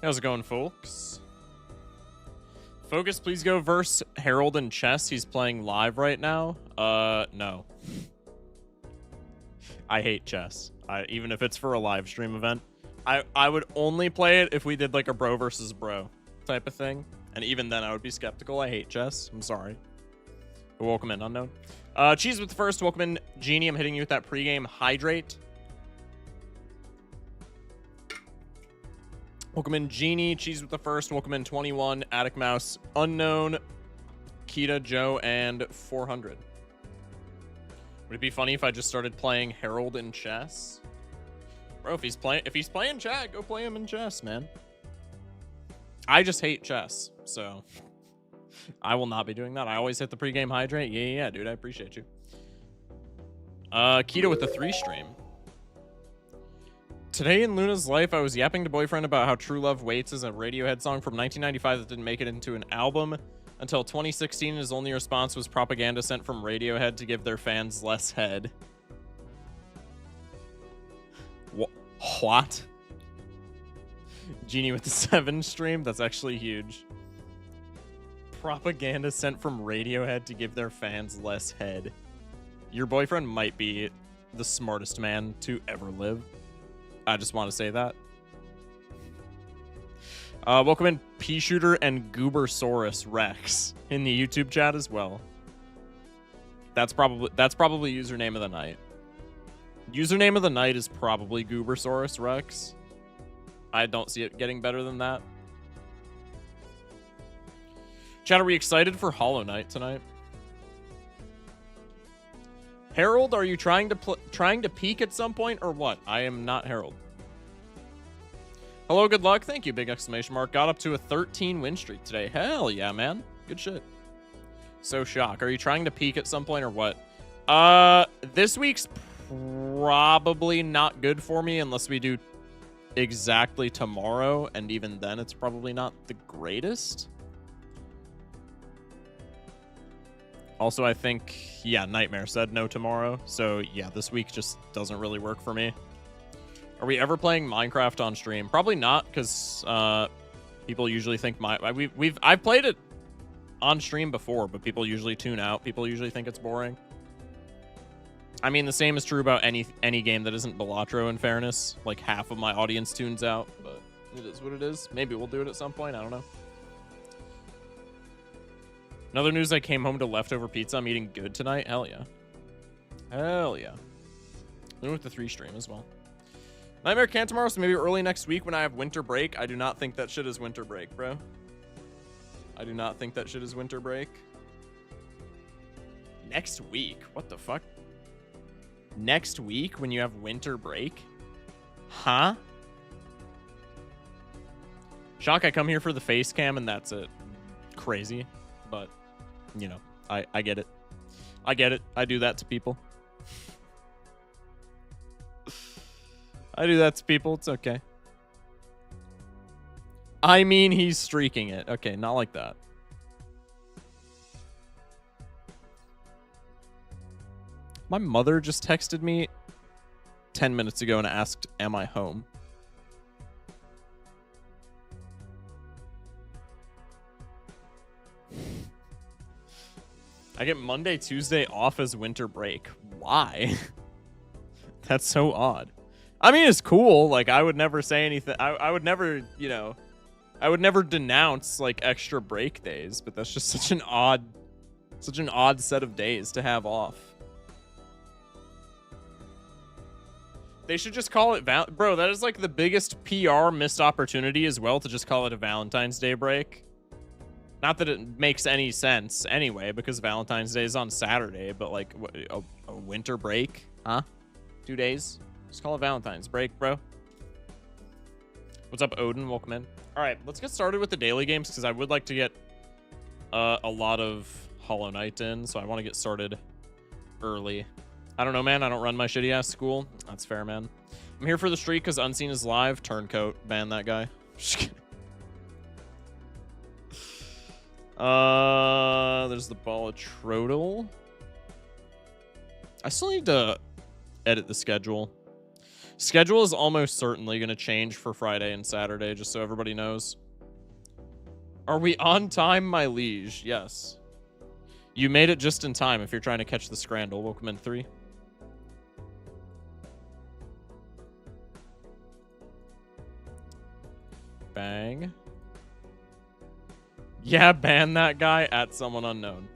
How's it going, folks? Focus, please go verse Harold in chess. He's playing live right now. No. I hate chess. Even if it's for a live stream event. I would only play it if we did like a bro versus bro type of thing. And even then I would be skeptical. I hate chess. I'm sorry. But welcome in, Unknown. Cheese with the first. Welcome in, Genie. I'm hitting you with that pregame hydrate. Welcome in, Genie. Cheese with the first. Welcome in, 21. Attic Mouse. Unknown. Kita, Joe, and 400. Would it be funny if I just started playing Harold in chess? Bro, if he's playing chat, go play him in chess, man. I just hate chess, so I will not be doing that. I always hit the pregame hydrate. Yeah, dude. I appreciate you. Kita with the 3 stream. Today in Luna's life, I was yapping to boyfriend about how True Love Waits is a Radiohead song from 1995 that didn't make it into an album until 2016. His only response was propaganda sent from Radiohead to give their fans less head. What? Genie with the 7 stream? That's actually huge. Propaganda sent from Radiohead to give their fans less head. Your boyfriend might be the smartest man to ever live. I just want to say that. Welcome in Pea Shooter and Goobersaurus Rex in the YouTube chat as well. That's probably username of the night. Username of the night is probably Goobersaurus Rex. I don't see it getting better than that. Chat, are we excited for Hollow Knight tonight? Harold, are you trying to peak at some point or what? I am not Harold. Hello, good luck. Thank you, big exclamation mark. Got up to a 13 win streak today. Hell yeah, man. Good shit. So shock. Are you trying to peak at some point or what? This week's probably not good for me unless we do exactly tomorrow, and even then it's probably not the greatest. Also, I think, yeah, Nightmare said no tomorrow. So, yeah, this week just doesn't really work for me. Are we ever playing Minecraft on stream? Probably not, because people usually think I've played it on stream before, but people usually tune out. People usually think it's boring. I mean, the same is true about any game that isn't Balatro, in fairness. Like, half of my audience tunes out, but it is what it is. Maybe we'll do it at some point. I don't know. Another news, I came home to leftover pizza. I'm eating good tonight. Hell yeah. Hell yeah. Then with the 3 stream as well. Nightmare can tomorrow, so maybe early next week when I have winter break. I do not think that shit is winter break, bro. I do not think that shit is winter break. Next week? What the fuck? Next week when you have winter break? Huh? Shock, I come here for the face cam and that's it. Crazy. But, you know, I get it. I get it. I do that to people. I do that to people. It's okay. I mean, he's streaking it. Okay, not like that. My mother just texted me 10 minutes ago and asked, am I home? I get Monday, Tuesday off as winter break. Why? That's so odd. I mean, it's cool. Like, I would never say anything. I would never, you know, I would never denounce, like, extra break days, but that's just such an odd set of days to have off. They should just call it bro, that is like the biggest PR missed opportunity as well, to just call it a Valentine's Day break. Not that it makes any sense anyway, because Valentine's Day is on Saturday, but like a winter break? Huh? 2 days? Just call it Valentine's break, bro. What's up, Odin? Welcome in. All right, let's get started with the daily games, because I would like to get a lot of Hollow Knight in, so I want to get started early. I don't know, man. I don't run my shitty-ass school. That's fair, man. I'm here for the streak because Unseen is live. Turncoat. Ban that guy. Just kidding. There's the Balatro. I still need to edit the schedule. Schedule is almost certainly going to change for Friday and Saturday, just so everybody knows. Are we on time, my liege? Yes. You made it just in time if you're trying to catch the scrandle. Welcome in 3. Bang. Yeah, ban that guy at someone unknown.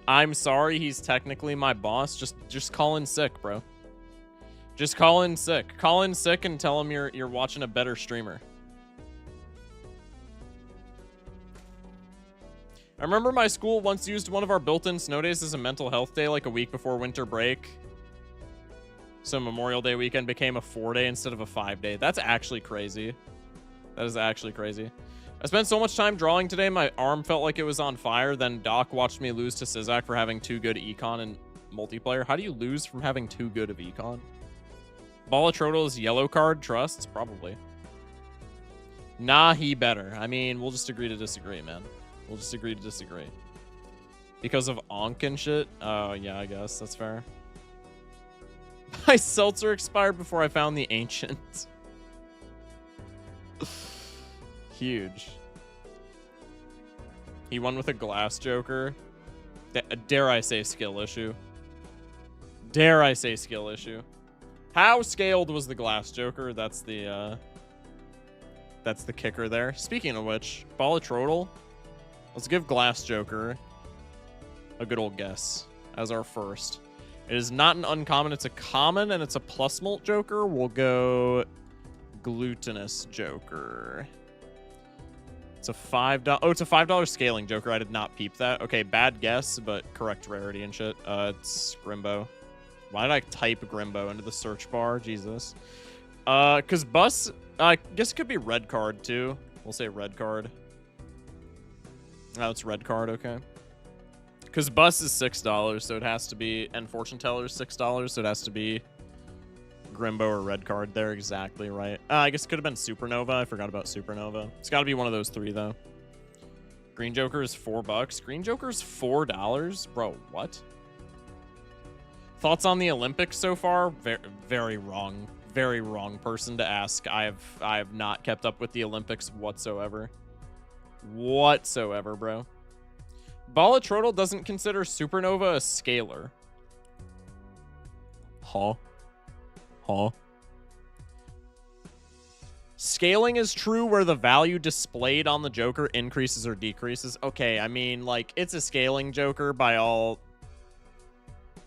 I'm sorry, he's technically my boss. Just call in sick, bro. Just call in sick. Call in sick and tell him you're watching a better streamer. I remember my school once used one of our built-in snow days as a mental health day like a week before winter break. So Memorial Day weekend became a 4-day instead of a 5-day. That's actually crazy. That is actually crazy. I spent so much time drawing today, my arm felt like it was on fire. Then Doc watched me lose to Sizak for having too good econ and multiplayer. How do you lose from having too good of econ? Balatroto's yellow card trusts? Probably. Nah, he better. I mean, we'll just agree to disagree, man. We'll just agree to disagree. Because of Onk and shit? Oh, yeah, I guess. That's fair. My seltzer expired before I found the ancient. Huge. He won with a glass joker. Dare I say skill issue? Dare I say skill issue? How scaled was the glass joker? That's the kicker there. Speaking of which, Balatro, let's give glass joker a good old guess as our first. It is not an uncommon, it's a common, and it's a plus mult joker. We'll go glutinous joker. It's a $5. Oh, it's a $5 scaling joker. I did not peep that. Okay, bad guess, but correct rarity and shit. It's Grimbo. Why did I type Grimbo into the search bar? Jesus. Because Bus, I guess it could be red card too. We'll say red card. Oh, it's red card, okay. Because Bus is $6, so it has to be, and Fortune Teller is $6, so it has to be Grimbo or red card. They're exactly right. I guess it could have been Supernova. I forgot about Supernova. It's got to be one of those 3, though. Green Joker is $4. Green Joker is $4? Bro, what? Thoughts on the Olympics so far? Very, very wrong. Very wrong person to ask. I have not kept up with the Olympics whatsoever. Whatsoever, bro. Balatroto doesn't consider Supernova a scalar. Huh? Huh? Scaling is true where the value displayed on the Joker increases or decreases. Okay, I mean, like, it's a scaling Joker by all,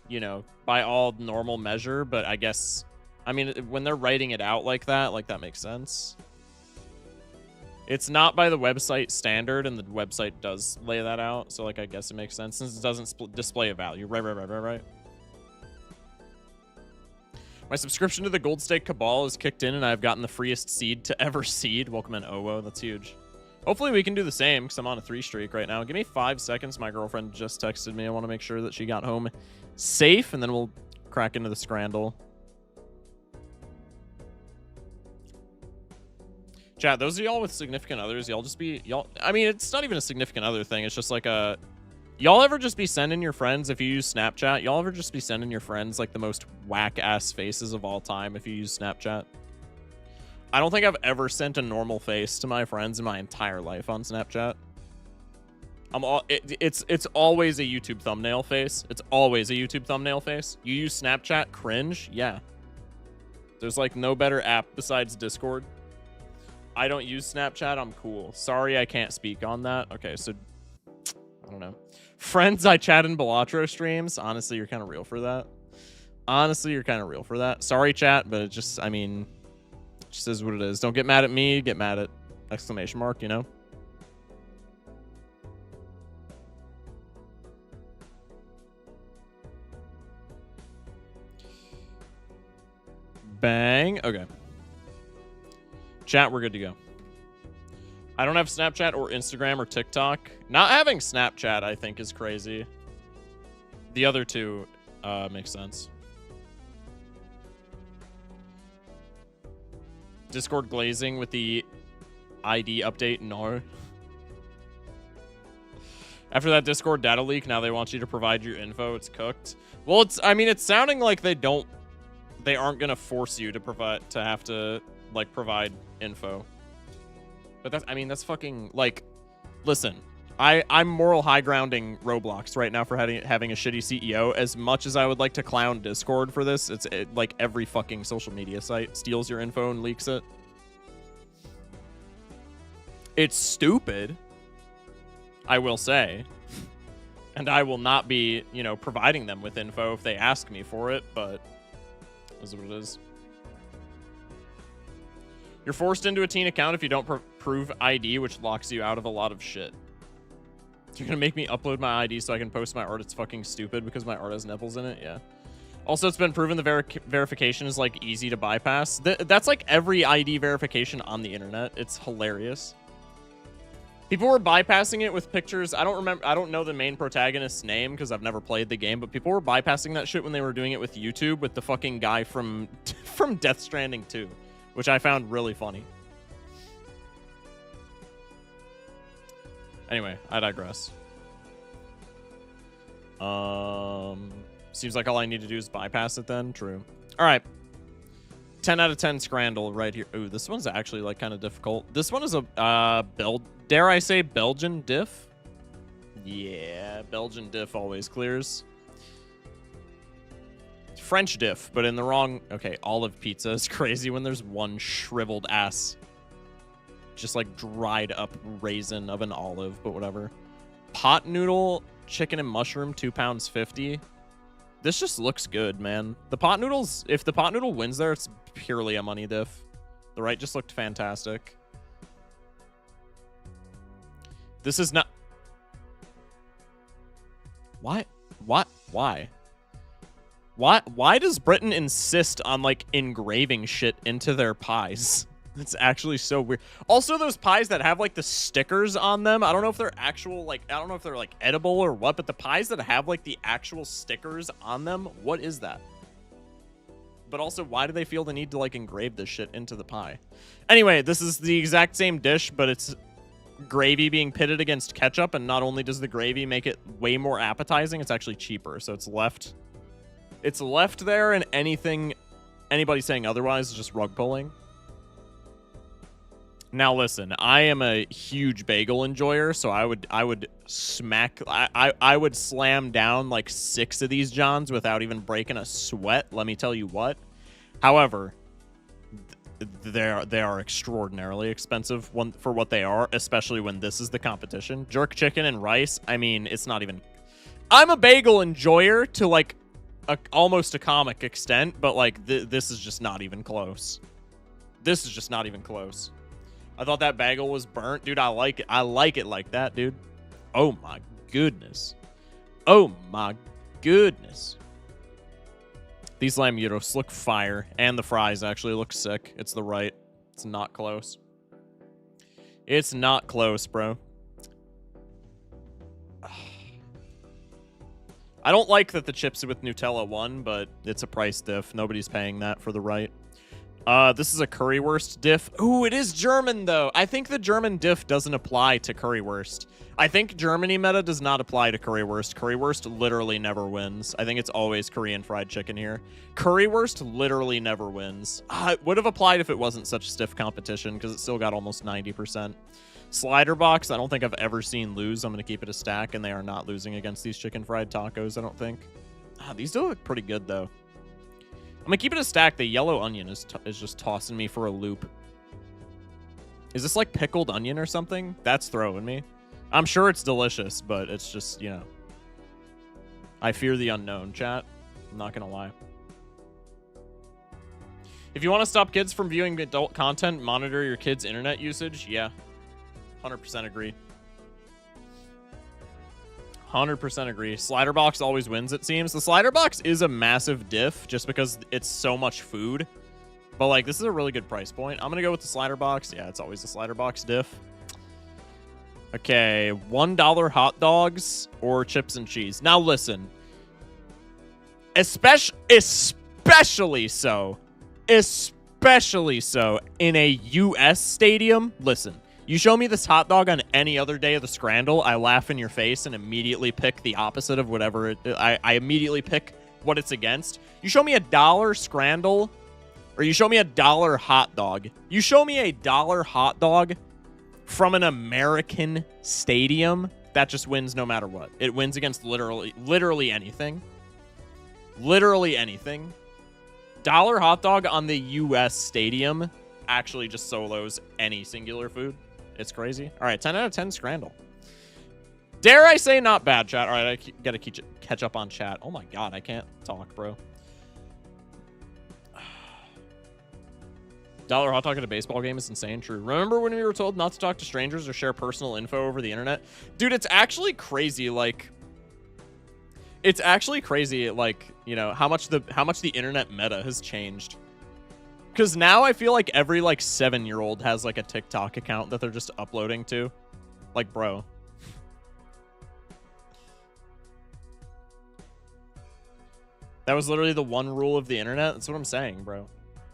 you know, by all normal measure, but I guess, I mean, when they're writing it out like that makes sense. It's not by the website standard, and the website does lay that out, so, like, I guess it makes sense since it doesn't display a value. Right. My subscription to the Gold Stake Cabal is kicked in, and I've gotten the freest seed to ever seed. Welcome in, Owo. That's huge. Hopefully we can do the same, because I'm on a 3 streak right now. Give me 5 seconds. My girlfriend just texted me. I want to make sure that she got home safe, and then we'll crack into the scrandle. Chat, those of y'all with significant others, y'all just be... y'all. I mean, it's not even a significant other thing. It's just like a... Y'all ever just be sending your friends, if you use Snapchat, y'all ever just be sending your friends, like, the most whack-ass faces of all time if you use Snapchat? I don't think I've ever sent a normal face to my friends in my entire life on Snapchat. It's always a YouTube thumbnail face. It's always a YouTube thumbnail face. You use Snapchat, cringe? Yeah. There's, like, no better app besides Discord. I don't use Snapchat, I'm cool. Sorry I can't speak on that. Okay, so... I don't know. Friends I chat in Balatro streams. Honestly, you're kind of real for that. Honestly, you're kind of real for that. Sorry, chat, but it just, I mean, it just is what it is. Don't get mad at me. Get mad at exclamation mark, you know? Bang. Okay. Chat, we're good to go. I don't have Snapchat or Instagram or TikTok. Not having Snapchat, I think, is crazy. The other two make sense. Discord glazing with the ID update, no. After that Discord data leak, now they want you to provide your info. It's cooked. Well, I mean, it's sounding like they don't they aren't gonna force you to have to like provide info. But that's, I mean, that's fucking like, listen, I'm moral high grounding Roblox right now for having a shitty CEO. As much as I would like to clown Discord for this, like every fucking social media site steals your info and leaks it. It's stupid, I will say. And I will not be, you know, providing them with info if they ask me for it, but this is what it is. You're forced into a teen account if you don't prove ID, which locks you out of a lot of shit. You're gonna make me upload my ID so I can post my art. It's fucking stupid because my art has nipples in it. Yeah. Also, it's been proven the verification is like easy to bypass. That's like every ID verification on the internet. It's hilarious. People were bypassing it with pictures. I don't know the main protagonist's name because I've never played the game, but people were bypassing that shit when they were doing it with YouTube with the fucking guy from Death Stranding 2, which I found really funny. Anyway, I digress. Seems like all I need to do is bypass it then. True. All right. 10 out of 10 Scrandle right here. Ooh, this one's actually like kind of difficult. This one is a dare I say Belgian diff? Yeah, Belgian diff always clears. French diff, but in the wrong. Okay, olive pizza is crazy when there's one shriveled ass, just like dried up raisin of an olive, but whatever. Pot noodle, chicken and mushroom, £2.50. This just looks good, man. The pot noodles, if the pot noodle wins there, it's purely a money diff. The right just looked fantastic. This is not... Why? What? Why? Why does Britain insist on, like, engraving shit into their pies? It's actually so weird. Also, those pies that have, like, the stickers on them, I don't know if they're actual, like, I don't know if they're, like, edible or what, but the pies that have, like, the actual stickers on them, what is that? But also, why do they feel the need to, like, engrave this shit into the pie? Anyway, this is the exact same dish, but it's gravy being pitted against ketchup, and not only does the gravy make it way more appetizing, it's actually cheaper, so it's left there, and anybody saying otherwise is just rug pulling. Now listen, I am a huge bagel enjoyer, so I would slam down like 6 of these Johns without even breaking a sweat, let me tell you what. However, they are extraordinarily expensive for what they are, especially when this is the competition. Jerk chicken and rice, I mean, it's not even... I'm a bagel enjoyer to like almost a comic extent, but like this is just not even close. This is just not even close. I thought that bagel was burnt. Dude, I like it. I like it like that, dude. Oh, my goodness. Oh, my goodness. These lamb gyros look fire. And the fries actually look sick. It's the right. It's not close. It's not close, bro. I don't like that the chips with Nutella won, but it's a price diff. Nobody's paying that for the right. This is a currywurst diff. Ooh, it is German, though. I think the German diff doesn't apply to currywurst. I think Germany meta does not apply to currywurst. Currywurst literally never wins. I think it's always Korean fried chicken here. Currywurst literally never wins. It would have applied if it wasn't such stiff competition, because it still got almost 90%. Slider box, I don't think I've ever seen lose. I'm going to keep it a stack, and they are not losing against these chicken fried tacos, I don't think. These do look pretty good, though. I'm gonna keep it a stack. The yellow onion is just tossing me for a loop. Is this like pickled onion or something? That's throwing me. I'm sure it's delicious, but it's just, you know. I fear the unknown, chat. I'm not gonna lie. If you want to stop kids from viewing adult content, monitor your kids' internet usage. Yeah. 100% agree. 100% agree. Slider box always wins, it seems. The slider box is a massive diff just because it's so much food. But, like, this is a really good price point. I'm going to go with the slider box. Yeah, it's always the slider box diff. Okay, $1 hot dogs or chips and cheese. Now, listen. Especially so in a U.S. stadium. Listen. You show me this hot dog on any other day of the Scrandle, I laugh in your face and immediately pick the opposite of whatever I immediately pick what it's against. You show me $1 scrandle, or you show me $1 hot dog. You show me $1 hot dog from an American stadium, that just wins no matter what. It wins against literally anything. Literally anything. $1 hot dog on the U.S. stadium actually just solos any singular food. It's crazy. All right, 10 out of 10 scrandle. Dare I say not bad, chat. All right, I gotta catch up on chat. Oh my god, I can't talk, bro. $1 hot dog at a baseball game is insane. True. Remember when we were told not to talk to strangers or share personal info over the internet? Dude, it's actually crazy. Like, it's actually crazy. Like, you know, how much the internet meta has changed. Because now I feel like every like 7-year-old has like a TikTok account that they're just uploading to. Like, bro. That was literally the one rule of the internet. That's what I'm saying, bro.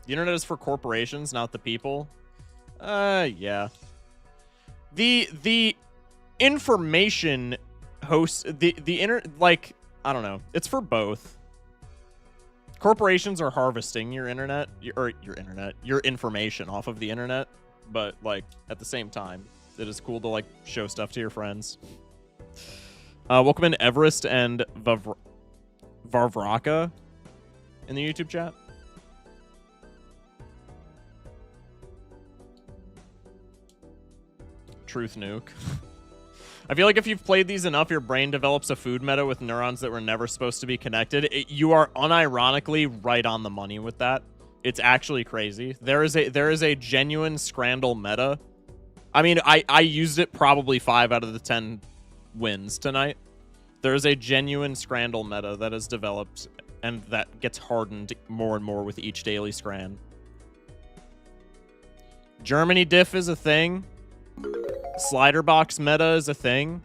The internet is for corporations, not the people. Yeah. The information hosts like, I don't know. It's for both. Corporations are harvesting your internet, your information off of the internet, but like at the same time, it is cool to like show stuff to your friends. Welcome in Everest and Varvraka in the YouTube chat. Truth nuke. I feel like if you've played these enough, your brain develops a food meta with neurons that were never supposed to be connected. You are unironically right on the money with that. It's actually crazy. There is a genuine scrandle meta. I mean, I used it probably 5 out of the 10 wins tonight. There is a genuine scrandle meta that has developed and that gets hardened more and more with each daily scran. Germany diff is a thing. Slider box meta is a thing.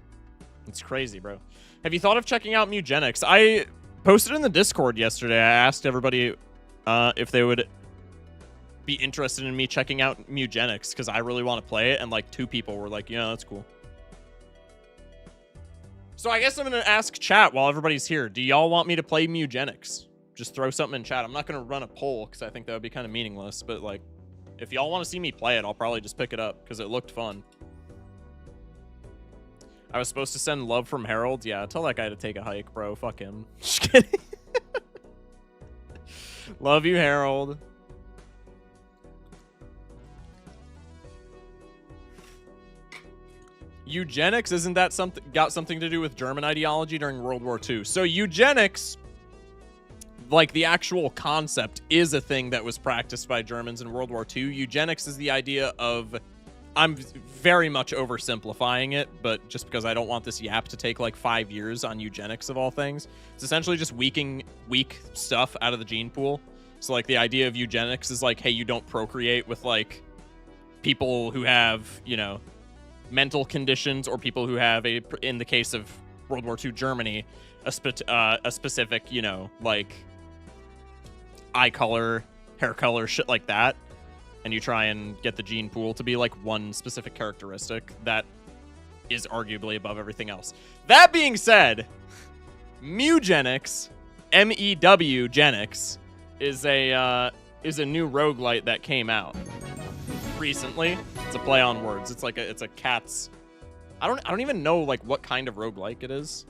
It's crazy, bro. Have you thought of checking out Mugenics? I posted in the Discord yesterday. I asked everybody if they would be interested in me checking out Mugenics because I really want to play it, and like 2 people were like, yeah, that's cool. So I guess I'm going to ask chat while everybody's here. Do y'all want me to play Mugenics? Just throw something in chat. I'm not going to run a poll because I think that would be kind of meaningless, but like, if y'all want to see me play it, I'll probably just pick it up because it looked fun. I was supposed to send love from Harold. Yeah, tell that guy to take a hike, bro. Fuck him. Just kidding. Love you, Harold. Eugenics, isn't that got something to do with German ideology during World War II? So eugenics, like the actual concept, is a thing that was practiced by Germans in World War II. Eugenics is the idea of, I'm very much oversimplifying it, but just because I don't want this yap to take like 5 years on eugenics of all things, it's essentially just weak stuff out of the gene pool. So like the idea of eugenics is like, hey, you don't procreate with like people who have, you know, mental conditions, or people who have in the case of World War II Germany, a specific, you know, like eye color, hair color, shit like that. And you try and get the gene pool to be like one specific characteristic that is arguably above everything else. That being said, Mugenics, M-E-W-Genics, is a new roguelite that came out recently. It's a play on words. It's like it's a cat's. I don't even know like what kind of roguelike it is.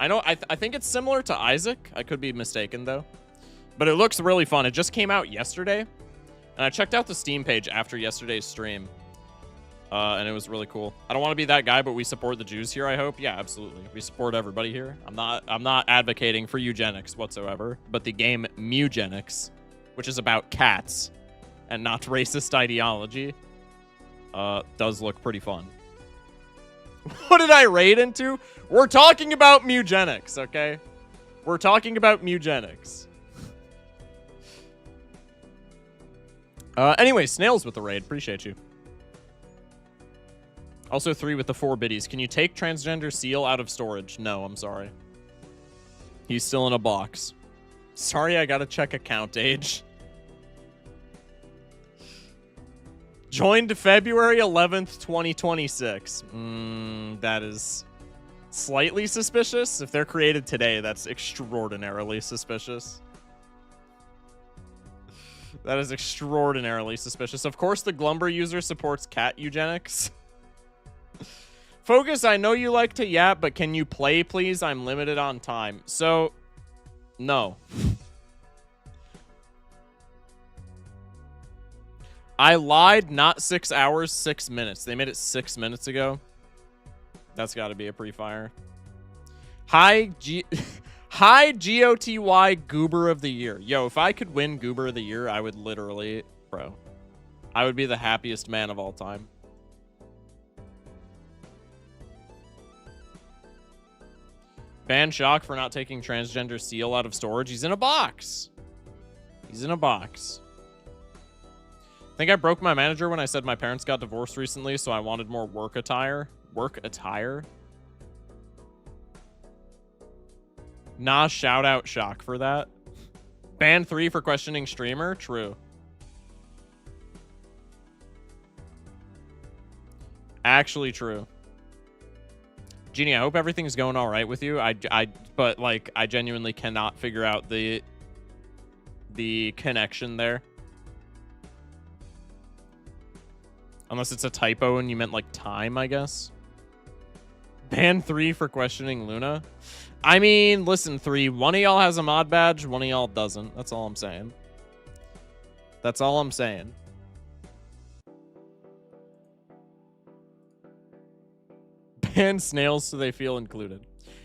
I know I think it's similar to Isaac. I could be mistaken though. But it looks really fun. It just came out yesterday. And I checked out the Steam page after yesterday's stream. And it was really cool. I don't want to be that guy, but we support the Jews here, I hope. Yeah, absolutely. We support everybody here. I'm not advocating for eugenics whatsoever, but the game Mugenics, which is about cats and not racist ideology, does look pretty fun. What did I raid into? We're talking about Mugenics, okay? We're talking about Mugenics. Anyway, Snails with the raid. Appreciate you. Also 3 with the 4 biddies. Can you take transgender seal out of storage? No, I'm sorry. He's still in a box. Sorry, I gotta check account age. Joined February 11th, 2026. That is Slightly suspicious? If they're created today, that's extraordinarily suspicious. That is extraordinarily suspicious. Of course, the Glumber user supports cat eugenics. Focus, I know you like to yap, but can you play, please? I'm limited on time. So, no. I lied, not 6 hours, 6 minutes. They made it 6 minutes ago. That's got to be a pre-fire. Hi, GOTY Goober of the Year. Yo, if I could win Goober of the Year, I would literally, bro, I would be the happiest man of all time. Ban Shock for not taking transgender seal out of storage. He's in a box. He's in a box. I think I broke my manager when I said my parents got divorced recently, so I wanted more work attire. Work attire? Nah, shout out Shock for that. Ban 3 for questioning streamer? True. Actually true. Genie, I hope everything's going all right with you. But like, I genuinely cannot figure out the connection there. Unless it's a typo and you meant like time, I guess. Ban 3 for questioning Luna. I mean, listen, 3. One of y'all has a mod badge, one of y'all doesn't. That's all I'm saying. That's all I'm saying. Ban snails so they feel included.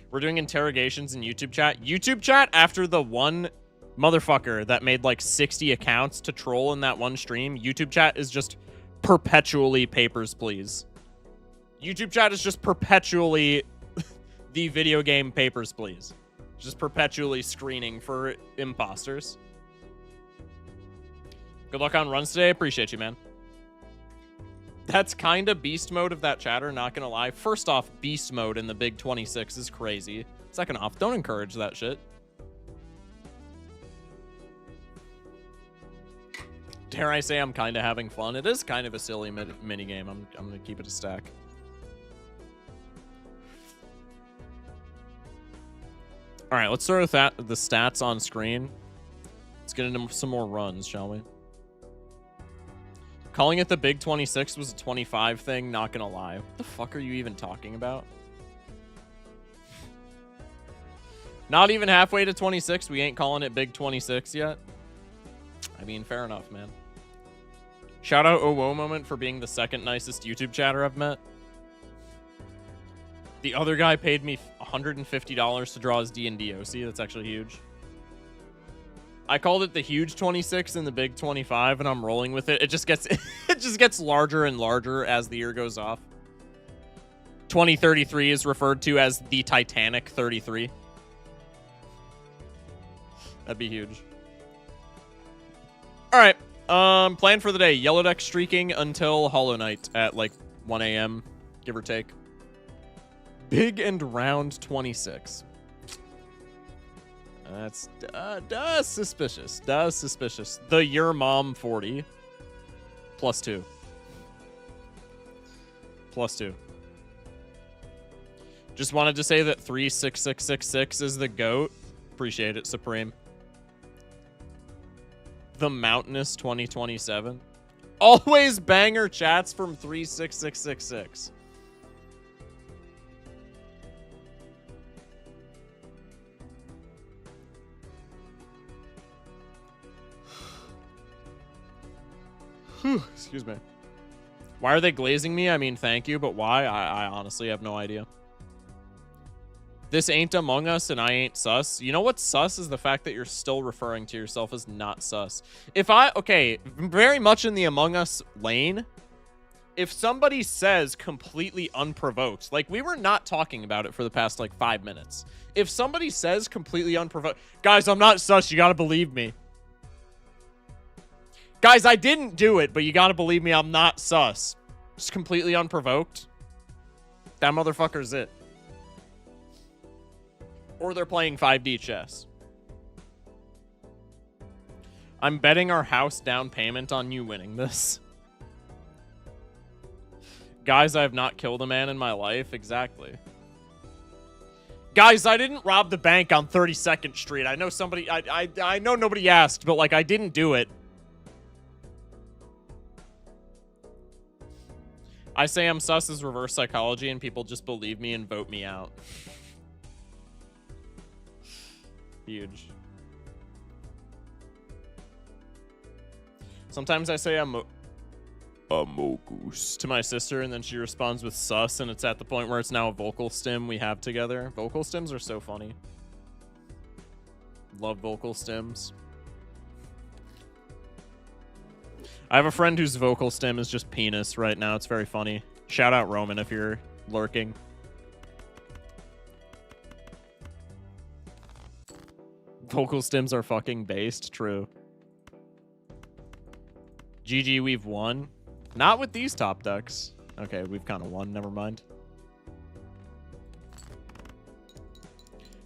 We're doing interrogations in YouTube chat. YouTube chat after the one motherfucker that made like 60 accounts to troll in that one stream. YouTube chat is just perpetually papers, please. YouTube chat is just perpetually the video game papers, please. Just perpetually screening for imposters. Good luck on runs today. Appreciate you, man. That's kind of beast mode of that chatter, not gonna lie. First off, beast mode in the big 26 is crazy. Second off, don't encourage that shit. Dare I say I'm kind of having fun? It is kind of a silly mini game. I'm gonna keep it a stack. All right, let's start with that. The stats on screen. Let's get into some more runs, shall we? Calling it the big 26 was a 25 thing. Not gonna lie. What the fuck are you even talking about? Not even halfway to 26. We ain't calling it big 26 yet. I mean, fair enough, man. Shout out OWO Moment for being the second nicest YouTube chatter I've met. The other guy paid me $150 to draw his D&D OC. That's actually huge. I called it the huge 26 and the big 25, and I'm rolling with it. It just gets it just gets larger and larger as the year goes off. 2033 is referred to as the Titanic 33. That'd be huge. All right. Plan for the day. Yellow deck streaking until Hollow Knight at like 1 a.m., give or take. Big and round 26. That's suspicious. Does suspicious. The Your Mom 40. +2. +2. Just wanted to say that 36666 is the GOAT. Appreciate it, Supreme. The Mountainous 2027. Always banger chats from 36666. Excuse me. Why are they glazing me? I mean, thank you, but why? I honestly have no idea. This ain't Among Us and I ain't sus. You know what's sus is the fact that you're still referring to yourself as not sus. Okay, very much in the Among Us lane, if somebody says completely unprovoked, like we were not talking about it for the past like 5 minutes. If somebody says completely unprovoked, guys, I'm not sus, you gotta believe me. Guys, I didn't do it, but you gotta believe me, I'm not sus. Just completely unprovoked. That motherfucker's it. Or they're playing 5D chess. I'm betting our house down payment on you winning this. Guys, I have not killed a man in my life. Exactly. Guys, I didn't rob the bank on 32nd Street. I know somebody... I know nobody asked, but, like, I didn't do it. I say I'm sus as reverse psychology, and people just believe me and vote me out. Huge. Sometimes I say I'm a mogus to my sister, and then she responds with sus, and it's at the point where it's now a vocal stim we have together. Vocal stims are so funny. Love vocal stims. I have a friend whose vocal stim is just penis right now. It's very funny. Shout out Roman if you're lurking. Vocal stims are fucking based. True. GG, we've won. Not with these top decks. Okay, we've kind of won. Never mind.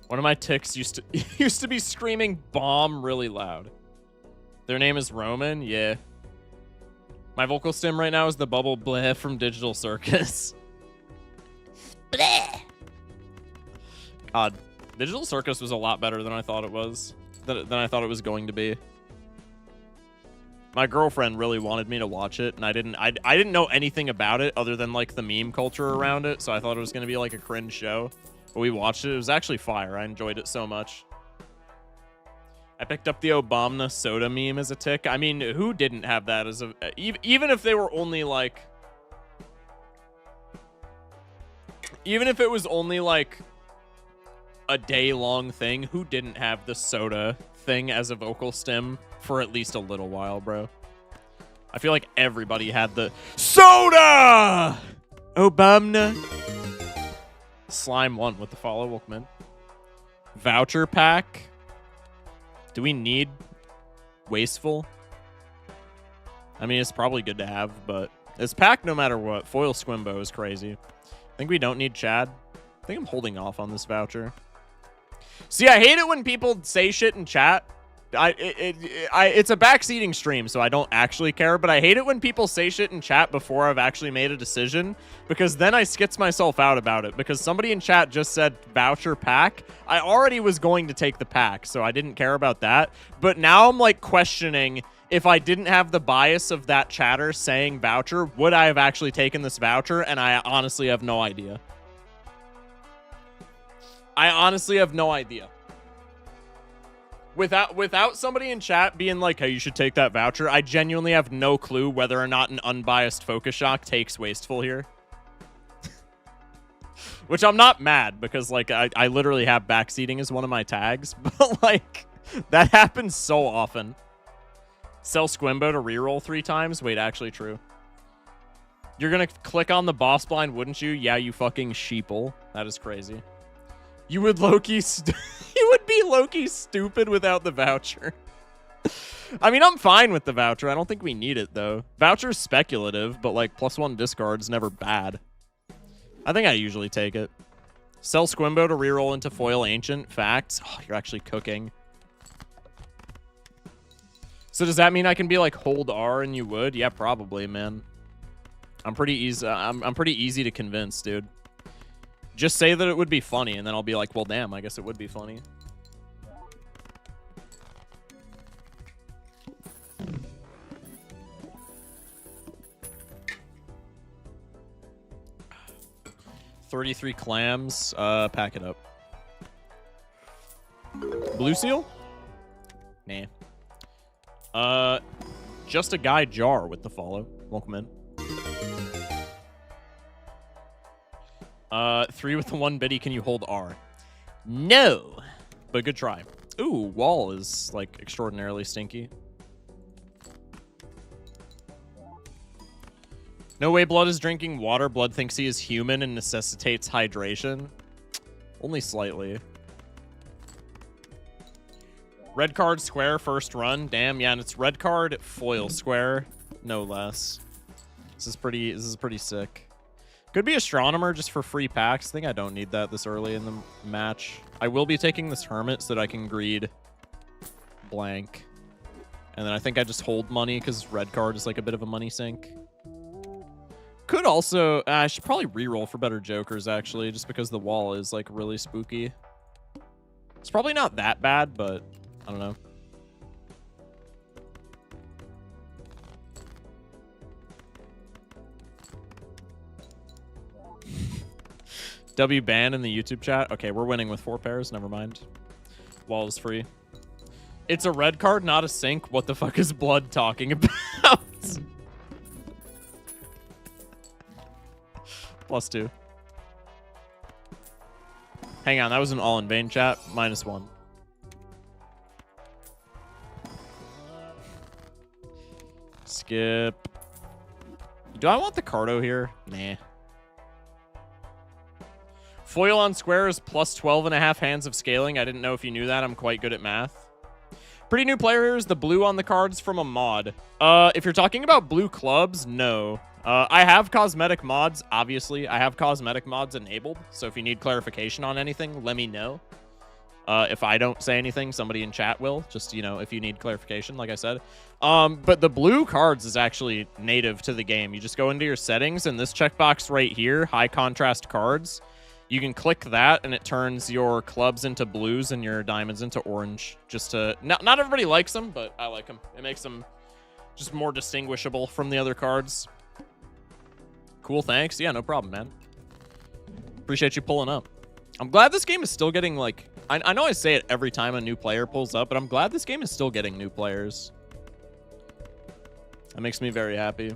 One of my ticks used to be screaming bomb really loud. Their name is Roman. Yeah. My vocal stim right now is the bubble bleh from Digital Circus. Bleh. God, Digital Circus was a lot better than I thought it was. Than I thought it was going to be. My girlfriend really wanted me to watch it, and I didn't know anything about it other than like the meme culture around it, so I thought it was gonna be like a cringe show. But we watched it. It was actually fire. I enjoyed it so much. I picked up the Obama soda meme as a tick. I mean, who didn't have that as a... Even if they were only, like... Even if it was only, like, a day-long thing, who didn't have the soda thing as a vocal stim for at least a little while, bro? I feel like everybody had the... Soda! Obama. Slime 1 with the follow, Wolfman. Voucher pack. Do we need wasteful? I mean, it's probably good to have, but it's packed no matter what. Foil Squimbo is crazy. I think we don't need Chad. I think I'm holding off on this voucher. See, I hate it when people say shit in chat. It's a backseating stream, so I don't actually care, but I hate it when people say shit in chat before I've actually made a decision, because then I skits myself out about it, because somebody in chat just said voucher pack. I already was going to take the pack, so I didn't care about that, but now I'm like questioning if I didn't have the bias of that chatter saying voucher, would I have actually taken this voucher? And I honestly have no idea. I honestly have no idea. Without somebody in chat being like, hey, you should take that voucher, I genuinely have no clue whether or not an unbiased Focus Shock takes Wasteful here. Which I'm not mad, because, like, I literally have backseating as one of my tags, but, like, that happens so often. Sell Squimbo to reroll 3 times? Wait, actually true. You're gonna click on the boss blind, wouldn't you? Yeah, you fucking sheeple. That is crazy. You would Loki... You would be Loki stupid without the voucher. I mean, I'm fine with the voucher. I don't think we need it, though. Voucher's speculative, but, like, +1 discard's never bad. I think I usually take it. Sell Squimbo to reroll into Foil Ancient. Facts. Oh, you're actually cooking. So does that mean I can be like, hold R and you would? Yeah, probably, man. I'm pretty easy. I'm pretty easy to convince, dude. Just say that it would be funny, and then I'll be like, well, damn, I guess it would be funny. $33 clams. Pack it up. Blue seal? Nah. Just a guy jar with the follow. Welcome in. 3 with the 1 biddy. Can you hold R? No, but good try. Ooh, wall is like extraordinarily stinky. No way Blood is drinking water. Blood thinks he is human and necessitates hydration. Only slightly. Red card square first run. Damn, yeah, and it's red card foil square, no less. This is pretty sick. Could be Astronomer just for free packs. I think I don't need that this early in the match. I will be taking this Hermit so that I can greed blank. And then I think I just hold money because red card is like a bit of a money sink. Could also, I should probably reroll for better jokers, actually, just because the wall is, like, really spooky. It's probably not that bad, but I don't know. W ban in the YouTube chat. Okay, we're winning with 4 pairs. Never mind. Wall is free. It's a red card, not a sink. What the fuck is Blood talking about? +2. Hang on, that was an all in vain chat. -1. Skip. Do I want the Cardo here? Nah. Foil on square is +12.5 hands of scaling. I didn't know if you knew that. I'm quite good at math. Pretty new player here is the blue on the cards from a mod. If you're talking about blue clubs, no. I have cosmetic mods, obviously. I have cosmetic mods enabled, so if you need clarification on anything, let me know. If I don't say anything, somebody in chat will. Just, you know, if you need clarification, like I said. But the blue cards is actually native to the game. You just go into your settings, and this checkbox right here, high contrast cards, you can click that, and it turns your clubs into blues and your diamonds into orange. Just to... Not everybody likes them, but I like them. It makes them just more distinguishable from the other cards. Cool, thanks. Yeah, no problem, man. Appreciate you pulling up. I'm glad this game is still getting, like... I know I say it every time a new player pulls up, but I'm glad this game is still getting new players. That makes me very happy.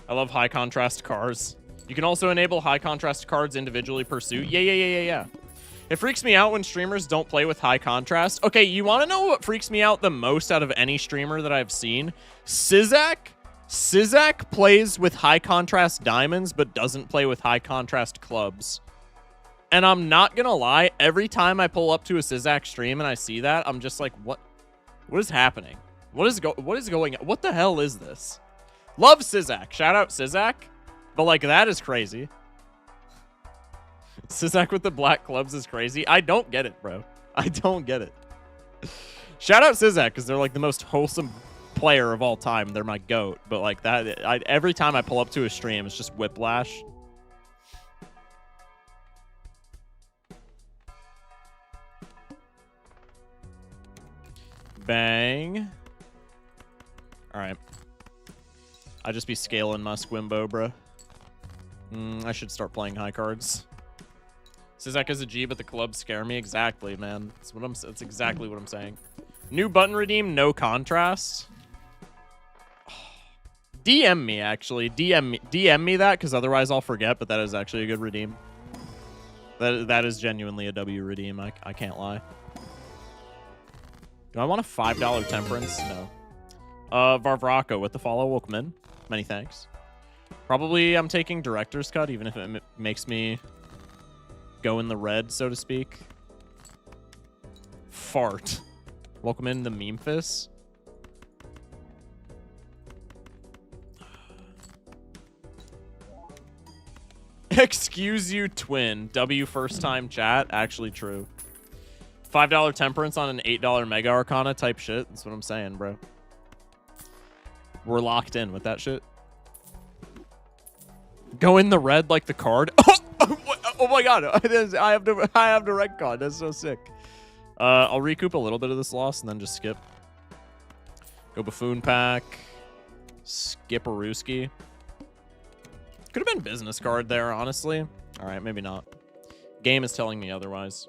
I love high contrast cards. You can also enable high contrast cards individually per suit. Yeah. It freaks me out when streamers don't play with high contrast. Okay, you want to know what freaks me out the most out of any streamer that I've seen? Sizak? Sizak plays with high contrast diamonds, but doesn't play with high contrast clubs. And I'm not gonna lie, every time I pull up to a Sizak stream and I see that, I'm just like, what is happening? What is going on? What the hell is this? Love Sizak. Shout out Sizak. But, like, that is crazy. Sizak with the black clubs is crazy. I don't get it, bro. I don't get it. Shout out Sizak, because they're, like, the most wholesome player of all time. They're my GOAT. But, like, that, every time I pull up to a stream, it's just whiplash. Bang. All right. I just be scaling my Squimbo, bro. I should start playing high cards. Sizak is a G, but the clubs scare me. Exactly, man. That's exactly what I'm saying. New button redeem, no contrast. DM me, actually. DM me that, because otherwise I'll forget, but that is actually a good redeem. That is genuinely a W redeem. I can't lie. Do I want a $5 temperance? No. Varvrako with the follow. Welcome in. Many thanks. Probably I'm taking director's cut, even if it makes me go in the red, so to speak. Fart. Welcome in the Memphis. Excuse you, twin. W first time chat. Actually true. $5 temperance on an $8 Mega Arcana type shit. That's what I'm saying, bro. We're locked in with that shit. Go in the red like the card. Oh my god. I have the red card. That's so sick. I'll recoup a little bit of this loss and then just skip. Go Buffoon Pack. Skip Aruski. Could have been business card there, honestly. Alright, maybe not. Game is telling me otherwise.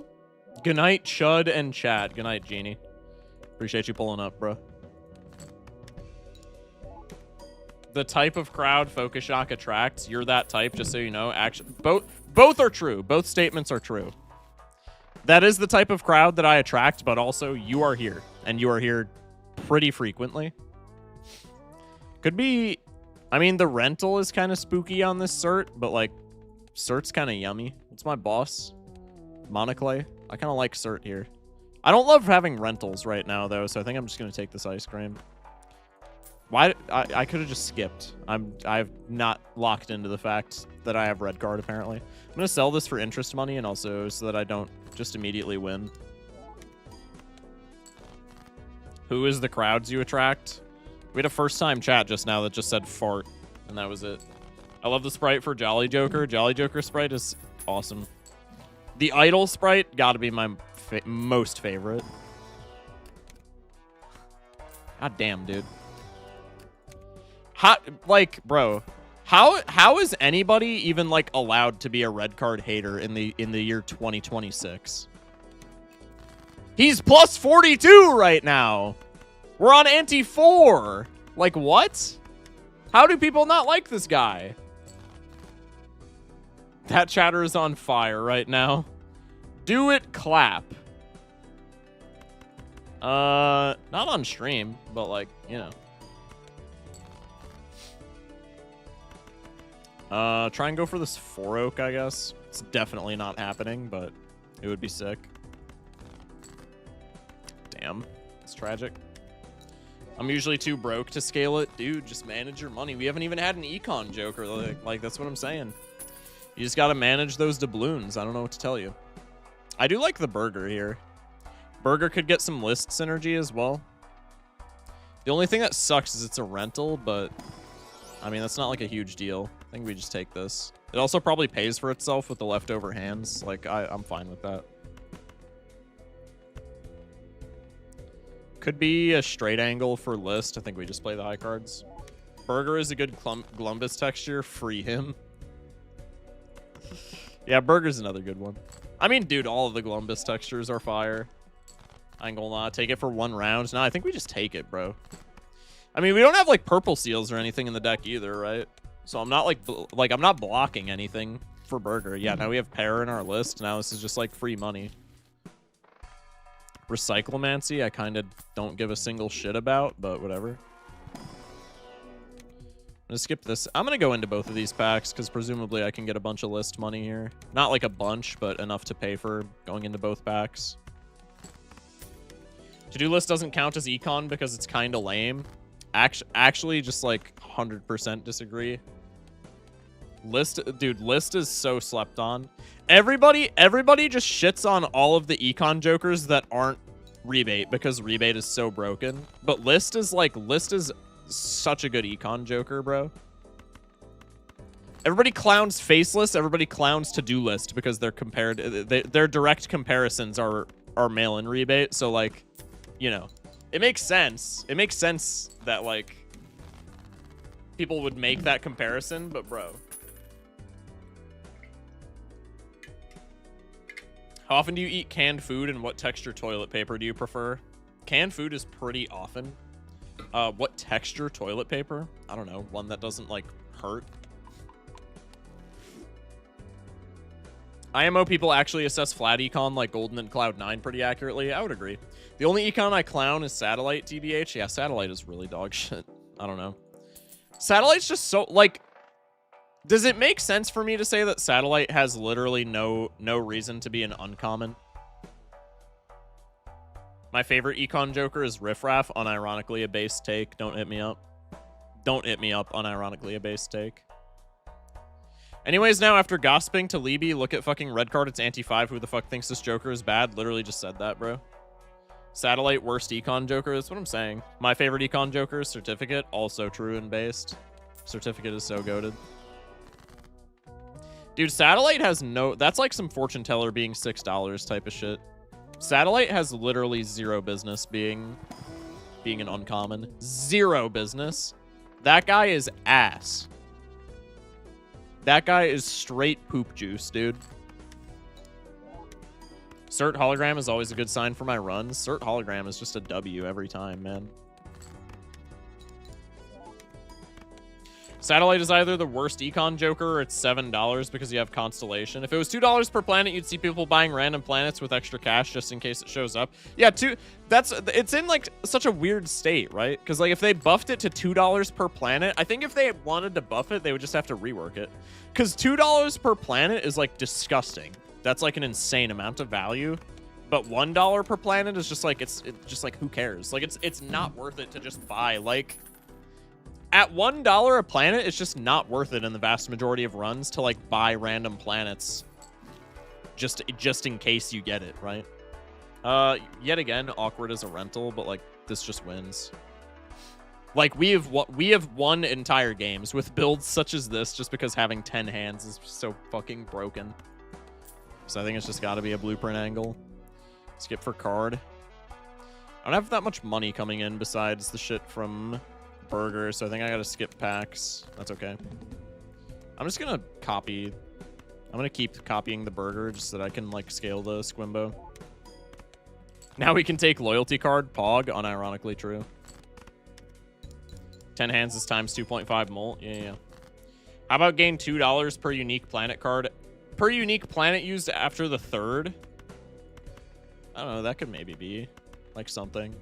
Good night, Chud and Chad. Good night, Genie. Appreciate you pulling up, bro. The type of crowd Focus Shock attracts, you're that type, just so you know. Actually, both are true. Both statements are true. That is the type of crowd that I attract, but also you are here. And you are here pretty frequently. Could be... I mean, the rental is kind of spooky on this cert, but, like, cert's kind of yummy. What's my boss? Monoclay? I kind of like cert here. I don't love having rentals right now, though, so I think I'm just going to take this ice cream. Why? I could have just skipped. I've not locked into the fact that I have red card, apparently. I'm going to sell this for interest money and also so that I don't just immediately win. Who is the crowds you attract? We had a first-time chat just now that just said fart, and that was it. I love the sprite for Jolly Joker. Jolly Joker sprite is awesome. The Idol sprite gotta be my most favorite. God damn, dude. How, like, bro, how is anybody even like allowed to be a red card hater in the year 2026? He's plus 42 right now. We're on ante 4. Like, what? How do people not like this guy? That chatter is on fire right now. Do it, clap. Not on stream, but like, you know. Try and go for this 4 oak, I guess. It's definitely not happening, but it would be sick. Damn, it's tragic. I'm usually too broke to scale it. Dude, just manage your money. We haven't even had an econ joker. Like that's what I'm saying. You just gotta manage those doubloons. I don't know what to tell you. I do like the burger here. Burger could get some list synergy as well. The only thing that sucks is it's a rental, but I mean, that's not like a huge deal. I think we just take this. It also probably pays for itself with the leftover hands. Like, I'm fine with that. Could be a straight angle for list. I think we just play the high cards. Burger is a good Glumbus texture. Free him. Yeah, Burger's another good one. I mean, dude, all of the Glumbus textures are fire. I ain't gonna lie. Take it for 1 round. No, I think we just take it, bro. I mean, we don't have, like, purple seals or anything in the deck either, right? So I'm not, like, I'm not blocking anything for Burger. Yeah, now we have pair in our list. Now this is just, like, free money. Recyclomancy, I kind of don't give a single shit about, but whatever. I'm gonna skip this. I'm gonna go into both of these packs, because presumably I can get a bunch of list money here. Not like a bunch, but enough to pay for going into both packs. To-do list doesn't count as econ because it's kind of lame. Actually, just like 100% disagree. List, dude, list is so slept on. Everybody just shits on all of the econ jokers that aren't rebate because rebate is so broken. But list is such a good econ joker, bro. Everybody clowns faceless. Everybody clowns to-do list because they're compared. Their direct comparisons are mail-in rebate. So like, you know, it makes sense. It makes sense that like people would make that comparison, but bro. How often do you eat canned food, and what texture toilet paper do you prefer? Canned food is pretty often. What texture toilet paper? I don't know. One that doesn't, like, hurt. IMO people actually assess flat econ like Golden and Cloud9 pretty accurately. I would agree. The only econ I clown is Satellite, TBH. Yeah, Satellite is really dog shit. I don't know. Satellite's just so, like... Does it make sense for me to say that Satellite has literally no reason to be an uncommon? My favorite econ joker is Riffraff, unironically a base take. Don't hit me up. Don't hit me up, unironically a base take. Anyways, now after gossiping to Libby, look at fucking red card, it's anti-5. Who the fuck thinks this joker is bad? Literally just said that, bro. Satellite, worst econ joker. That's what I'm saying. My favorite econ joker is Certificate, also true and based. Certificate is so goated. Dude, Satellite has no... That's like some fortune teller being $6 type of shit. Satellite has literally zero business being an uncommon. Zero business. That guy is ass. That guy is straight poop juice, dude. Cert hologram is always a good sign for my runs. Cert hologram is just a W every time, man. Satellite is either the worst econ joker or it's $7 because you have Constellation. If it was $2 per planet, you'd see people buying random planets with extra cash just in case it shows up. Yeah, it's in like such a weird state, right? Because like if they buffed it to $2 per planet, I think if they wanted to buff it, they would just have to rework it. Because $2 per planet is like disgusting. That's like an insane amount of value. But $1 per planet is just like it's just like who cares? Like it's not worth it to just buy like. At $1 a planet, it's just not worth it in the vast majority of runs to like buy random planets just in case you get it, right? Yet again, awkward as a rental, but like this just wins. Like, we have won entire games with builds such as this just because having 10 hands is so fucking broken. So I think it's just got to be a blueprint angle. Skip for card. I don't have that much money coming in besides the shit from Burger, so I think I got to skip packs. That's okay. I'm just going to copy. I'm going to keep copying the Burger just so that I can, like, scale the Squimbo. Now we can take loyalty card, Pog, unironically true. 10 hands is times 2.5 molt. Yeah. How about gain $2 per unique planet card? Per unique planet used after the 3rd? I don't know, that could maybe be like something.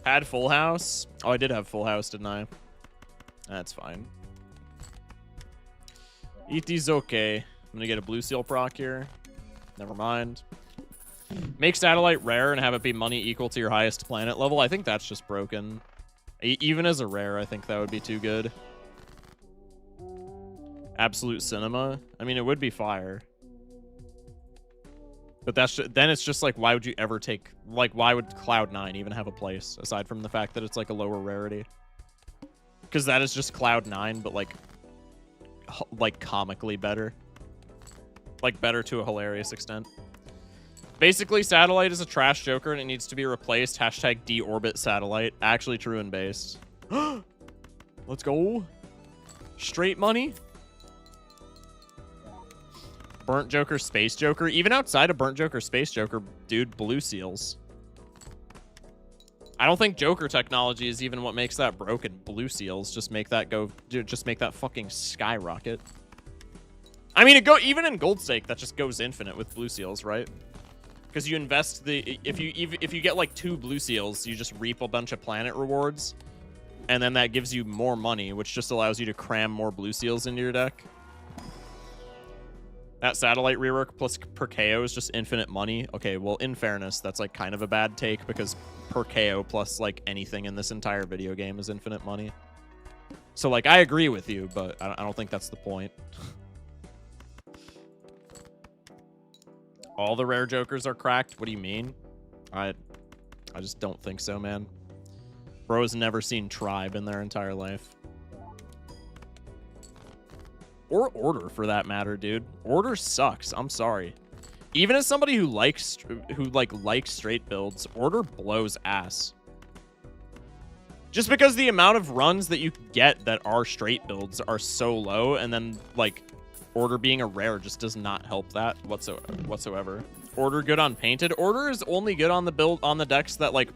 Had full house? Oh, I did have full house, didn't I? That's fine. It is okay. I'm gonna get a blue seal proc here. Never mind. Make satellite rare and have it be money equal to your highest planet level. I think that's just broken. Even as a rare, I think that would be too good. Absolute cinema. I mean, it would be fire. But that's then it's just like, why would you ever take, like, why would Cloud9 even have a place aside from the fact that it's like a lower rarity? Because that is just Cloud9, but like comically better. Like better to a hilarious extent. Basically, Satellite is a trash joker and it needs to be replaced. Hashtag deorbit Satellite. Actually true and based. Let's go. Straight money. Burnt Joker, Space Joker. Even outside of Burnt Joker, Space Joker, dude, blue seals. I don't think Joker technology is even what makes that broken. Blue seals just make that go, just make that fucking skyrocket. I mean, even in Gold Stake, that just goes infinite with blue seals, right? Because you invest if you get like 2 blue seals, you just reap a bunch of planet rewards, and then that gives you more money, which just allows you to cram more blue seals into your deck. That satellite rework plus per KO is just infinite money. Okay, well, in fairness, that's like kind of a bad take because per KO plus like anything in this entire video game is infinite money. So like, I agree with you, but I don't think that's the point. All the rare jokers are cracked? What do you mean? I just don't think so, man. Bro's never seen Tribe in their entire life. Or Order, for that matter, dude. Order sucks. I'm sorry. Even as somebody who likes straight builds, Order blows ass. Just because the amount of runs that you get that are straight builds are so low, and then like Order being a rare just does not help that whatsoever. Order good on painted. Order is only good on the decks that like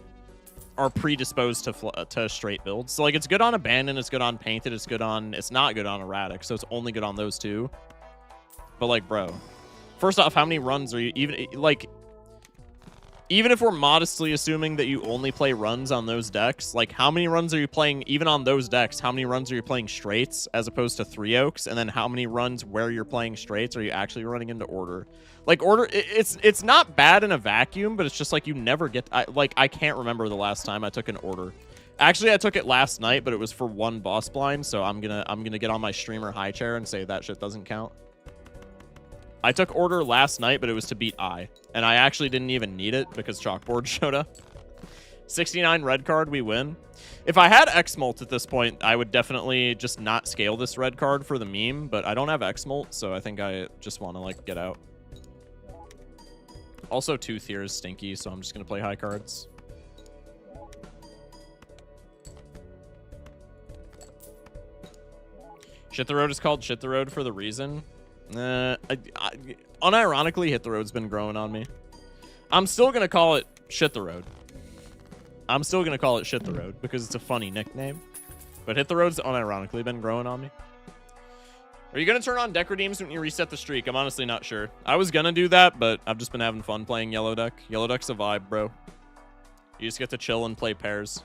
are predisposed to straight builds. So like, it's good on abandon, it's good on painted, it's not good on erratic, so it's only good on those two. But like, bro, first off, how many runs are you even if we're modestly assuming that you only play runs on those decks, like how many runs are you playing even on those decks? How many runs are you playing straights as opposed to 3 oaks? And then how many runs where you're playing straights are you actually running into Order? Like, Order, it's not bad in a vacuum, but it's just like you never get, I can't remember the last time I took an Order. Actually, I took it last night, but it was for 1 boss blind, so I'm gonna get on my streamer high chair and say that shit doesn't count. I took Order last night, but it was to beat I. And I actually didn't even need it because Chalkboard showed up. 69 red card, we win. If I had X-Molt at this point, I would definitely just not scale this red card for the meme, but I don't have X-Molt, so I think I just want to, like, get out. Also, Tooth here is stinky, so I'm just going to play high cards. Shit the Road is called Shit the Road for the reason. Unironically, Hit the Road's been growing on me. I'm still gonna call it Shit the Road. I'm still gonna call it Shit the Road because it's a funny nickname. But Hit the Road's unironically been growing on me. Are you gonna turn on deck redeems when you reset the streak? I'm honestly not sure. I was gonna do that, but I've just been having fun playing Yellow Deck. Yellow Deck's a vibe, bro. You just get to chill and play pairs.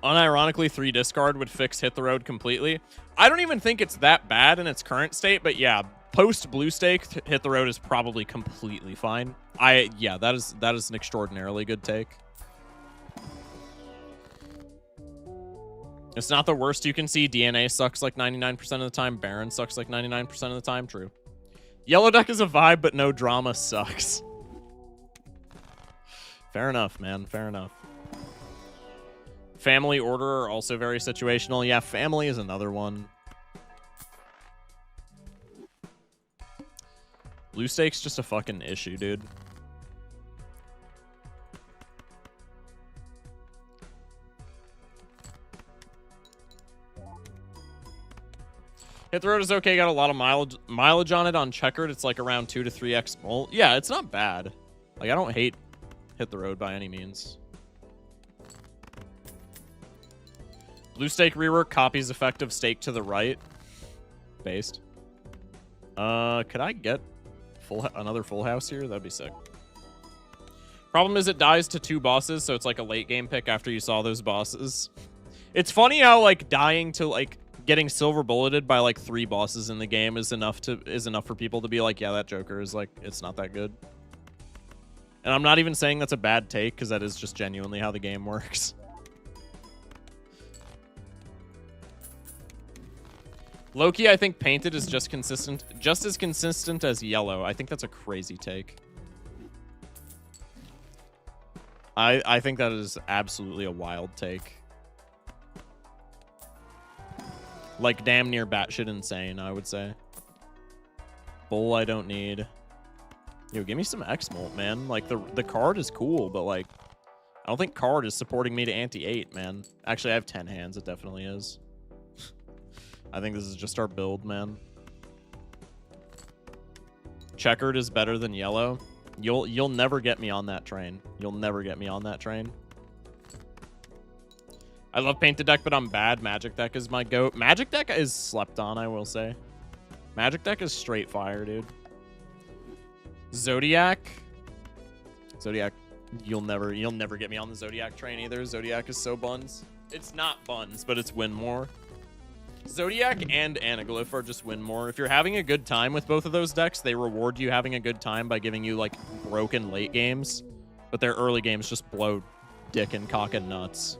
Unironically, 3 discard would fix Hit the Road completely. I don't even think it's that bad in its current state, but yeah, post blue stake, Hit the Road is probably completely fine. Yeah, that is an extraordinarily good take. It's not the worst you can see. DNA sucks like 99% of the time. Baron sucks like 99% of the time. True. Yellow deck is a vibe, but no drama sucks. Fair enough, man. Fair enough. Family order are also very situational. Yeah, family is another one. Blue stake's just a fucking issue, dude. Hit the road is okay. Got a lot of mileage on it. On checkered, it's like around 2 to 3x mult. Yeah, it's not bad. Like, I don't hate hit the road by any means. Blue stake rework copies effective stake to the right. Based. Could I get another full house here? That'd be sick. Problem is it dies to 2 bosses, so it's like a late game pick after you saw those bosses. It's funny how like dying to like getting silver bulleted by like 3 bosses in the game is enough for people to be like, yeah, that Joker is like, it's not that good. And I'm not even saying that's a bad take, because that is just genuinely how the game works. Loki, I think painted is just as consistent as yellow. I think that's a crazy take. I think that is absolutely a wild take. Like, damn near batshit insane, I would say. Bull, I don't need. Yo, give me some X-Molt, man. Like, the card is cool, but, like, I don't think card is supporting me to anti-8, man. Actually, I have 10 hands. It definitely is. I think this is just our build, man. Checkered is better than yellow. You'll never get me on that train. You'll never get me on that train. I love painted deck, but I'm bad. Magic deck is my goat. Magic deck is slept on, I will say. Magic deck is straight fire, dude. Zodiac, you'll never get me on the Zodiac train either. Zodiac is so buns. It's not buns, but it's win more. Zodiac and Anaglyph are just win more. If you're having a good time with both of those decks, they reward you having a good time by giving you like broken late games, but their early games just blow dick and cock and nuts.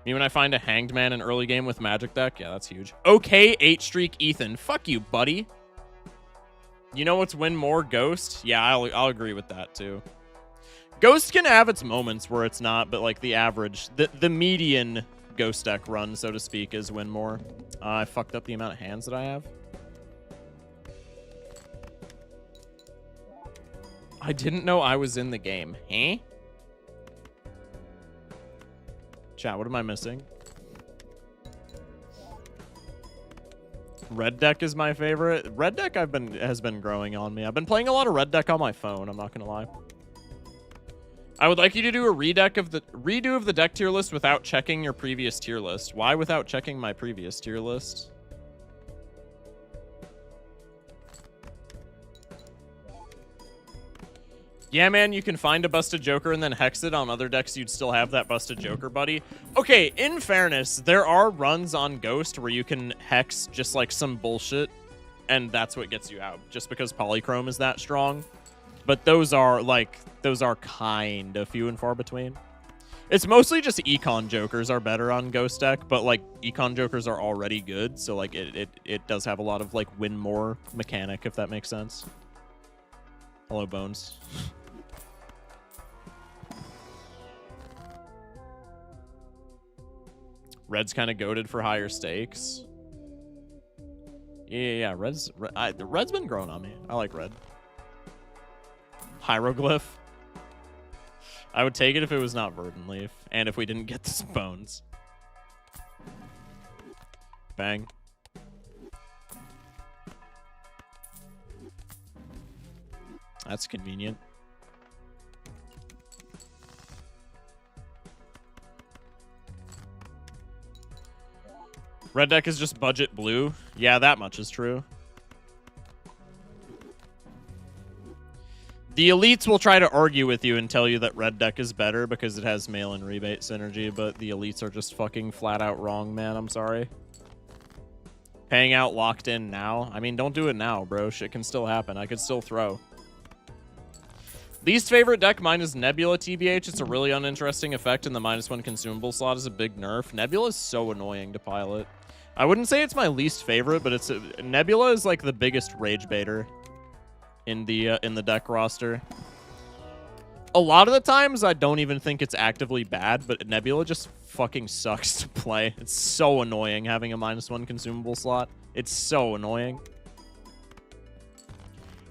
Me when I find a hanged man in early game with Magic deck, yeah, that's huge. Okay, 8-streak Ethan. Fuck you, buddy. You know what's win more? Ghost? Yeah, I'll agree with that too. Ghost can have its moments where it's not, but like the average, the median Ghost deck run, so to speak, is win more. I fucked up the amount of hands that I have. I didn't know I was in the game. Huh? Chat, what am I missing? Red deck is my favorite. Red deck has been growing on me. I've been playing a lot of red deck on my phone, I'm not gonna lie. I would like you to do a redo of the deck tier list without checking your previous tier list. Why without checking my previous tier list? Yeah, man, you can find a busted Joker and then hex it. On other decks, you'd still have that busted Joker, buddy. Okay, in fairness, there are runs on Ghost where you can hex just like some bullshit, and that's what gets you out, just because Polychrome is that strong. But those are kind of few and far between. It's mostly just Econ Jokers are better on Ghost deck, but like Econ Jokers are already good, so like it does have a lot of like win more mechanic, if that makes sense. Hello, Bones. Red's kind of goated for higher stakes. Yeah. Red's been growing on me. I like red. Hieroglyph. I would take it if it was not Verdant Leaf, and if we didn't get this Bones. Bang. That's convenient. Red deck is just budget blue. Yeah, that much is true. The elites will try to argue with you and tell you that red deck is better because it has mail and rebate synergy, but the elites are just fucking flat out wrong, man. I'm sorry. Paying out locked in now? I mean, don't do it now, bro. Shit can still happen. I could still throw. Least favorite deck, mine is Nebula TBH. It's a really uninteresting effect, and the -1 consumable slot is a big nerf. Nebula is so annoying to pilot. I wouldn't say it's my least favorite, but it's Nebula is like the biggest rage baiter in the deck roster. A lot of the times, I don't even think it's actively bad, but Nebula just fucking sucks to play. It's so annoying having a -1 consumable slot. It's so annoying.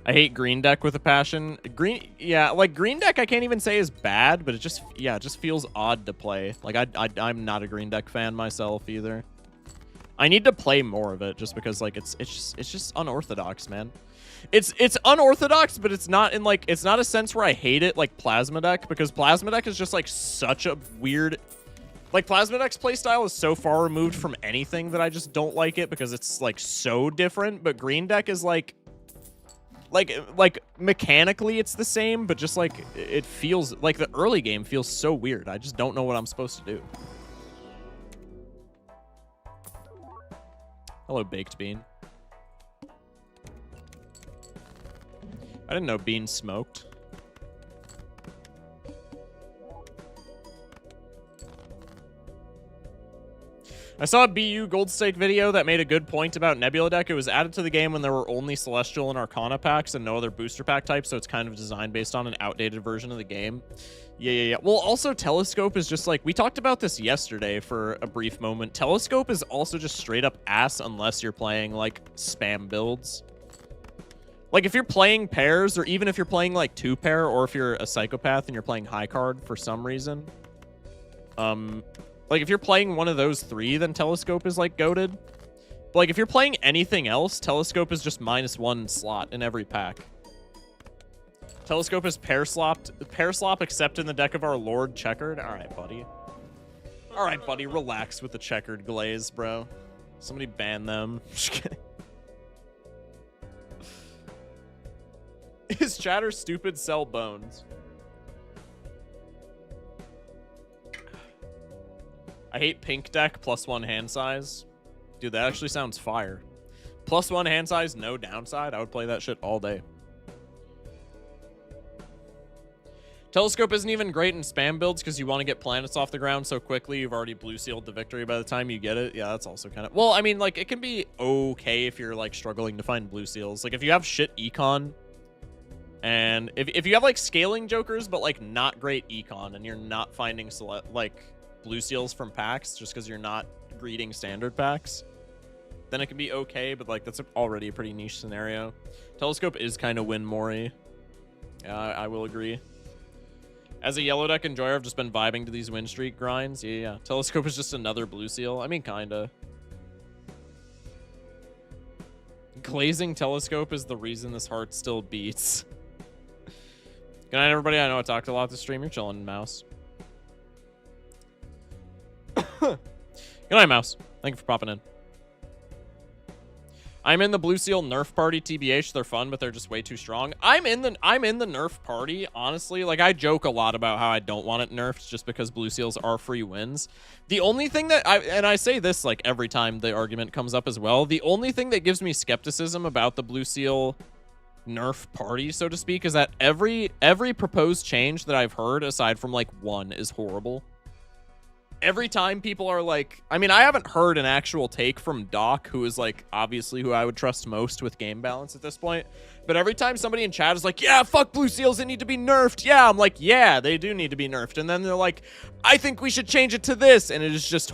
I hate green deck with a passion. Green deck I can't even say is bad, but it just feels odd to play. Like I'm not a green deck fan myself either. I need to play more of it just because like it's just unorthodox, man. It's unorthodox, but it's not in like it's not a sense where I hate it like Plasma Deck, because Plasma Deck is just like such a weird, like Plasma Deck's playstyle is so far removed from anything that I just don't like it because it's like so different. But Green Deck is like mechanically it's the same, but just like it feels like the early game feels so weird. I just don't know what I'm supposed to do. Hello, Baked Bean. I didn't know Bean smoked. I saw a BU Gold Stake video that made a good point about Nebula Deck. It was added to the game when there were only Celestial and Arcana packs and no other booster pack types, so it's kind of designed based on an outdated version of the game. Yeah. Well, also Telescope is just like, we talked about this yesterday for a brief moment. Telescope is also just straight up ass unless you're playing like spam builds. Like if you're playing pairs, or even if you're playing like 2-pair, or if you're a psychopath and you're playing high card for some reason. Like if you're playing one of those 3, then Telescope is like goated. But like if you're playing anything else, Telescope is just -1 slot in every pack. Telescope is pair slop except in the deck of our Lord Checkered. Alright, buddy. Alright, buddy, relax with the checkered glaze, bro. Somebody ban them. Just kidding. Is chatter stupid? Sell bones. I hate pink deck +1 hand size. Dude, that actually sounds fire. +1 hand size, no downside. I would play that shit all day. Telescope isn't even great in spam builds because you want to get planets off the ground so quickly. You've already blue sealed the victory by the time you get it. Yeah, that's also kind of... Well, I mean, like, it can be okay if you're, like, struggling to find blue seals. Like, if you have shit econ, and if you have, like, scaling jokers, but, like, not great econ, and you're not finding, like, blue seals from packs just because you're not greeting standard packs, then it can be okay, but, like, that's already a pretty niche scenario. Telescope is kind of win-more-y. Yeah, I will agree. As a yellow deck enjoyer, I've just been vibing to these win streak grinds. Yeah. Telescope is just another blue seal. I mean, kinda. Glazing Telescope is the reason this heart still beats. Good night, everybody. I know I talked a lot this stream. You're chilling, Mouse. Good night, Mouse. Thank you for popping in. I'm in the Blue Seal Nerf party, TBH. They're fun, but they're just way too strong. I'm in the Nerf party, honestly. Like, I joke a lot about how I don't want it nerfed just because Blue Seals are free wins. The only thing that I say this like every time the argument comes up as well, the only thing that gives me skepticism about the Blue Seal Nerf party, so to speak, is that every proposed change that I've heard, aside from like one, is horrible. Every time people are like, I mean, I haven't heard an actual take from Doc, who is like obviously who I would trust most with game balance at this point. But every time somebody in chat is like, yeah, fuck Blue Seals, they need to be nerfed. Yeah, I'm like, yeah, they do need to be nerfed. And then they're like, I think we should change it to this. And it is just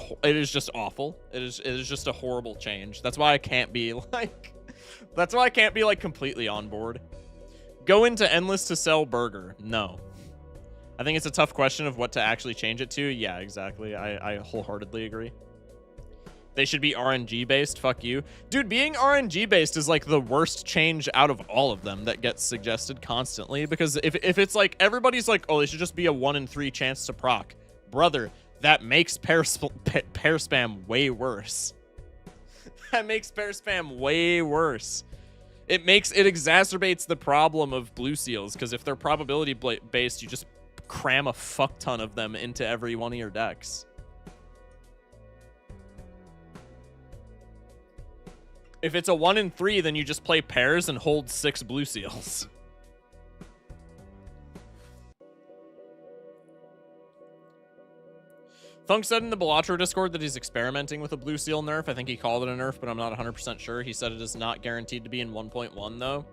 awful. It is just a horrible change. That's why I can't be like, completely on board. Go into Endless to sell burger. No. I think it's a tough question of what to actually change it to. Yeah, exactly. I wholeheartedly agree. They should be RNG based. Fuck you. Dude, being RNG based is like the worst change out of all of them that gets suggested constantly. Because if it's like everybody's like, oh, they should just be a 1 in 3 chance to proc. Brother, that makes pair spam way worse. That makes pair spam way worse. It exacerbates the problem of blue seals, because if they're probability based, you just cram a fuck ton of them into every one of your decks. If it's a 1 in 3, then you just play pairs and hold 6 blue seals. Thunk said in the Balatro Discord that he's experimenting with a blue seal nerf. I think he called it a nerf, but I'm not 100% sure. He said it is not guaranteed to be in 1.1 though.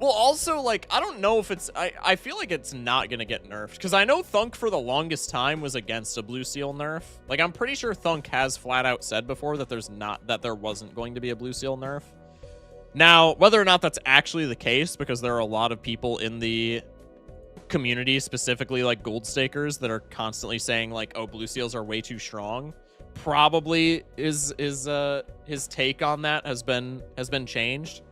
Well, also, like, I don't know if it's... I feel like it's not going to get nerfed, because I know Thunk for the longest time was against a blue seal nerf. Like, I'm pretty sure Thunk has flat out said before that there wasn't going to be a blue seal nerf. Now, whether or not that's actually the case, because there are a lot of people in the community, specifically like gold stakers, that are constantly saying like, oh, blue seals are way too strong, probably his take on that has been changed.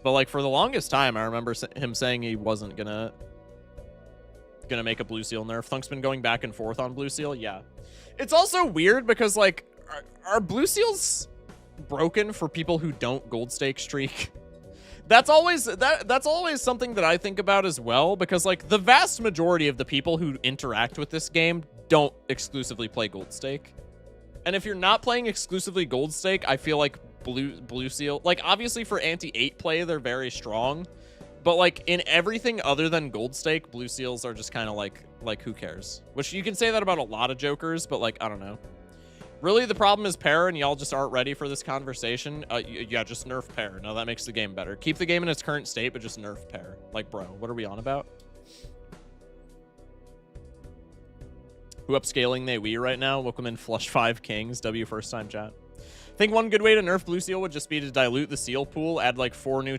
But like for the longest time, I remember him saying he wasn't gonna make a blue seal nerf. Thunk's been going back and forth on blue seal. Yeah, it's also weird because like are blue seals broken for people who don't gold stake streak? That's always something that I think about as well, because like the vast majority of the people who interact with this game don't exclusively play gold stake. And if you're not playing exclusively gold stake, I feel like blue seal, like obviously for anti-8 play, they're very strong, but like in everything other than gold stake, blue seals are just kind of like who cares? Which you can say that about a lot of jokers, but like I don't know. Really, the problem is pair, and y'all just aren't ready for this conversation. Yeah, just nerf pair. No, that makes the game better. Keep the game in its current state, but just nerf pair. Like, bro, what are we on about? Who upscaling they we right now? Welcome in Flush 5 Kings. W first time chat. I think one good way to nerf blue seal would just be to dilute the seal pool, add like four new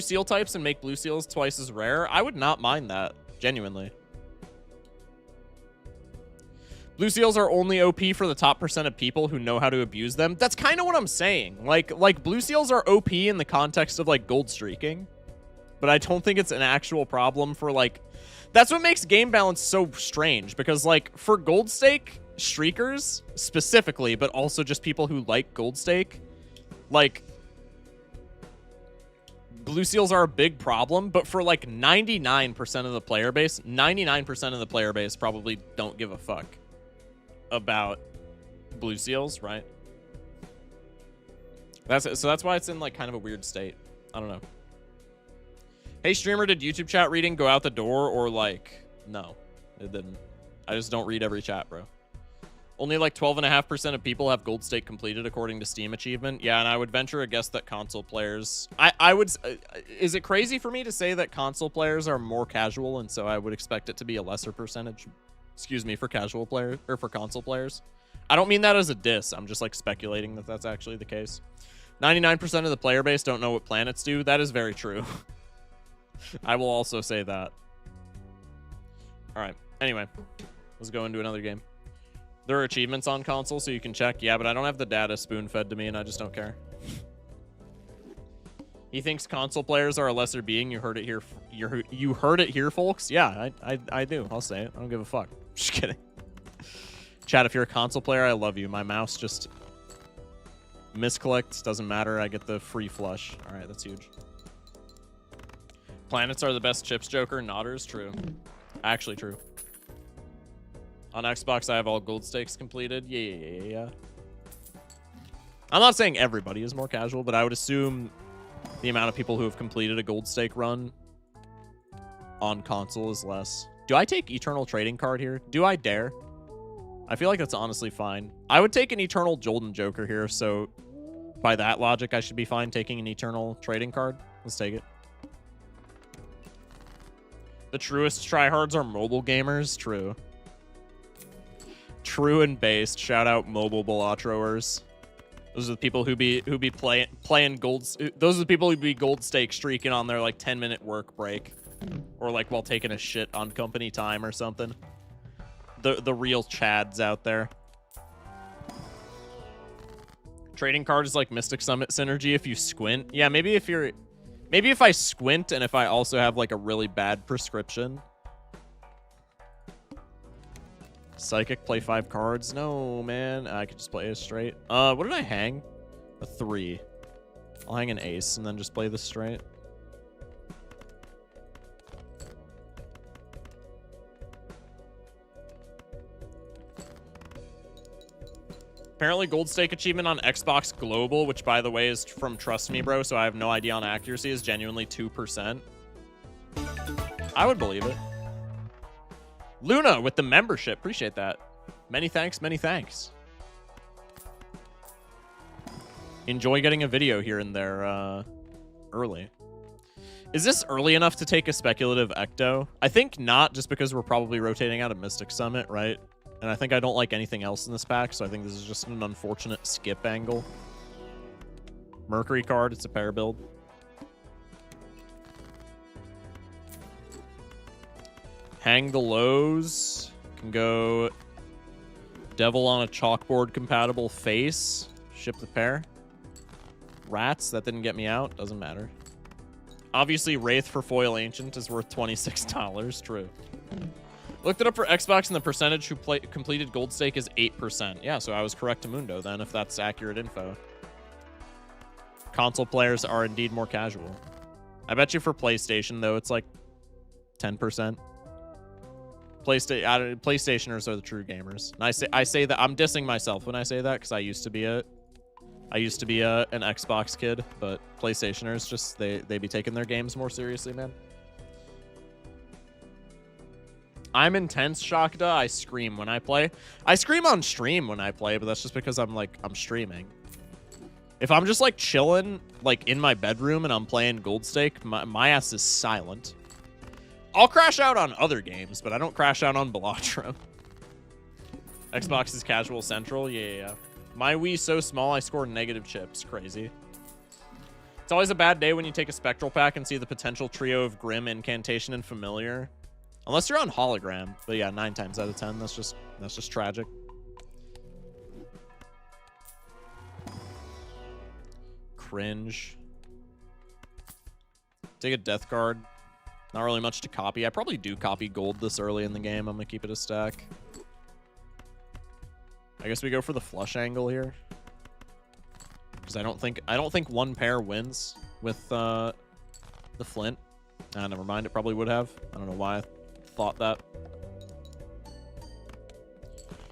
seal types, and make blue seals twice as rare. I would not mind that, genuinely. Blue seals are only OP for the top % of people who know how to abuse them. That's kind of what I'm saying. Like blue seals are OP in the context of like gold streaking, but I don't think it's an actual problem for like... That's what makes game balance so strange, because like for gold stake streakers specifically, but also just people who like gold stake, like blue seals are a big problem, but for like 99% of the player base, 99% of the player base probably don't give a fuck about blue seals, right? So that's why it's in like kind of a weird state. I don't know. Hey streamer, did YouTube chat reading go out the door, or like no, it didn't. I just don't read every chat, bro. Only like 12.5% of people have gold stake completed according to Steam achievement. Yeah, and I would venture a guess that console players, I would, is it crazy for me to say that console players are more casual, and so I would expect it to be a lesser percentage? Excuse me, for casual players, or for console players. I don't mean that as a diss. I'm just like speculating that that's actually the case. 99% of the player base don't know what planets do. That is very true. I will also say that. All right. Anyway, let's go into another game. There are achievements on console, so you can check. Yeah, but I don't have the data spoon-fed to me, and I just don't care. He thinks console players are a lesser being. You heard it here. You heard it here, folks. Yeah, I do. I'll say it. I don't give a fuck. Just kidding. Chat, if you're a console player, I love you. My mouse just miscollects. Doesn't matter. I get the free flush. All right, that's huge. Planets are the best chips, Joker. Nodders, true. Actually true. On Xbox, I have all gold stakes completed. Yeah. I'm not saying everybody is more casual, but I would assume the amount of people who have completed a gold stake run on console is less. Do I take Eternal Trading Card here? Do I dare? I feel like that's honestly fine. I would take an Eternal Jolden Joker here, so by that logic, I should be fine taking an Eternal Trading Card. Let's take it. The truest tryhards are mobile gamers. True. True and based. Shout out mobile Balatroers. Those are the people who be playing gold. Those are the people who be gold stake streaking on their like 10-minute work break, or like while taking a shit on company time or something. The real chads out there. Trading card is like Mystic Summit synergy if you squint. Yeah, maybe if I squint and if I also have like a really bad prescription. Psychic, play 5 cards. No, man. I could just play a straight. What did I hang? A 3. I'll hang an ace and then just play this straight. Apparently gold stake achievement on Xbox Global, which by the way is from Trust Me Bro, so I have no idea on accuracy, is genuinely 2%. I would believe it. Luna with the membership. Appreciate that. Many thanks, many thanks. Enjoy getting a video here and there early. Is this early enough to take a speculative Ecto? I think not, just because we're probably rotating out of Mystic Summit, right? And I think I don't like anything else in this pack, so I think this is just an unfortunate skip angle. Mercury card, it's a pair build. Hang the lows. Can go Devil on a Chalkboard compatible face. Ship the pair. Rats, that didn't get me out. Doesn't matter. Obviously, Wraith for Foil Ancient is worth $26. True. Looked it up for Xbox, and the percentage who completed Gold Stake is 8%. Yeah, so I was correct, Mundo, then, if that's accurate info. Console players are indeed more casual. I bet you for PlayStation, though, it's like 10%. PlayStationers are the true gamers. And I say that I'm dissing myself when I say that, because I used to be an Xbox kid, but PlayStationers just they be taking their games more seriously, man. I'm intense, Shakda. I scream when I play. I scream on stream when I play, but that's just because I'm streaming. If I'm just like chilling like in my bedroom and I'm playing Gold Stake, my ass is silent. I'll crash out on other games, but I don't crash out on Balatro. Xbox is casual central. Yeah. My Wii so small I score negative chips. Crazy. It's always a bad day when you take a Spectral pack and see the potential trio of Grim, Incantation, and Familiar. Unless you're on Hologram. But yeah, 9 times out of 10. That's just tragic. Cringe. Take a Death card. Not really much to copy. I probably do copy gold this early in the game. I'm gonna keep it a stack. I guess we go for the flush angle here. Because I don't think one pair wins with the Flint. Ah, never mind. It probably would have. I don't know why I thought that.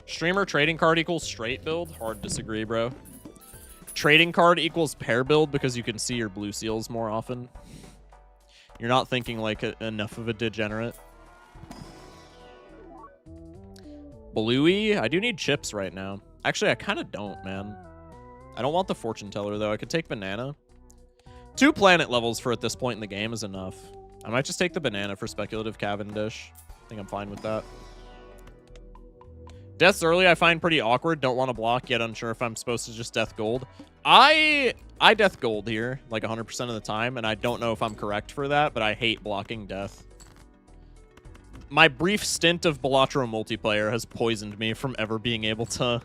Streamer trading card equals straight build? Hard disagree, bro. Trading card equals pair build because you can see your blue seals more often. You're not thinking like enough of a degenerate. Bluey? I do need chips right now. Actually, I kind of don't, man. I don't want the fortune teller, though. I could take banana. 2 planet levels for at this point in the game is enough. I might just take the banana for speculative Cavendish. I think I'm fine with that. Deaths early I find pretty awkward. Don't want to block, yet unsure if I'm supposed to just death gold. I death gold here, like 100% of the time, and I don't know if I'm correct for that, but I hate blocking death. My brief stint of Balatro multiplayer has poisoned me from ever being able to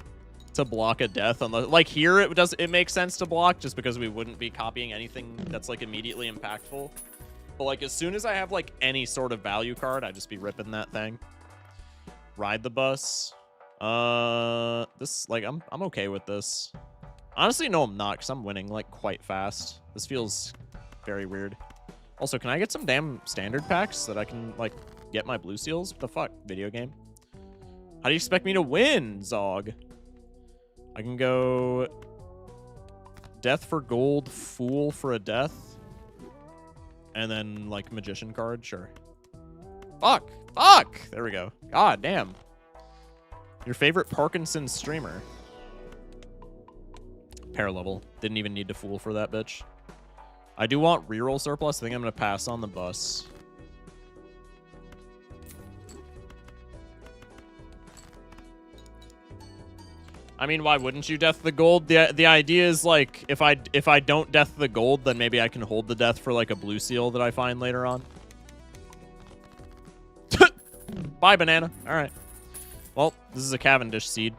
block a death. Like here, it makes sense to block just because we wouldn't be copying anything that's like immediately impactful. But like as soon as I have like any sort of value card, I just be ripping that thing. Ride the bus. This like I'm okay with this. Honestly, no, I'm not, because I'm winning like quite fast. This feels very weird. Also, can I get some damn standard packs so that I can like get my blue seals? What the fuck, video game? How do you expect me to win, Zog? I can go death for gold, fool for a death, and then like magician card. Sure. Fuck. There we go. God damn. Your favorite Parkinson's streamer. Pair level. Didn't even need to fool for that bitch. I do want reroll surplus. I think I'm going to pass on the bus. I mean, why wouldn't you death the gold? The idea is like if I don't death the gold, then maybe I can hold the death for like a blue seal that I find later on. Bye, banana. All right. Well, this is a Cavendish seed.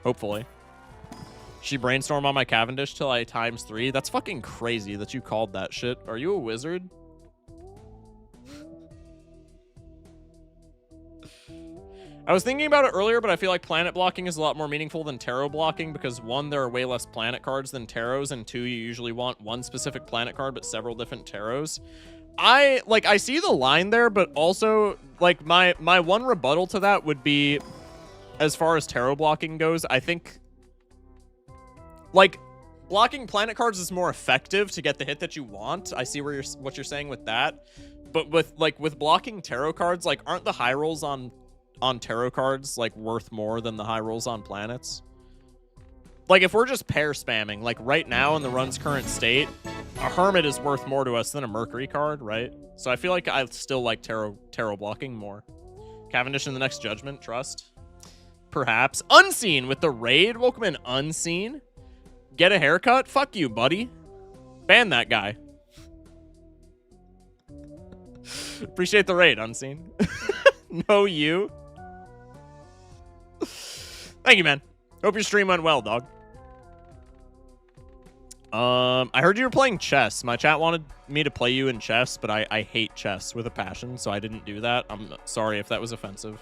Hopefully. She brainstormed on my Cavendish till I ×3. That's fucking crazy that you called that shit. Are you a wizard? I was thinking about it earlier, but I feel like planet blocking is a lot more meaningful than tarot blocking because 1, there are way less planet cards than tarots, and 2, you usually want one specific planet card but several different tarots. I see the line there, but also like my one rebuttal to that would be, as far as tarot blocking goes, I think like blocking planet cards is more effective to get the hit that you want. I see what you're saying with that, but with blocking tarot cards, like aren't the high rolls on on tarot cards, like, worth more than the high rolls on planets. Like, if we're just pair spamming, like, right now in the run's current state, a Hermit is worth more to us than a Mercury card, right? So I feel like I still like tarot blocking more. Cavendish in the next Judgment, trust. Perhaps. Unseen with the raid. Welcome in, Unseen. Get a haircut? Fuck you, buddy. Ban that guy. Appreciate the raid, Unseen. No, you. Thank you, man. Hope your stream went well, dog. I heard you were playing chess. My chat wanted me to play you in chess, but I hate chess with a passion, so I didn't do that. I'm sorry if that was offensive.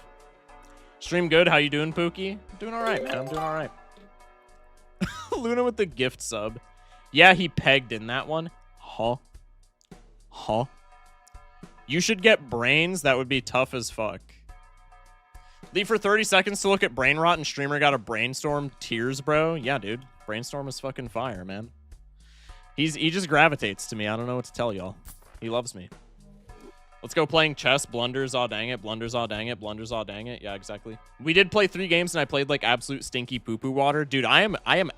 Stream good. How you doing, Pookie? I'm doing all right, man. I'm doing all right. Luna with the gift sub. Yeah, he pegged in that one. Huh? Huh? You should get brains. That would be tough as fuck. Leave for 30 seconds to look at brain rot and streamer got a brainstorm tears, bro. Yeah, dude. Brainstorm is fucking fire, man. He just gravitates to me. I don't know what to tell y'all. He loves me. Let's go playing chess. Blunders, aw dang it. Blunders, aw dang it. Blunders, aw dang it. Yeah, exactly. We did play 3 games and I played like absolute stinky poo-poo water. Dude, I am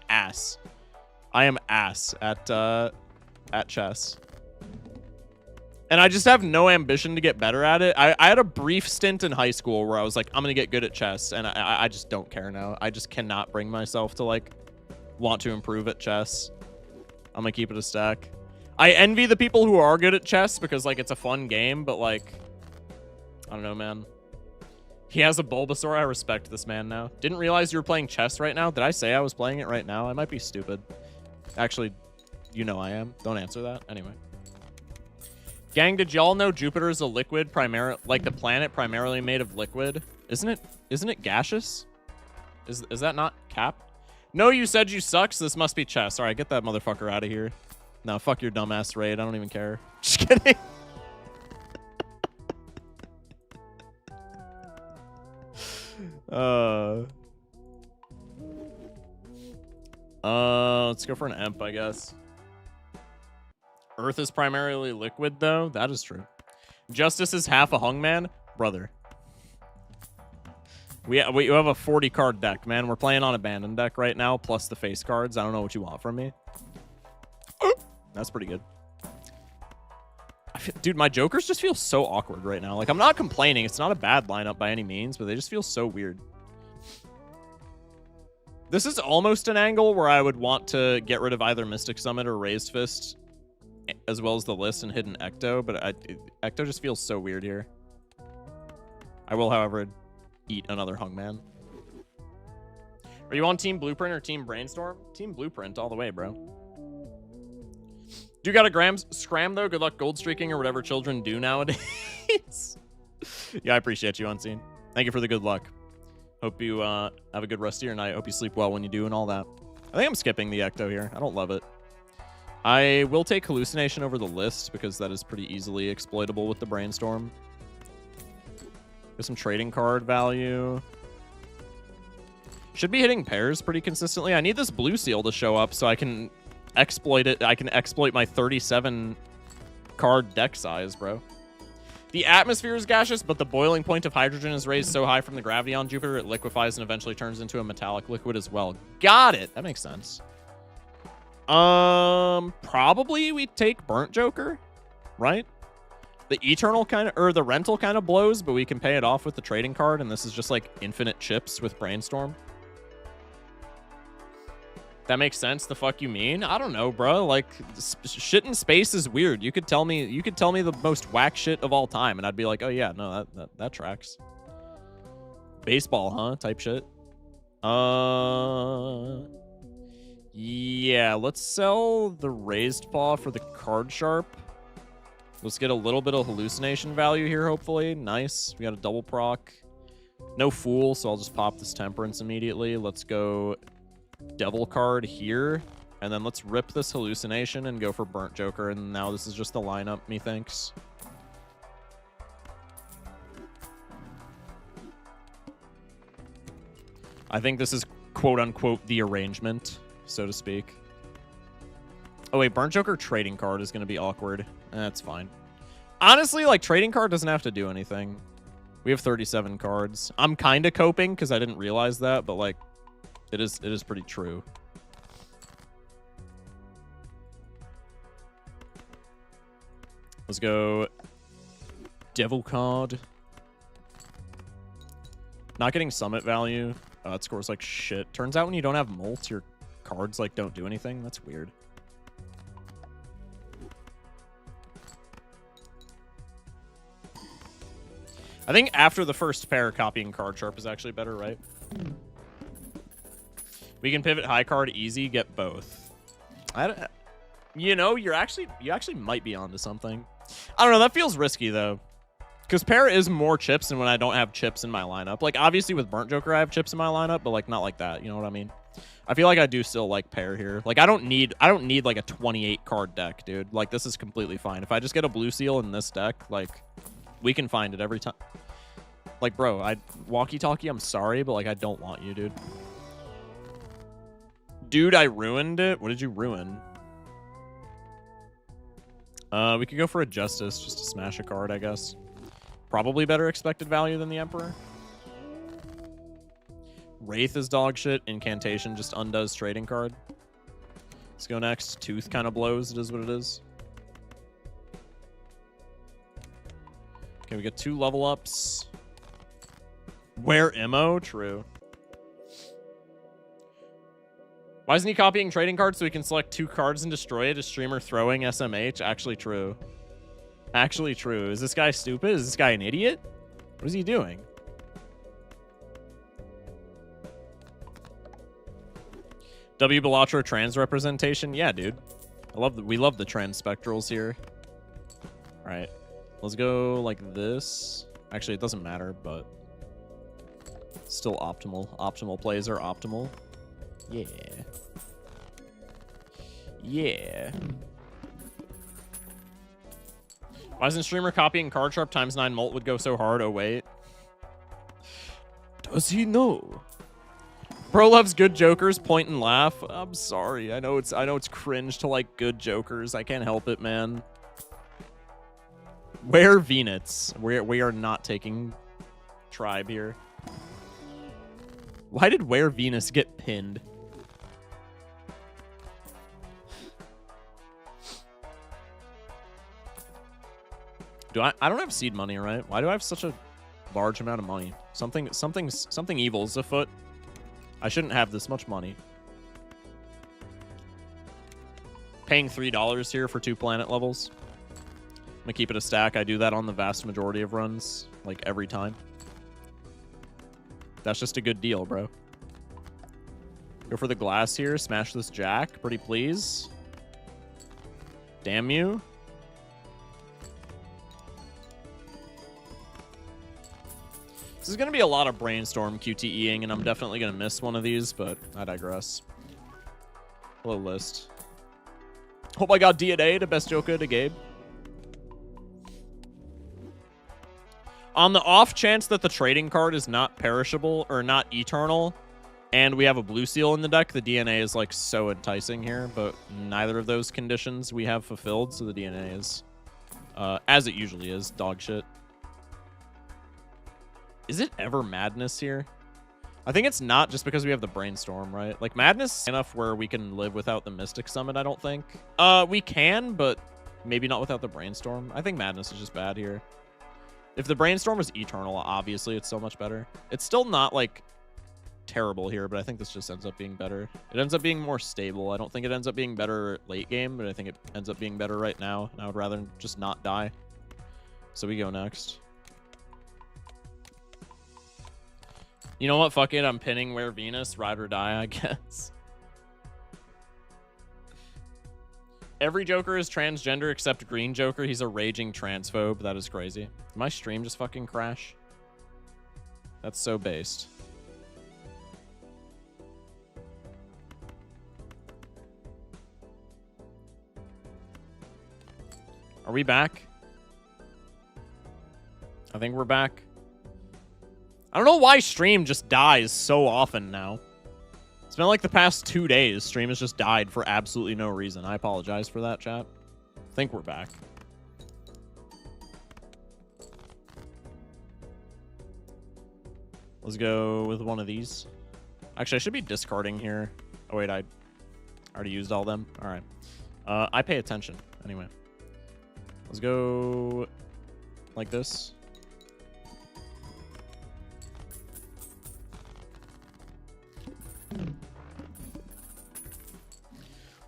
ass. I am ass at chess. And I just have no ambition to get better at it. I had a brief stint in high school where I was like, I'm going to get good at chess. And I just don't care now. I just cannot bring myself to like want to improve at chess. I'm going to keep it a stack. I envy the people who are good at chess because like it's a fun game. But like, I don't know, man. He has a Bulbasaur. I respect this man now. Didn't realize you were playing chess right now. Did I say I was playing it right now? I might be stupid. Actually, you know I am. Don't answer that. Anyway. Gang, did y'all know Jupiter is a liquid, like the planet primarily made of liquid? Isn't it gaseous? Is that not Cap? No, you said you suck, so this must be chess. All right, get that motherfucker out of here. No, fuck your dumbass raid. I don't even care. Just kidding. Let's go for an Emp, I guess. Earth is primarily liquid, though. That is true. Justice is half a hungman. Brother. We have a 40-card deck, man. We're playing on Abandoned deck right now, plus the face cards. I don't know what you want from me. That's pretty good. Dude, my Jokers just feel so awkward right now. Like, I'm not complaining. It's not a bad lineup by any means, but they just feel so weird. This is almost an angle where I would want to get rid of either Mystic Summit or Raised Fist, as well as the list and Hidden Ecto, but Ecto just feels so weird here. I will, however, eat another Hungman. Are you on Team Blueprint or Team Brainstorm? Team Blueprint all the way, bro. Do you got a scram, though? Good luck gold streaking or whatever children do nowadays. Yeah, I appreciate you, Unseen. Thank you for the good luck. Hope you have a good rest of your night. Hope you sleep well when you do and all that. I think I'm skipping the Ecto here. I don't love it. I will take Hallucination over the list because that is pretty easily exploitable with the Brainstorm. There's some trading card value. Should be hitting pairs pretty consistently. I need this Blue Seal to show up so I can exploit it. I can exploit my 37 card deck size, bro. The atmosphere is gaseous, but the boiling point of hydrogen is raised so high from the gravity on Jupiter it liquefies and eventually turns into a metallic liquid as well. Got it. That makes sense. Probably we take Burnt Joker, right? The Eternal kind of, or the Rental kind of blows, but we can pay it off with the trading card, and this is just like infinite chips with Brainstorm. That makes sense. The fuck you mean? I don't know, bro. Like, shit in space is weird. You could tell me the most whack shit of all time, and I'd be like, oh yeah, no, that tracks. Baseball, huh? Type shit. Yeah, let's sell the Raised Paw for the Card Sharp. Let's get a little bit of hallucination value here, hopefully. Nice. We got a double proc. No Fool, so I'll just pop this Temperance immediately. Let's go Devil card here. And then let's rip this hallucination and go for Burnt Joker. And now this is just the lineup, methinks. I think this is quote-unquote the arrangement, so to speak. Oh, wait, Burnt Joker trading card is going to be awkward. That's fine. Honestly, like, trading card doesn't have to do anything. We have 37 cards. I'm kind of coping because I didn't realize that, but like, it is pretty true. Let's go Devil card. Not getting summit value. It scores like shit. Turns out when you don't have molt, your cards like don't do anything. That's weird. I think after the first pair, copying card sharp is actually better, right? We can pivot high card easy, get both. You know, you actually might be onto something. I don't know. That feels risky though, because pair is more chips than when I don't have chips in my lineup. Like obviously with Burnt Joker, I have chips in my lineup, but like not like that. You know what I mean? I feel like I do still like pair here. Like I don't need like a 28 card deck, dude. Like this is completely fine. If I just get a blue seal in this deck, like we can find it every time. Like bro, walkie-talkie, I'm sorry, but like I don't want you, dude. Dude, I ruined it. What did you ruin? We could go for a Justice just to smash a card, I guess. Probably better expected value than the Emperor. Wraith is dog shit. Incantation just undoes trading card. Let's go next. Tooth kind of blows. It is what it is. Okay, we get 2 level ups. Wear Immo? True. Why isn't he copying trading cards so he can select 2 cards and destroy it? Is streamer throwing SMH? Actually true. Actually true. Is this guy stupid? Is this guy an idiot? What is he doing? W Balatro trans representation? Yeah, dude. We love the trans spectrals here. Alright. Let's go like this. Actually, it doesn't matter, but still optimal. Optimal plays are optimal. Yeah. Yeah. Why isn't streamer copying card sharp times 9 molt would go so hard? Oh, wait. Does he know? Bro loves good jokers, point and laugh. I'm sorry. I know it's cringe to like good jokers. I can't help it, man. Where Venus? We are not taking tribe here. Why did Where Venus get pinned? I don't have seed money, right? Why do I have such a large amount of money? Something evil's afoot. I shouldn't have this much money. Paying $3 here for 2 planet levels. I'm gonna keep it a stack. I do that on the vast majority of runs, like every time. That's just a good deal, bro. Go for the glass here. Smash this jack. Pretty please. Damn you. This is going to be a lot of brainstorm QTEing, and I'm definitely going to miss one of these, but I digress. Hello, list. Hope I got DNA to best Joker to Gabe. On the off chance that the trading card is not perishable or not eternal, and we have a blue seal in the deck, the DNA is like so enticing here, but neither of those conditions we have fulfilled, so the DNA is, as it usually is, dog shit. Is it ever madness here? I think it's not just because we have the brainstorm, right? Like madness is enough where we can live without the Mystic Summit, I don't think. We can, but maybe not without the brainstorm. I think madness is just bad here. If the brainstorm was eternal, obviously it's so much better. It's still not like terrible here, but I think this just ends up being better. It ends up being more stable. I don't think it ends up being better late game, but I think it ends up being better right now. And I would rather just not die. So we go next. You know what? Fuck it. I'm pinning Where Venus. Ride or die, I guess. Every Joker is transgender except Green Joker. He's a raging transphobe. That is crazy. Did my stream just fucking crash? That's so based. Are we back? I think we're back. I don't know why stream just dies so often now. It's been like the past 2 days. Stream has just died for absolutely no reason. I apologize for that, chat. I think we're back. Let's go with one of these. Actually, I should be discarding here. Oh, wait, I already used all them. All right. I pay attention. Anyway. Let's go like this.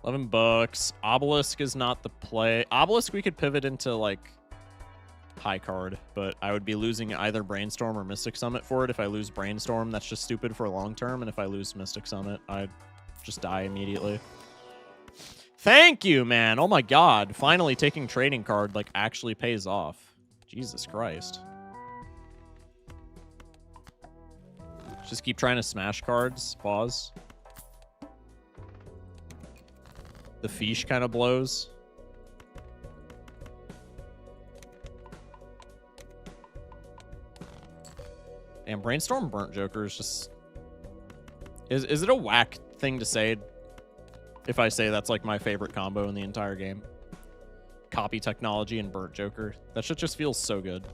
$11. Obelisk is not the play. Obelisk we could pivot into, like, high card, but I would be losing either Brainstorm or Mystic Summit for it. If I lose Brainstorm, that's just stupid for long term, and if I lose Mystic Summit, I'd just die immediately. Thank you, man. Oh my god. Finally taking trading card, like, actually pays off. Jesus Christ. Just keep trying to smash cards. Pause. The fiche kind of blows. And Brainstorm Burnt Joker is just... Is it a whack thing to say if I say that's like my favorite combo in the entire game? Copy Technology and Burnt Joker. That shit just feels so good.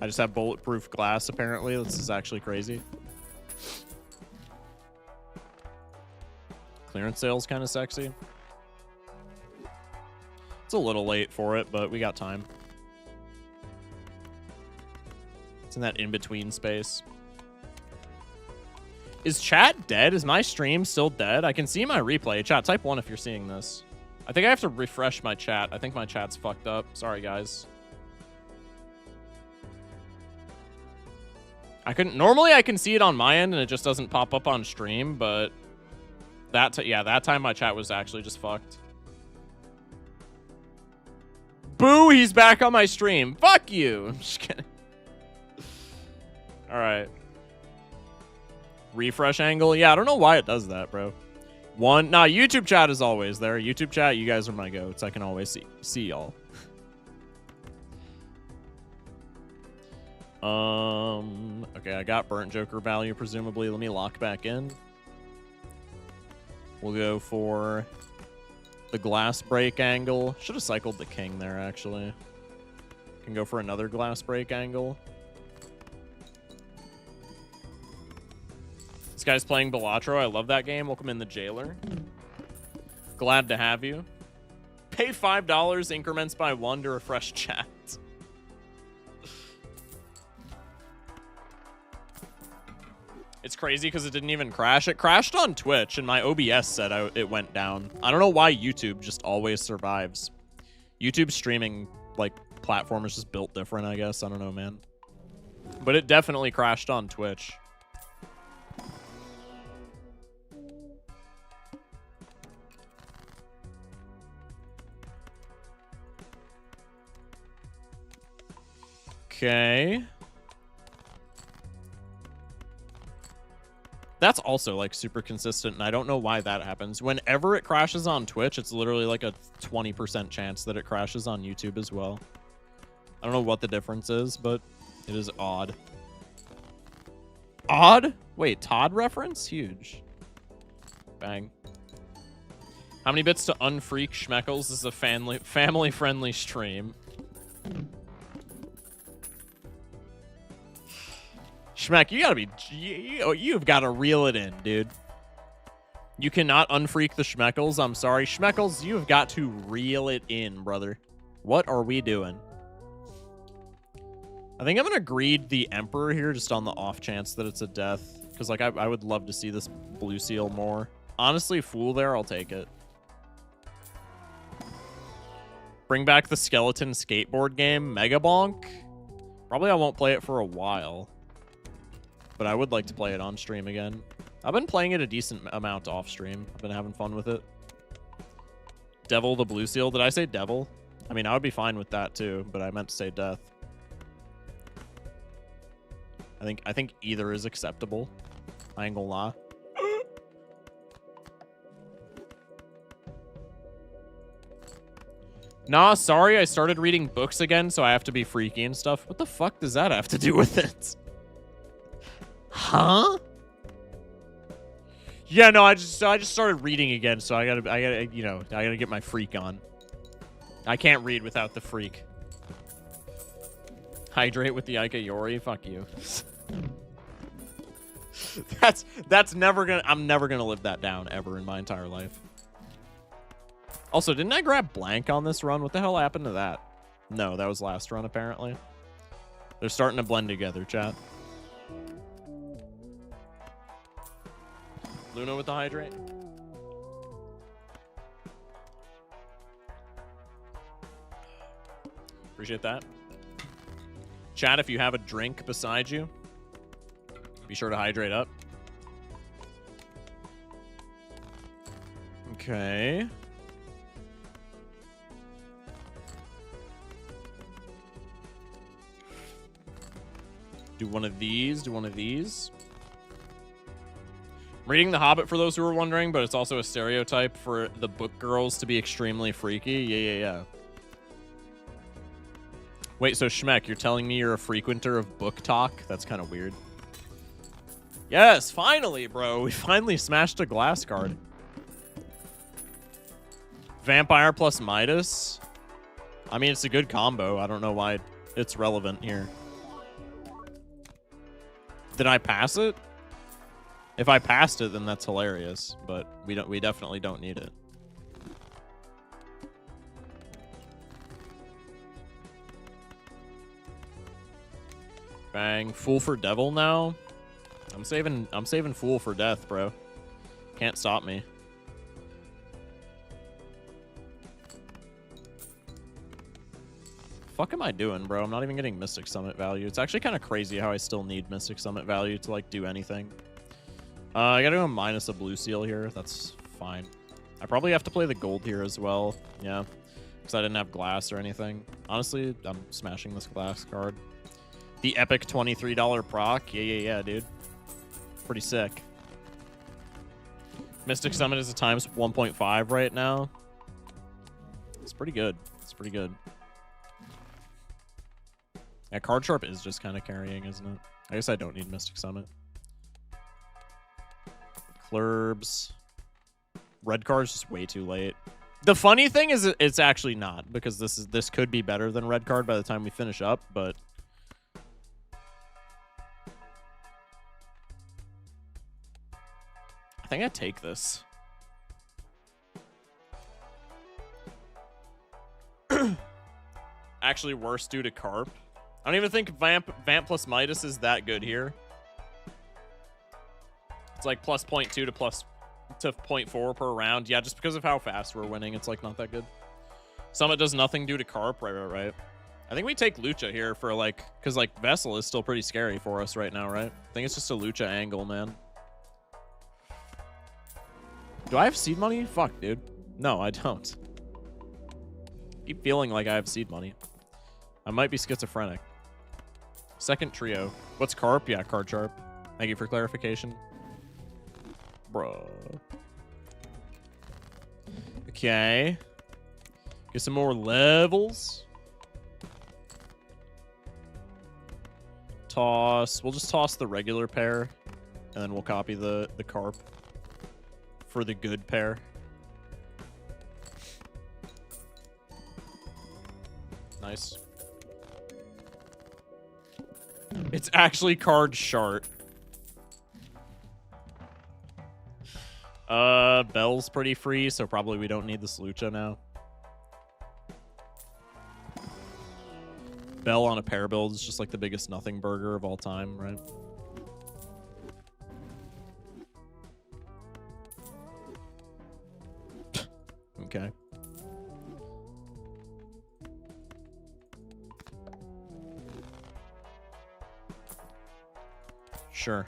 I just have bulletproof glass, apparently. This is actually crazy. Clearance sale's kind of sexy. It's a little late for it, but we got time. It's in that in-between space. Is chat dead? Is my stream still dead? I can see my replay. Chat, type 1 if you're seeing this. I think I have to refresh my chat. I think my chat's fucked up. Sorry, guys. Normally I can see it on my end and it just doesn't pop up on stream, but that time my chat was actually just fucked. Boo, he's back on my stream. Fuck you. I'm just kidding. All right. Refresh angle. Yeah, I don't know why it does that, bro. Nah, YouTube chat is always there. YouTube chat, you guys are my goats. I can always see y'all. Okay, I got Burnt Joker value, presumably. Let me lock back in. We'll go for the glass break angle. Should have cycled the king there, actually. Can go for another glass break angle. This guy's playing Balatro. I love that game. Welcome in the jailer. Glad to have you. Pay $5 increments by 1 to refresh chat. It's crazy because it didn't even crash. It crashed on Twitch, and my OBS said it went down. I don't know why YouTube just always survives. YouTube streaming, like, platform is just built different, I guess. I don't know, man. But it definitely crashed on Twitch. Okay. That's also, like, super consistent, and I don't know why that happens. Whenever it crashes on Twitch, it's literally like a 20% chance that it crashes on YouTube as well. I don't know what the difference is, but it is odd. Odd? Wait, Todd reference? Huge. Bang. How many bits to unfreak Schmeckles? This is a family-friendly stream. Schmeck, you gotta be... You've got to reel it in, dude. You cannot unfreak the Schmeckles. I'm sorry. Schmeckles, you've got to reel it in, brother. What are we doing? I think I'm going to greed the Emperor here just on the off chance that it's a death. Because, like, I would love to see this blue seal more. Honestly, Fool there, I'll take it. Bring back the skeleton skateboard game, Mega Bonk. Probably I won't play it for a while. But I would like to play it on stream again. I've been playing it a decent amount off stream. I've been having fun with it. Devil the Blue Seal. Did I say devil? I mean, I would be fine with that too, but I meant to say death. I think either is acceptable. I ain't gonna lie. Nah, sorry, I started reading books again, so I have to be freaky and stuff. What the fuck does that have to do with it? Huh? Yeah, no, I just started reading again, so I gotta get my freak on. I can't read without the freak. Hydrate with the Ikayori? Fuck you. That's never gonna... I'm never gonna live that down ever in my entire life. Also, didn't I grab blank on this run? What the hell happened to that? No, that was last run, apparently. They're starting to blend together, chat. Luna with the hydrate. Appreciate that. Chat, if you have a drink beside you, be sure to hydrate up. Okay. Do one of these. Do one of these. I'm reading The Hobbit for those who are wondering, but it's also a stereotype for the book girls to be extremely freaky. Yeah. Wait, so Schmeck, you're telling me you're a frequenter of book talk? That's kind of weird. Yes, finally, bro. We finally smashed a glass card. Vampire plus Midas. I mean, it's a good combo. I don't know why it's relevant here. Did I pass it? If I passed it, then that's hilarious. But we definitely don't need it. Bang. Fool for Devil now. I'm saving Fool for Death, bro. Can't stop me. Fuck am I doing, bro? I'm not even getting Mystic Summit value. It's actually kind of crazy how I still need Mystic Summit value to, like, do anything. I gotta go minus a blue seal here. That's fine. I probably have to play the gold here as well. Yeah. Because I didn't have glass or anything. Honestly, I'm smashing this glass card. The epic $23 proc. Yeah, dude. Pretty sick. Mystic Summit is a times 1.5 right now. It's pretty good. It's pretty good. Yeah, Card Sharp is just kind of carrying, isn't it? I guess I don't need Mystic Summit. Clurbs. Red card's just way too late. The funny thing is it's actually not, because this could be better than red card by the time we finish up, but I think I take this. Actually worse due to Carp. I don't even think Vamp plus Midas is that good here. It's like plus 0.2 to plus to 0.4 per round. Yeah, just because of how fast we're winning, it's like not that good. Summit does nothing due to Carp. Right. I think we take Lucha here for like, because like Vessel is still pretty scary for us right now, right? I think it's just a Lucha angle, man. Do I have seed money? Fuck, dude. No, I don't. Keep feeling like I have seed money. I might be schizophrenic. Second trio. What's Carp? Yeah, Card Sharp. Thank you for clarification. Bruh. Okay. Get some more levels. Toss. We'll just toss the regular pair. And then we'll copy the Carp for the good pair. Nice. It's actually Card Shart. Bell's pretty free, so probably we don't need this Lucha now. Bell on a pair build is just like the biggest nothing burger of all time, right? Okay. Sure.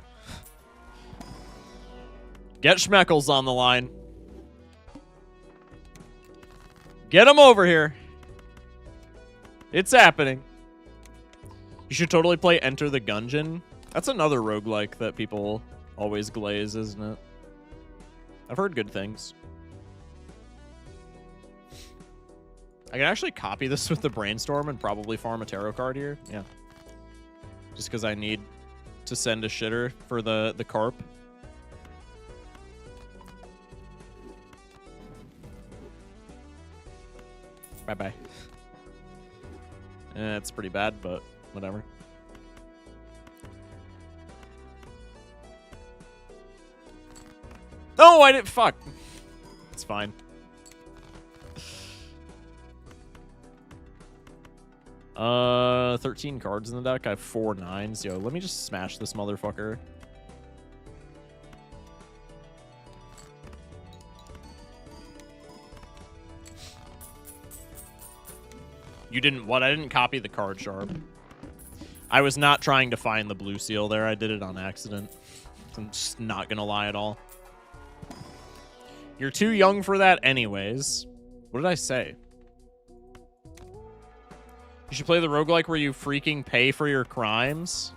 Get Schmeckles on the line. Get him over here. It's happening. You should totally play Enter the Gungeon. That's another roguelike that people always glaze, isn't it? I've heard good things. I can actually copy this with the Brainstorm and probably farm a tarot card here. Yeah. Just because I need to send a shitter for the Carp. Bye-bye. It's pretty bad, but whatever. Oh, I didn't. Fuck. It's fine. 13 cards in the deck. I have 4 9s. Yo, let me just smash this motherfucker. You didn't what? I didn't copy the card sharp. I was not trying to find the blue seal there. I did it on accident. I'm just not gonna lie at all. You're too young for that anyways. What did I say? You should play the roguelike where you freaking pay for your crimes.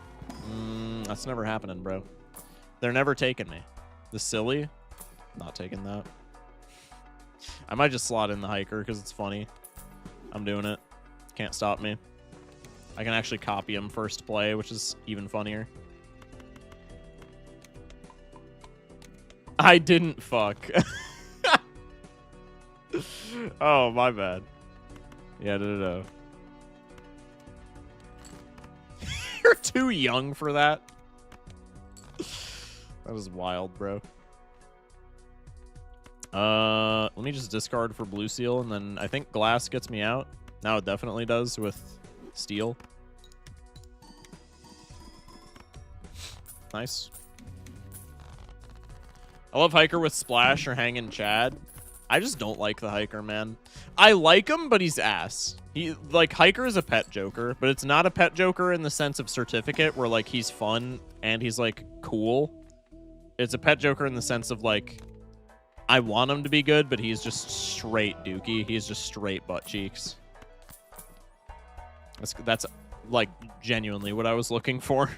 That's never happening, bro. They're never taking me. The silly? Not taking that. I might just slot in the hiker because it's funny. I'm doing it. Can't stop me. I can actually copy him first play, which is even funnier. I didn't fuck. Oh, my bad. Yeah, no. You're too young for that. That was wild, bro. Let me just discard for blue seal, and then I think glass gets me out. Now it definitely does with steel. Nice. I love hiker with splash or hanging Chad. I just don't like the hiker, man. I like him, but he's ass. Hiker is a pet joker, but it's not a pet joker in the sense of certificate where, like, he's fun and he's, like, cool. It's a pet joker in the sense of, like, I want him to be good, but he's just straight dookie. He's just straight butt cheeks. That's like, genuinely what I was looking for.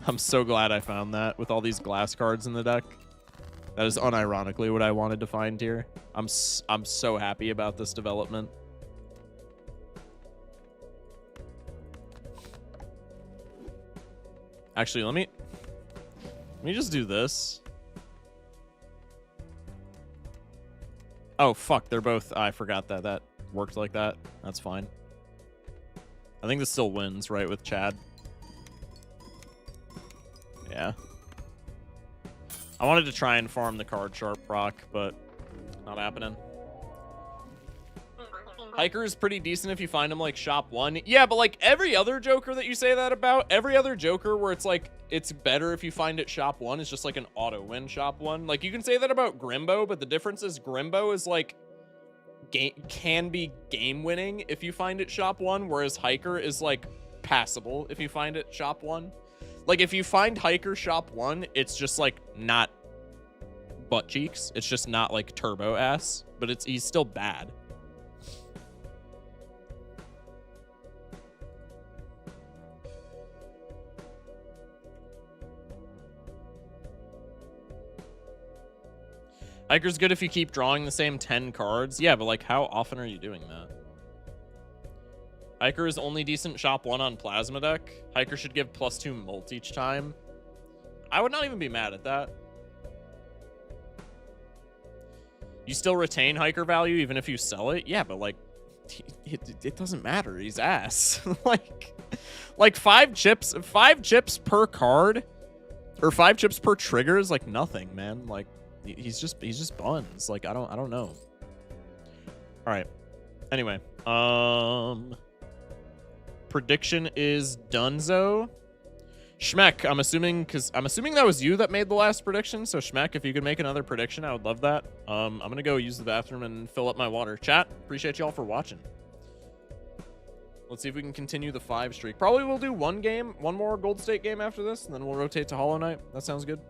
I'm so glad I found that with all these glass cards in the deck. That is unironically what I wanted to find here. I'm so happy about this development. Actually, let me just do this. Oh, fuck. They're both... I forgot that worked like that. That's fine. I think this still wins, right, with Chad? Yeah. I wanted to try and farm the card sharp proc, but not happening. Hiker is pretty decent if you find him, like, shop 1. Yeah, but, like, every other Joker that you say that about, every other Joker where it's, like, it's better if you find it shop 1 is just, like, an auto-win shop 1. Like, you can say that about Grimbo, but the difference is Grimbo is, like, can be game-winning if you find it shop 1, whereas Hiker is, like, passable if you find it shop 1. Like, if you find Hiker shop 1, it's just, like, not butt cheeks. It's just not, like, turbo ass, but he's still bad. Hiker's good if you keep drawing the same 10 cards. Yeah, but, like, how often are you doing that? Hiker is only decent shop 1 on Plasma deck. Hiker should give +2 molt each time. I would not even be mad at that. You still retain Hiker value even if you sell it? Yeah, but, like, it doesn't matter. He's ass. like 5 chips per card or 5 chips per trigger is, like, nothing, man. Like, he's just buns. Like, I don't know. All right. Anyway, prediction is Dunzo. Schmeck, I'm assuming that was you that made the last prediction. So Schmeck, if you could make another prediction, I would love that. I'm gonna go use the bathroom and fill up my water. Chat, appreciate y'all for watching. Let's see if we can continue the 5 streak. Probably we'll do one more Gold State game after this, and then we'll rotate to Hollow Knight. That sounds good.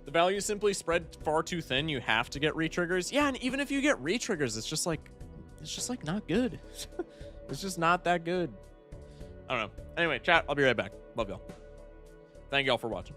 The value is simply spread far too thin. You have to get re-triggers. Yeah, and even if you get re-triggers, it's just like not good. It's just not that good. I don't know. Anyway, chat, I'll be right back. Love y'all. Thank y'all for watching.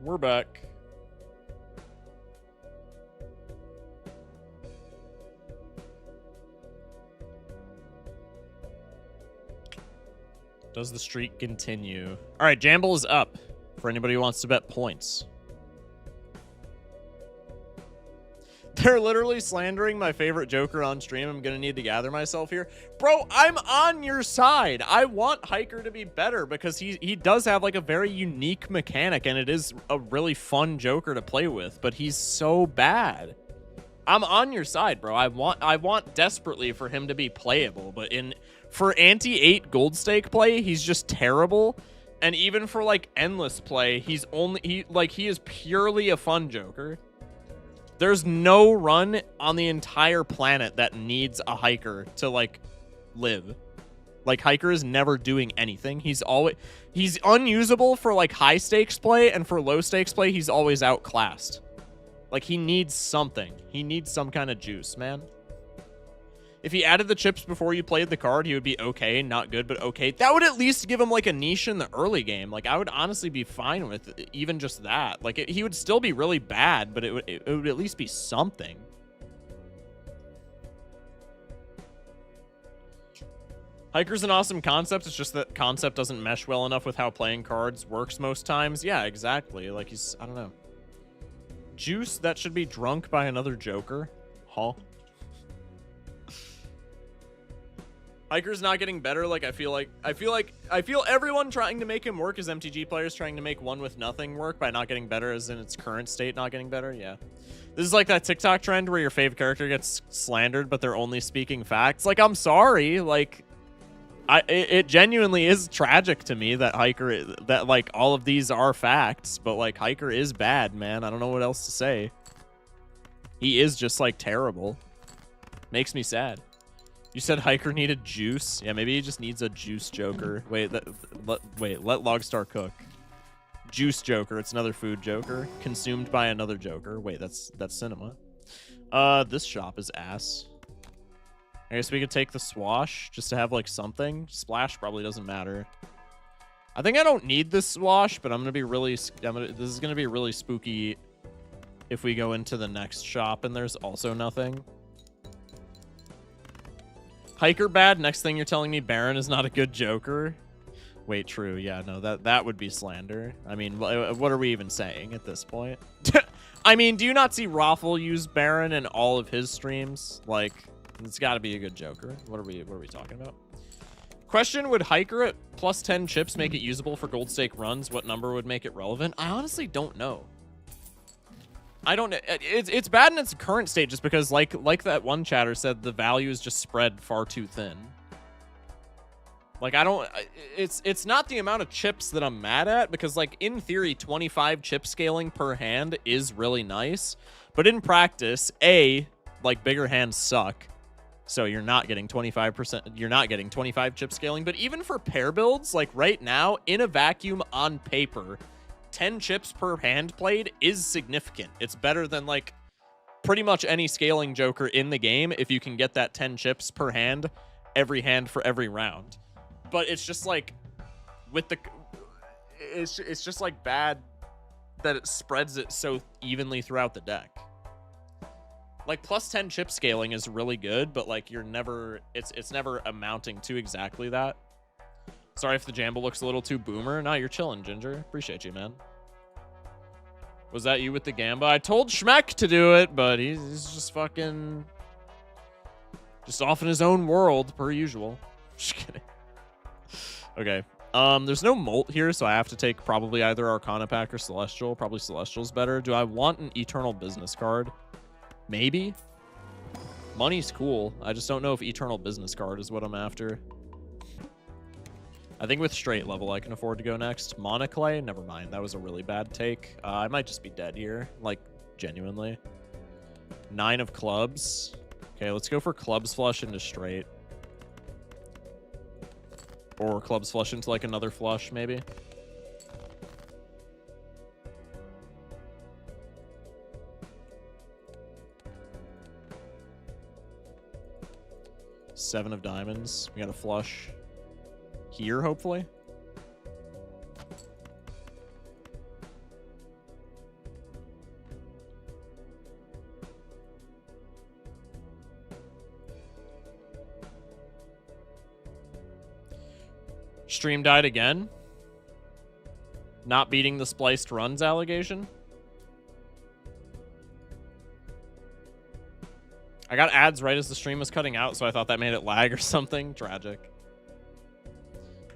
We're back. Does the streak continue? All right, Jamble is up for anybody who wants to bet points. They're literally slandering my favorite Joker on stream. I'm going to need to gather myself here. Bro, I'm on your side. I want Hiker to be better because he does have like a very unique mechanic and it is a really fun Joker to play with, but he's so bad. I'm on your side, bro. I want desperately for him to be playable, but for anti-8 gold stake play, he's just terrible. And even for like endless play, he is purely a fun Joker. There's no run on the entire planet that needs a Hiker to like live. Like Hiker is never doing anything. He's unusable for like high stakes play, and for low stakes play, he's always outclassed. Like he needs something. He needs some kind of juice, man. If he added the chips before you played the card, he would be okay, not good, but okay. That would at least give him like a niche in the early game. Like I would honestly be fine with even just that. Like he would still be really bad, but it would at least be something. Hiker's an awesome concept. It's just that concept doesn't mesh well enough with how playing cards works most times. Yeah, exactly. Like I don't know. Juice that should be drunk by another Joker. Huh? Hiker's not getting better. Like I feel everyone trying to make him work as MTG players trying to make one with nothing work by not getting better as in its current state not getting better. Yeah. This is like that TikTok trend where your fave character gets slandered, but they're only speaking facts. Like, I'm sorry. Like, it genuinely is tragic to me that that like all of these are facts, but like Hiker is bad, man. I don't know what else to say. He is just like terrible. Makes me sad. You said Hiker needed juice. Yeah, maybe he just needs a juice Joker. Wait, let Logstar cook. Juice Joker. It's another food Joker consumed by another Joker. Wait, that's cinema. This shop is ass. I guess we could take the swash just to have like something. Splash probably doesn't matter. I think I don't need this swash, but this is gonna be really spooky if we go into the next shop and there's also nothing. Hiker bad. Next thing you're telling me Baron is not a good Joker. Wait, true. Yeah, no, that would be slander. I mean, what are we even saying at this point? I mean, do you not see Raffle use Baron in all of his streams? Like, it's got to be a good Joker. What are we talking about? Question, would Hiker at plus 10 chips make it usable for gold stake runs? What number would make it relevant? I honestly don't know. I don't know. It's bad in its current state just because, like that one chatter said, the value is just spread far too thin. Like, it's not the amount of chips that I'm mad at, because, like, in theory, 25 chip scaling per hand is really nice. But in practice, like, bigger hands suck. So you're not getting 25%, you're not getting 25 chip scaling. But even for pair builds, like, right now, in a vacuum on paper, 10 chips per hand played is significant. It's better than like pretty much any scaling Joker in the game if you can get that 10 chips per hand every hand for every round. But it's just like with the it's just like bad that it spreads it so evenly throughout the deck. Like plus 10 chip scaling is really good, but like it's never amounting to exactly that. Sorry if the Jamble looks a little too boomer. No, you're chilling, Ginger. Appreciate you, man. Was that you with the Gamba? I told Schmeck to do it, but he's just fucking... just off in his own world, per usual. Just kidding. Okay. There's no Molt here, so I have to take probably either Arcana Pack or Celestial. Probably Celestial's better. Do I want an Eternal Business card? Maybe. Money's cool. I just don't know if Eternal Business card is what I'm after. I think with straight level, I can afford to go next. Monoclay? Never mind. That was a really bad take. I might just be dead here. Like, genuinely. 9 of clubs. Okay, let's go for clubs flush into straight. Or clubs flush into, like, another flush, maybe. Seven of diamonds. We got a flush. Here, hopefully. Stream died again. Not beating the spliced runs allegation. I got ads right as the stream was cutting out, so I thought that made it lag or something. Tragic.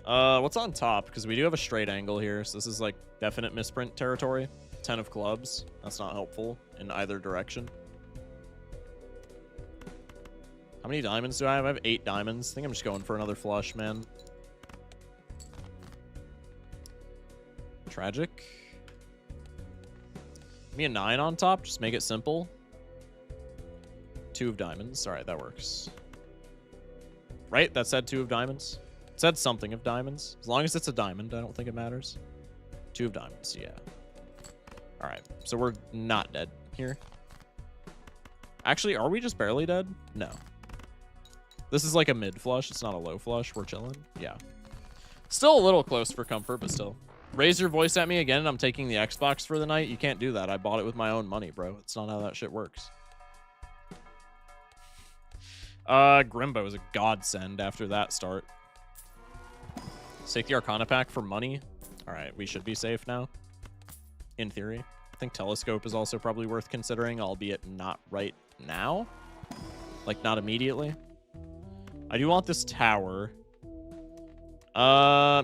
What's on top? Because we do have a straight angle here, so this is like definite misprint territory. 10 of clubs. That's not helpful in either direction. How many diamonds do I have? I have 8 diamonds. I think I'm just going for another flush, man. Tragic. Give me a 9 on top. Just make it simple. 2 of diamonds. All right, that works. Right? That said 2 of diamonds. It said something of diamonds. As long as it's a diamond, I don't think it matters. 2 of diamonds, yeah. All right, so we're not dead here. Actually, are we just barely dead? No. This is like a mid flush. It's not a low flush. We're chilling. Yeah. Still a little close for comfort, but still. Raise your voice at me again, and I'm taking the Xbox for the night. You can't do that. I bought it with my own money, bro. It's not how that shit works. Grimbo is a godsend after that start. Let's take the Arcana pack for money. All right, we should be safe now. In theory. I think Telescope is also probably worth considering, albeit not right now. Like, not immediately. I do want this tower.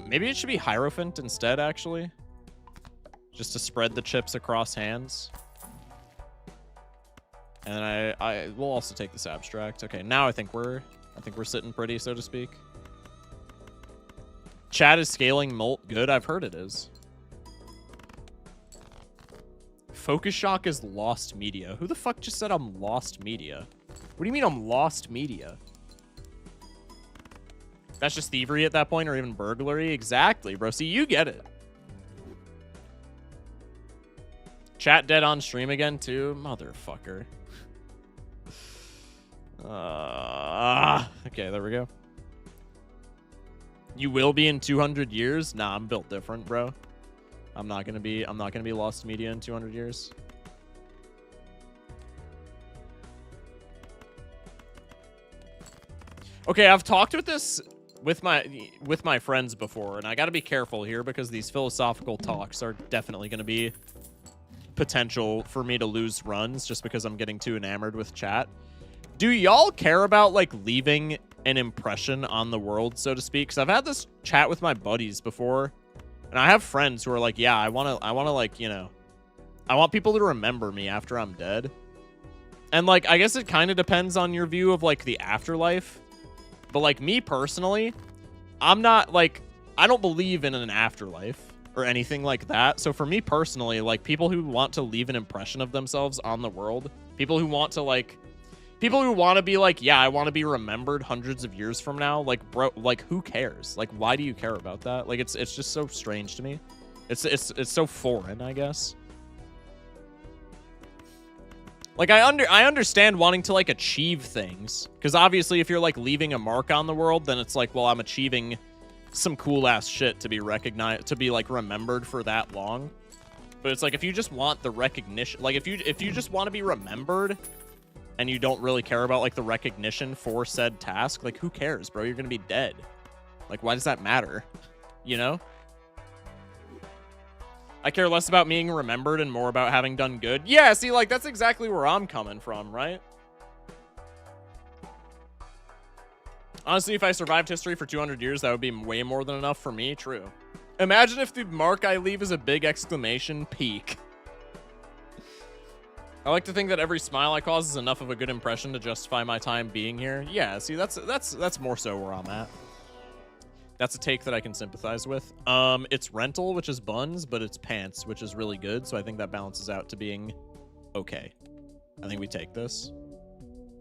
Maybe it should be Hierophant instead, actually. Just to spread the chips across hands. And I will also take this abstract. Okay, now I think we're sitting pretty, so to speak. Chat is scaling Molt good. I've heard it is. Focus Shock is lost media. Who the fuck just said I'm lost media? What do you mean I'm lost media? That's just thievery at that point, or even burglary? Exactly, bro. See, you get it. Chat dead on stream again, too? Motherfucker. Okay, there we go. You will be in 200 years? Nah, I'm built different, bro. I'm not gonna be lost media in 200 years. Okay, I've talked with my friends before, and I got to be careful here because these philosophical talks are definitely going to be potential for me to lose runs just because I'm getting too enamored with chat. Do y'all care about like leaving an impression on the world, so to speak? Because I've had this chat with my buddies before, and I have friends who are like, yeah, I want to like, you know, I want people to remember me after I'm dead. And like, I guess it kind of depends on your view of like the afterlife. But like me personally, I'm not like, I don't believe in an afterlife or anything like that. So for me personally, like people who want to leave an impression of themselves on the world, people who want to be like, yeah, I want to be remembered hundreds of years from now. Like, bro, like who cares? Like, why do you care about that? Like, it's just so strange to me. It's so foreign, I guess. Like, I understand wanting to, like, achieve things. Because obviously, if you're, like, leaving a mark on the world, then it's like, well, I'm achieving some cool-ass shit to be recognized, to be, like, remembered for that long. But it's like, if you just want the recognition, like, if you just want to be remembered, and you don't really care about, like, the recognition for said task, like, who cares, bro? You're gonna be dead. Like, why does that matter? You know? I care less about being remembered and more about having done good. Yeah, see, like, that's exactly where I'm coming from, right? Honestly, if I survived history for 200 years, that would be way more than enough for me. True. Imagine if the mark I leave is a big exclamation peak. I like to think that every smile I cause is enough of a good impression to justify my time being here. Yeah, see, that's more so where I'm at. That's a take that I can sympathize with. It's rental, which is buns, but it's pants, which is really good. So I think that balances out to being okay. I think we take this.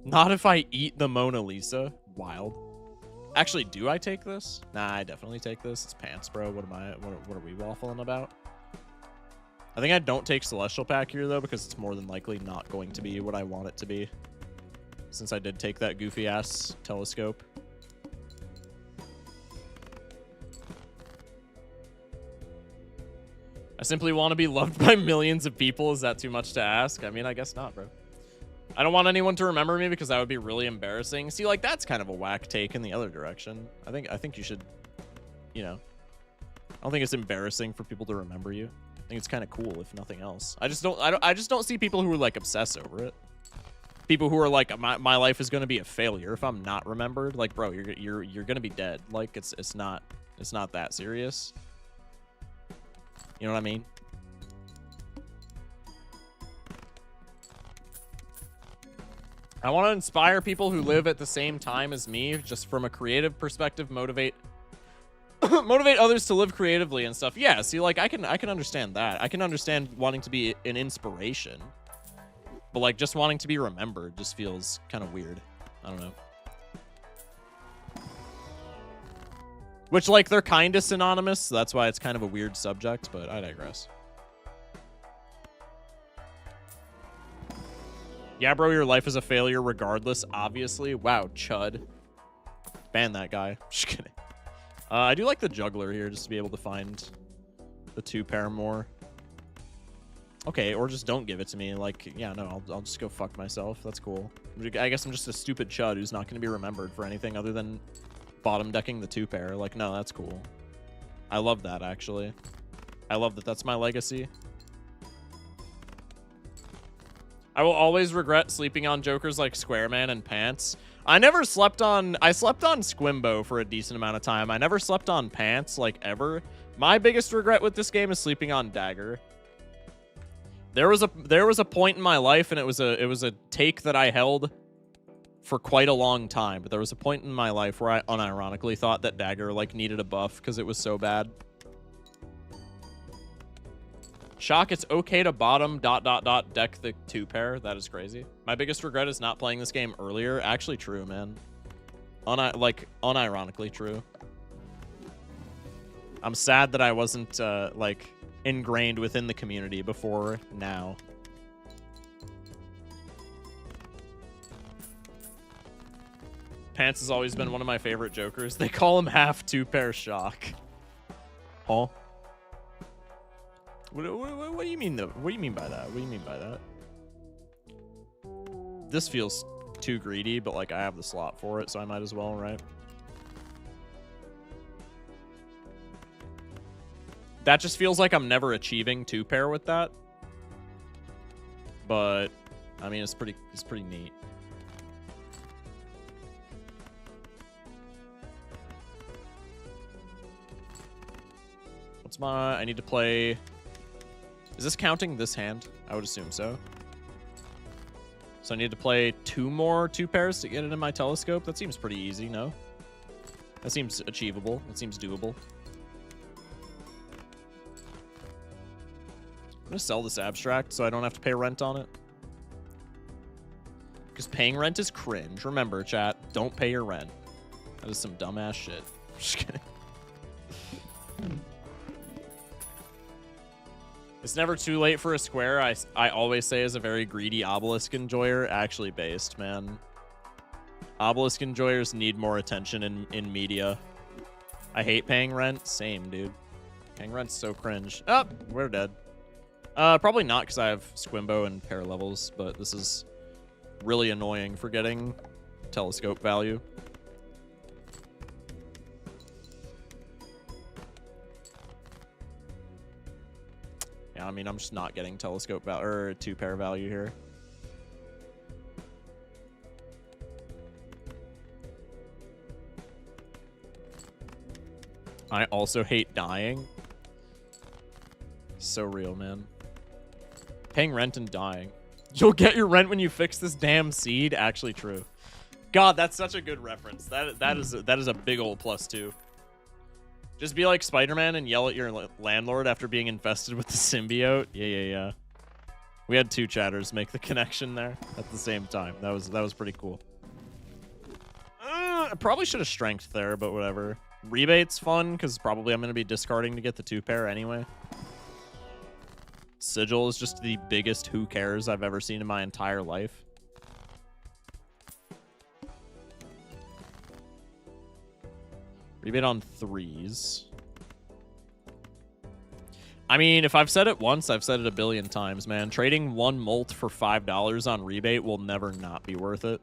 Not if I eat the Mona Lisa. Wild. Actually, do I take this? Nah, I definitely take this. It's pants, bro. What are we waffling about? I think I don't take Celestial Pack here, though, because it's more than likely not going to be what I want it to be. Since I did take that goofy-ass telescope. I simply want to be loved by millions of people. Is that too much to ask? I mean, I guess not, bro. I don't want anyone to remember me because that would be really embarrassing. See, like, that's kind of a whack take in the other direction. I think you should you know, I don't think it's embarrassing for people to remember you. I think it's kind of cool, if nothing else. I just don't see people who are like obsess over it. People who are like, my life is gonna be a failure if I'm not remembered. Like, bro, you're gonna be dead. Like, it's not that serious. You know what I mean? I want to inspire people who live at the same time as me, just from a creative perspective, motivate others to live creatively and stuff. Yeah, see, like, I can understand that. I can understand wanting to be an inspiration. But, like, just wanting to be remembered just feels kind of weird. I don't know. Which, like, they're kind of synonymous, so that's why it's kind of a weird subject, but I digress. Yeah, bro, your life is a failure regardless, obviously. Wow, chud. Ban that guy. Just kidding. I do like the juggler here, just to be able to find the 2-pair more. Okay, or just don't give it to me. Like, yeah, no, I'll just go fuck myself. That's cool. I guess I'm just a stupid chud who's not going to be remembered for anything other than bottom decking the 2-pair. Like, no, that's cool. I love that, actually. I love that that's my legacy. I will always regret sleeping on jokers like Squareman and Pants. I slept on Squimbo for a decent amount of time. I never slept on Pants, like, ever. My biggest regret with this game is sleeping on Dagger. There was a point in my life, and it was a take that I held for quite a long time. But there was a point in my life where I unironically thought that Dagger, like, needed a buff because it was so bad. Shock, it's okay to bottom ... deck the 2-pair. That is crazy. My biggest regret is not playing this game earlier. Actually true, man. Unironically true. I'm sad that I wasn't, like, ingrained within the community before now. Pants has always been one of my favorite jokers. They call him half 2-pair Shock. Huh? What do you mean, though? What do you mean by that? What do you mean by that? This feels too greedy, but, like, I have the slot for it, so I might as well, right? That just feels like I'm never achieving 2-pair with that. But, I mean, it's pretty neat. What's my... I need to play... Is this counting this hand? I would assume so. So I need to play 2 more 2-pairs to get it in my telescope? That seems pretty easy, no? That seems achievable. That seems doable. I'm gonna sell this abstract so I don't have to pay rent on it. Because paying rent is cringe. Remember, chat, don't pay your rent. That is some dumbass shit. Just kidding. It's never too late for a square. I always say as a very greedy obelisk enjoyer, actually based, man. Obelisk enjoyers need more attention in media. I hate paying rent. Same, dude. Paying rent's so cringe. Oh, we're dead. Probably not because I have Squimbo and pair levels, but this is really annoying for getting telescope value. Yeah, I mean, I'm just not getting telescope value or 2-pair value here. I also hate dying. So real, man. Paying rent and dying. You'll get your rent when you fix this damn seed. Actually true. God, that's such a good reference. That is a big old +2. Just be like Spider-Man and yell at your landlord after being infested with the symbiote. Yeah. We had 2 chatters make the connection there at the same time. That was pretty cool. I probably should have strength there, but whatever. Rebate's fun because probably I'm going to be discarding to get the 2-pair anyway. Sigil is just the biggest who cares I've ever seen in my entire life. Rebate on 3s. I mean, if I've said it once, I've said it a billion times, man. Trading 1 molt for $5 on rebate will never not be worth it.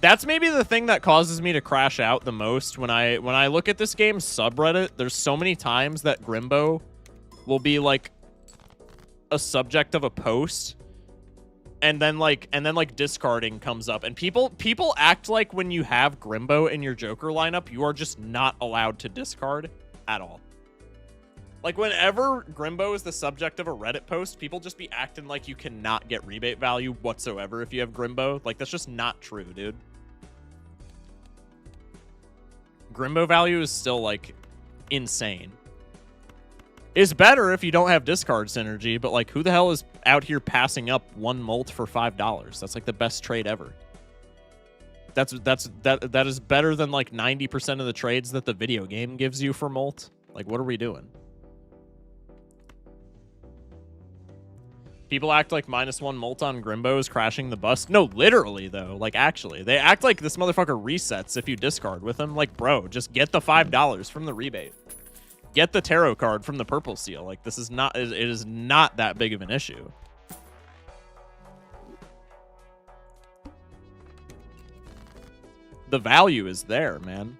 That's maybe the thing that causes me to crash out the most when I look at this game's subreddit. There's so many times that Grimbo will be like a subject of a post, and then like discarding comes up, and people act like when you have Grimbo in your Joker lineup, you are just not allowed to discard at all. Like, whenever Grimbo is the subject of a Reddit post, people just be acting like you cannot get rebate value whatsoever if you have Grimbo. Like, that's just not true, dude. Grimbo value is still, like, insane. It's better if you don't have discard synergy, but, like, who the hell is out here passing up 1 molt for $5? That's, like, the best trade ever. That is better than, like, 90% of the trades that the video game gives you for molt. Like, what are we doing? People act like -1 molt on Grimbo is crashing the bus. No, literally, though. Like, actually. They act like this motherfucker resets if you discard with him. Like, bro, just get the $5 from the rebate. Get the tarot card from the purple seal. Like, this is not... It is not that big of an issue. The value is there, man.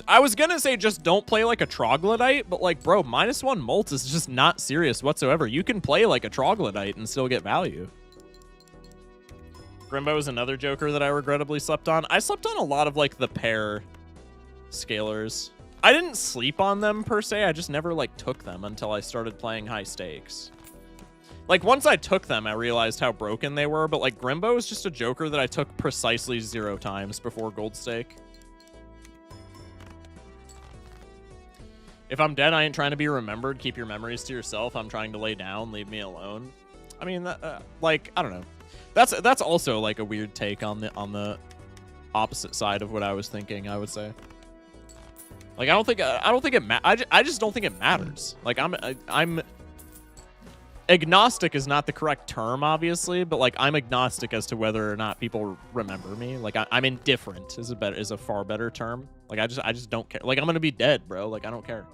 I was gonna say just don't play like a troglodyte, but like, bro, -1 molt is just not serious whatsoever. You can play like a troglodyte and still get value. Grimbo is another Joker that I regrettably slept on. I slept on a lot of like the pair scalers. I didn't sleep on them per se. I just never like took them until I started playing high stakes. Like, once I took them, I realized how broken they were, but like Grimbo is just a Joker that I took precisely 0 times before gold stake. If I'm dead, I ain't trying to be remembered. Keep your memories to yourself. I'm trying to lay down. Leave me alone. I mean, like, I don't know. That's also like a weird take on the opposite side of what I was thinking. I would say. Like, I just don't think it matters. Like, I'm agnostic is not the correct term, obviously, but like I'm agnostic as to whether or not people remember me. Like, I'm indifferent is a far better term. Like, I just don't care. Like, I'm gonna be dead, bro. Like, I don't care.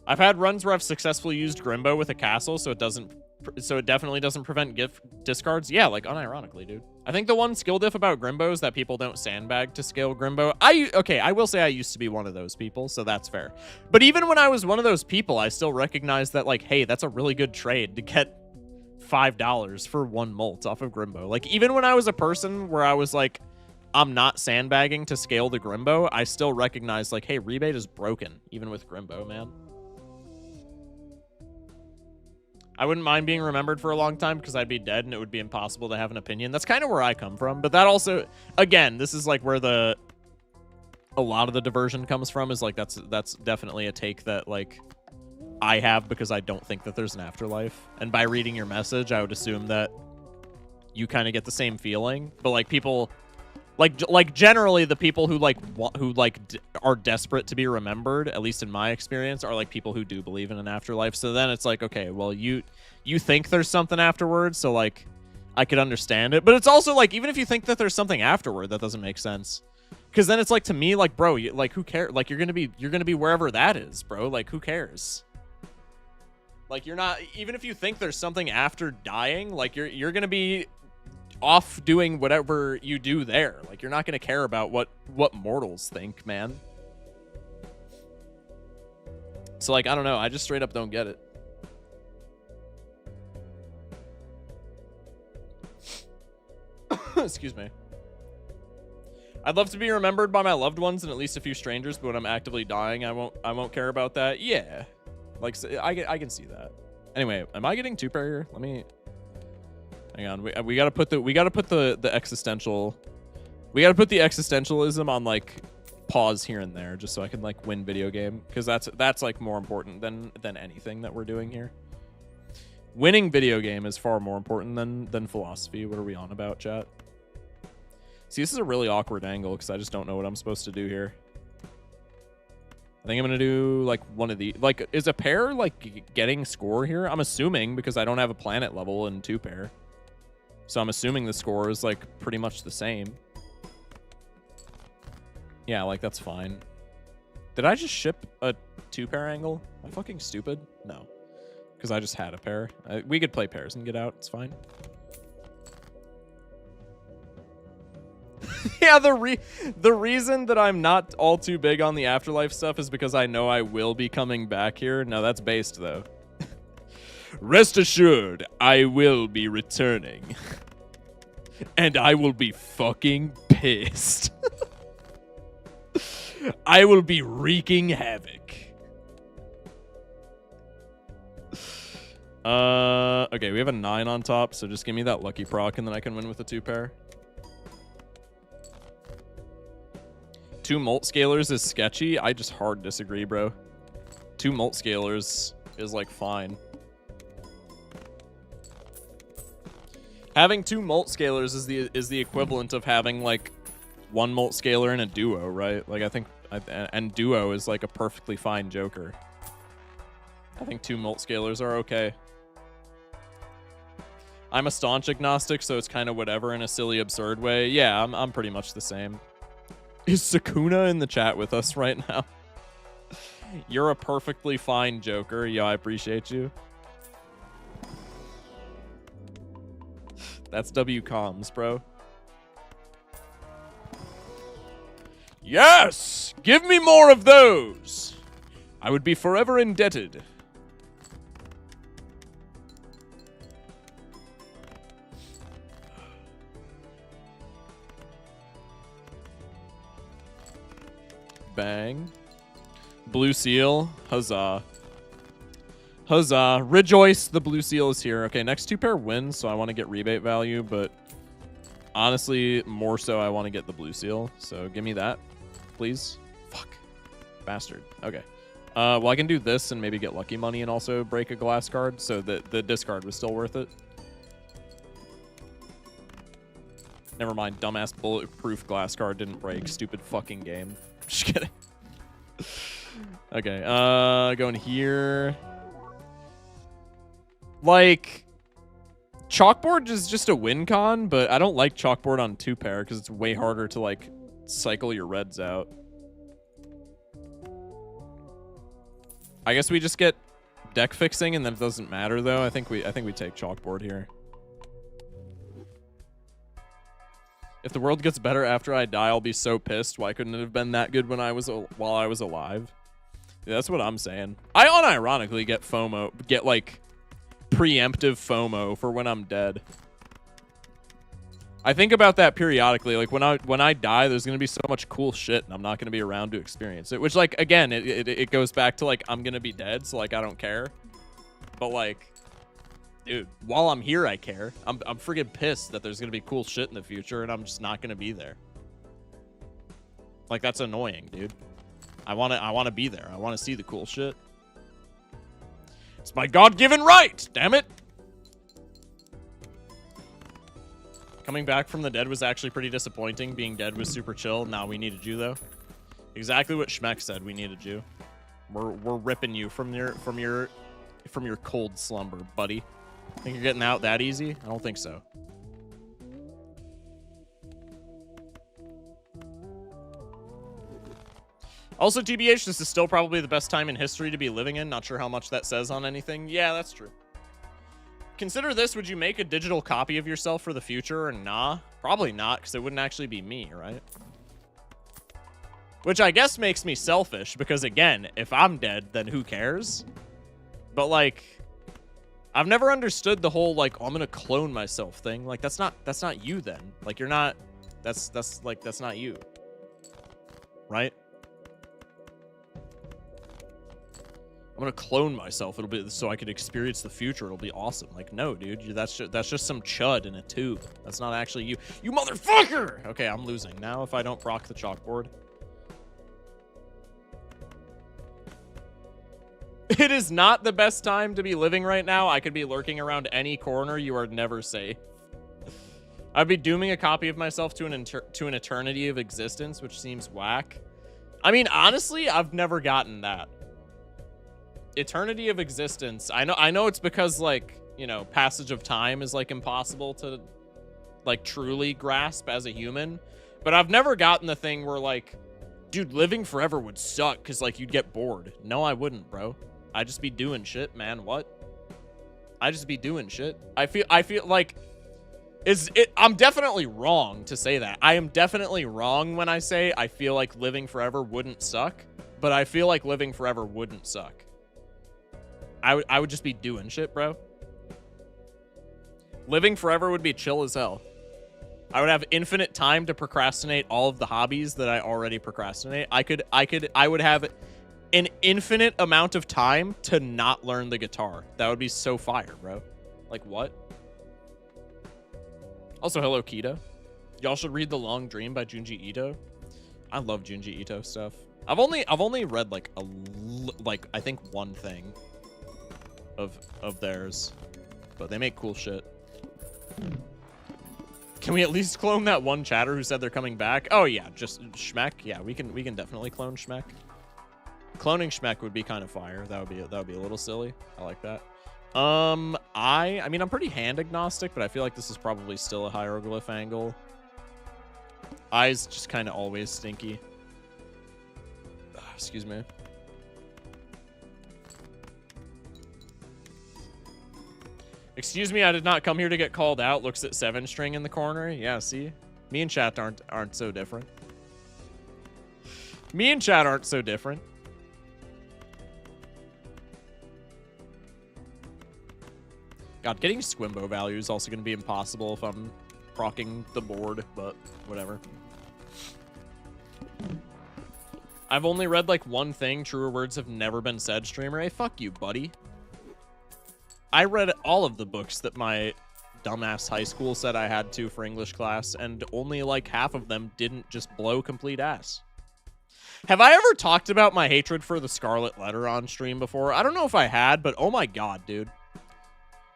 I've had runs where I've successfully used Grimbo with a castle, so it definitely doesn't prevent gift discards. Yeah, like, unironically, dude. I think the one skill diff about Grimbo is that people don't sandbag to scale Grimbo. I will say I used to be one of those people, so that's fair. But even when I was one of those people, I still recognized that, like, hey, that's a really good trade to get $5 for 1 molt off of Grimbo. Like, even when I was a person where I was like, I'm not sandbagging to scale the Grimbo, I still recognize, like, hey, rebate is broken, even with Grimbo, man. I wouldn't mind being remembered for a long time because I'd be dead and it would be impossible to have an opinion. That's kind of where I come from. But that also, again, this is like where a lot of the diversion comes from, is like that's definitely a take that like I have because I don't think that there's an afterlife. And by reading your message, I would assume that you kind of get the same feeling. But like people, like generally the people who are desperate to be remembered, at least in my experience, are like people who do believe in an afterlife. So then it's like, okay, well, you think there's something afterwards, so like I could understand it. But it's also like, even if you think that there's something afterward, that doesn't make sense. Because then it's like, to me, like, bro, like, who cares? Like, you're gonna be wherever that is, bro. Like, who cares? Like, you're not, even if you think there's something after dying, like, you're gonna be off doing whatever you do there. Like, you're not gonna care about what mortals think, man. So like, I don't know, I just straight up don't get it. Excuse me. I'd love to be remembered by my loved ones and at least a few strangers, but when I'm actively dying, I won't care about that. Yeah, like, I can see that. Anyway, am I getting too here? Let me hang on. We gotta put the existential. We gotta put the existentialism on like pause here and there, just so I can like win video game, because that's like more important than anything that we're doing here. Winning video game is far more important than philosophy. What are we on about, chat? See, this is a really awkward angle because I just don't know what I'm supposed to do here. I think I'm gonna do like one of the, like, is a pair like getting score here? I'm assuming, because I don't have a planet level in 2-pair. So I'm assuming the score is like pretty much the same. Yeah, like, that's fine. Did I just ship a 2-pair angle? Am I fucking stupid? No. Because I just had a pair. We could play pairs and get out. It's fine. Yeah, the reason that I'm not all too big on the afterlife stuff is because I know I will be coming back here. No, that's based though. Rest assured, I will be returning. And I will be fucking pissed. I will be wreaking havoc. Okay, we have a 9 on top, so just give me that lucky proc and then I can win with a 2-pair. 2 Molt Scalers is sketchy. I just hard disagree, bro. 2 Molt Scalers is like fine. Having 2 Molt Scalers is the equivalent of having like 1 Molt Scaler and a Duo, right? Like I think, and Duo is like a perfectly fine Joker. I think 2 Molt Scalers are okay. I'm a staunch agnostic, so it's kind of whatever in a silly, absurd way. Yeah, I'm pretty much the same. Is Sakuna in the chat with us right now? You're a perfectly fine Joker. Yo, I appreciate you. That's W-Coms, bro. Yes! Give me more of those! I would be forever indebted. Bang. Blue Seal. Huzzah. Huzzah. Rejoice, the Blue Seal is here. Okay, next 2-pair wins, so I want to get rebate value, but honestly, more so I want to get the Blue Seal. So give me that, please. Fuck. Bastard. Okay. Well, I can do this and maybe get lucky money and also break a glass card, so the discard was still worth it. Never mind. Dumbass bulletproof glass card didn't break. Stupid fucking game. Just kidding. Okay, going here. Like, chalkboard is just a win con, but I don't like chalkboard on 2-pair because it's way harder to like cycle your reds out. I guess we just get deck fixing and then it doesn't matter though. I think we take chalkboard here. If the world gets better after I die, I'll be so pissed. Why couldn't it have been that good when while I was alive? Yeah, that's what I'm saying. I unironically get FOMO, get like preemptive FOMO for when I'm dead. I think about that periodically. Like when I die, there's gonna be so much cool shit, and I'm not gonna be around to experience it. Which, like, again, it goes back to like I'm gonna be dead, so like I don't care. But like, dude, while I'm here, I care. I'm friggin' pissed that there's gonna be cool shit in the future, and I'm just not gonna be there. Like, that's annoying, dude. I wanna be there. I wanna see the cool shit. It's my God-given right, damn it! Coming back from the dead was actually pretty disappointing. Being dead was super chill. Nah, we needed you though. Exactly what Schmeck said. We needed you. We're ripping you from your cold slumber, buddy. Think you're getting out that easy? I don't think so. Also, TBH, this is still probably the best time in history to be living in. Not sure how much that says on anything. Yeah, that's true. Consider this. Would you make a digital copy of yourself for the future or nah? Probably not, because it wouldn't actually be me, right? Which I guess makes me selfish, because again, if I'm dead, then who cares? But like, I've never understood the whole like, oh, I'm gonna clone myself thing. Like, that's not you then. Like, you're not, that's not you. Right? I'm gonna clone myself. It'll be so I can experience the future. It'll be awesome. Like, no, dude, that's just some chud in a tube. That's not actually you. You motherfucker! Okay, I'm losing now if I don't proc the chalkboard. It is not the best time to be living right now. I could be lurking around any corner. You are never safe. I'd be dooming a copy of myself to an eternity of existence, which seems whack. I mean, honestly, I've never gotten that. Eternity of existence. I know it's because, like, you know, passage of time is like impossible to like truly grasp as a human, but I've never gotten the thing where like, dude, living forever would suck because like you'd get bored. No, I wouldn't, bro. I'd just be doing shit, man. What? I'd just be doing shit. I feel like I'm definitely wrong to say that. I am definitely wrong when I say I feel like living forever wouldn't suck, but I feel like living forever wouldn't suck. I would just be doing shit, bro. Living forever would be chill as hell. I would have infinite time to procrastinate all of the hobbies that I already procrastinate. I would have an infinite amount of time to not learn the guitar. That would be so fire, bro. Like, what? Also, hello, Kita. Y'all should read The Long Dream by Junji Ito. I love Junji Ito stuff. I've only read like I think one thing of theirs, but they make cool shit. Can we at least clone that one chatter who said they're coming back? Oh yeah, just Schmeck. Yeah, we can definitely clone Schmeck. Cloning Schmeck would be kind of fire. That would be a little silly. I like that. I mean, I'm pretty hand agnostic, but I feel like this is probably still a hieroglyph angle. Eyes just kind of always stinky. Excuse me. Excuse me, I did not come here to get called out. Looks at 7 string in the corner. Yeah, see? Me and chat aren't so different. Me and chat aren't so different. God, getting Squimbo value is also going to be impossible if I'm procking the board, but whatever. I've only read like one thing. Truer words have never been said, streamer. Hey, fuck you, buddy. I read all of the books that my dumbass high school said I had to for English class, and only like half of them didn't just blow complete ass. Have I ever talked about my hatred for the Scarlet Letter on stream before? I don't know if I had, but oh my god, dude.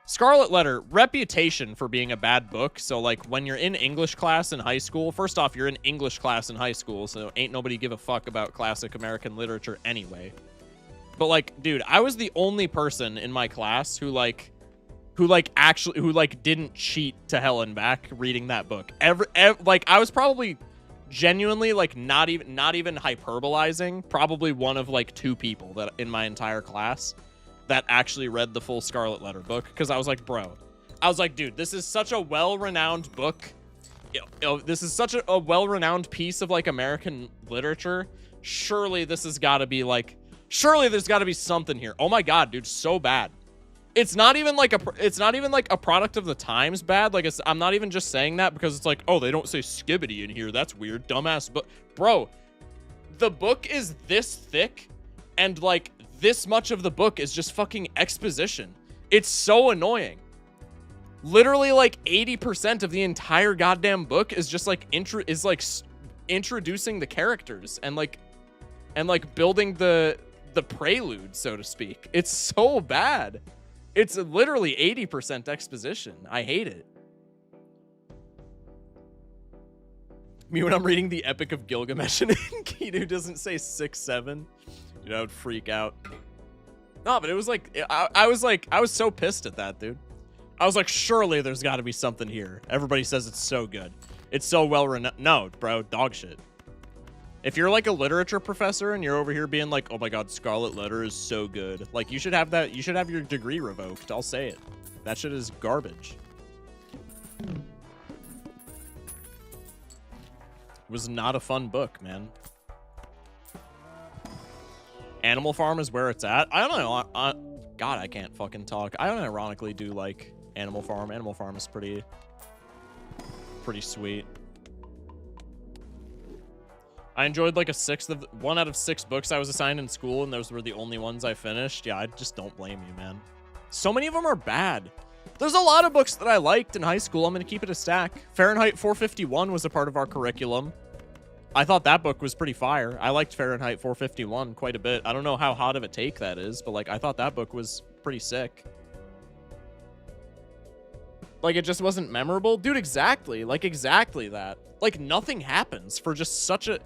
Scarlet Letter, reputation for being a bad book. So like when you're in English class in high school, first off, you're in English class in high school, so ain't nobody give a fuck about classic American literature anyway. But like, dude, I was the only person in my class who didn't cheat to hell and back reading that book. Like I was probably genuinely like not even hyperbolizing, probably one of like 2 people that in my entire class that actually read the full Scarlet Letter book, because I was like, bro, dude, this is such a well-renowned book. This is such a well-renowned piece of like American literature. Surely this has got to be like, surely there's got to be something here. Oh my god, dude, so bad. It's not even like a product of the times bad. Like I'm not even just saying that because it's like, oh, they don't say skibbity in here. That's weird, dumbass. But bro, the book is this thick, and like this much of the book is just fucking exposition. It's so annoying. Literally like 80% of the entire goddamn book is just like introducing the characters and building the prelude, so to speak. It's so bad. It's literally 80% exposition. I hate it. Me when I'm reading the Epic of Gilgamesh and Enkidu doesn't say 6-7. Dude, I would freak out. No, but it was like, I was so pissed at that, dude. I was like, surely there's got to be something here. Everybody says it's so good. It's so well-renowned. No, bro, dog shit. If you're like a literature professor and you're over here being like, oh my god, Scarlet Letter is so good. Like, you should have that. You should have your degree revoked. I'll say it. That shit is garbage. It was not a fun book, man. Animal Farm is where it's at. I don't know. God, I can't fucking talk. I unironically do like Animal Farm. Animal Farm is pretty sweet. I enjoyed like 1 out of 6 books I was assigned in school, and those were the only ones I finished. Yeah, I just don't blame you, man. So many of them are bad. There's a lot of books that I liked in high school. I'm going to keep it a stack. Fahrenheit 451 was a part of our curriculum. I thought that book was pretty fire. I liked Fahrenheit 451 quite a bit. I don't know how hot of a take that is, but like I thought that book was pretty sick. Like, it just wasn't memorable. Dude, exactly. Like, exactly that. Like, nothing happens for just such a...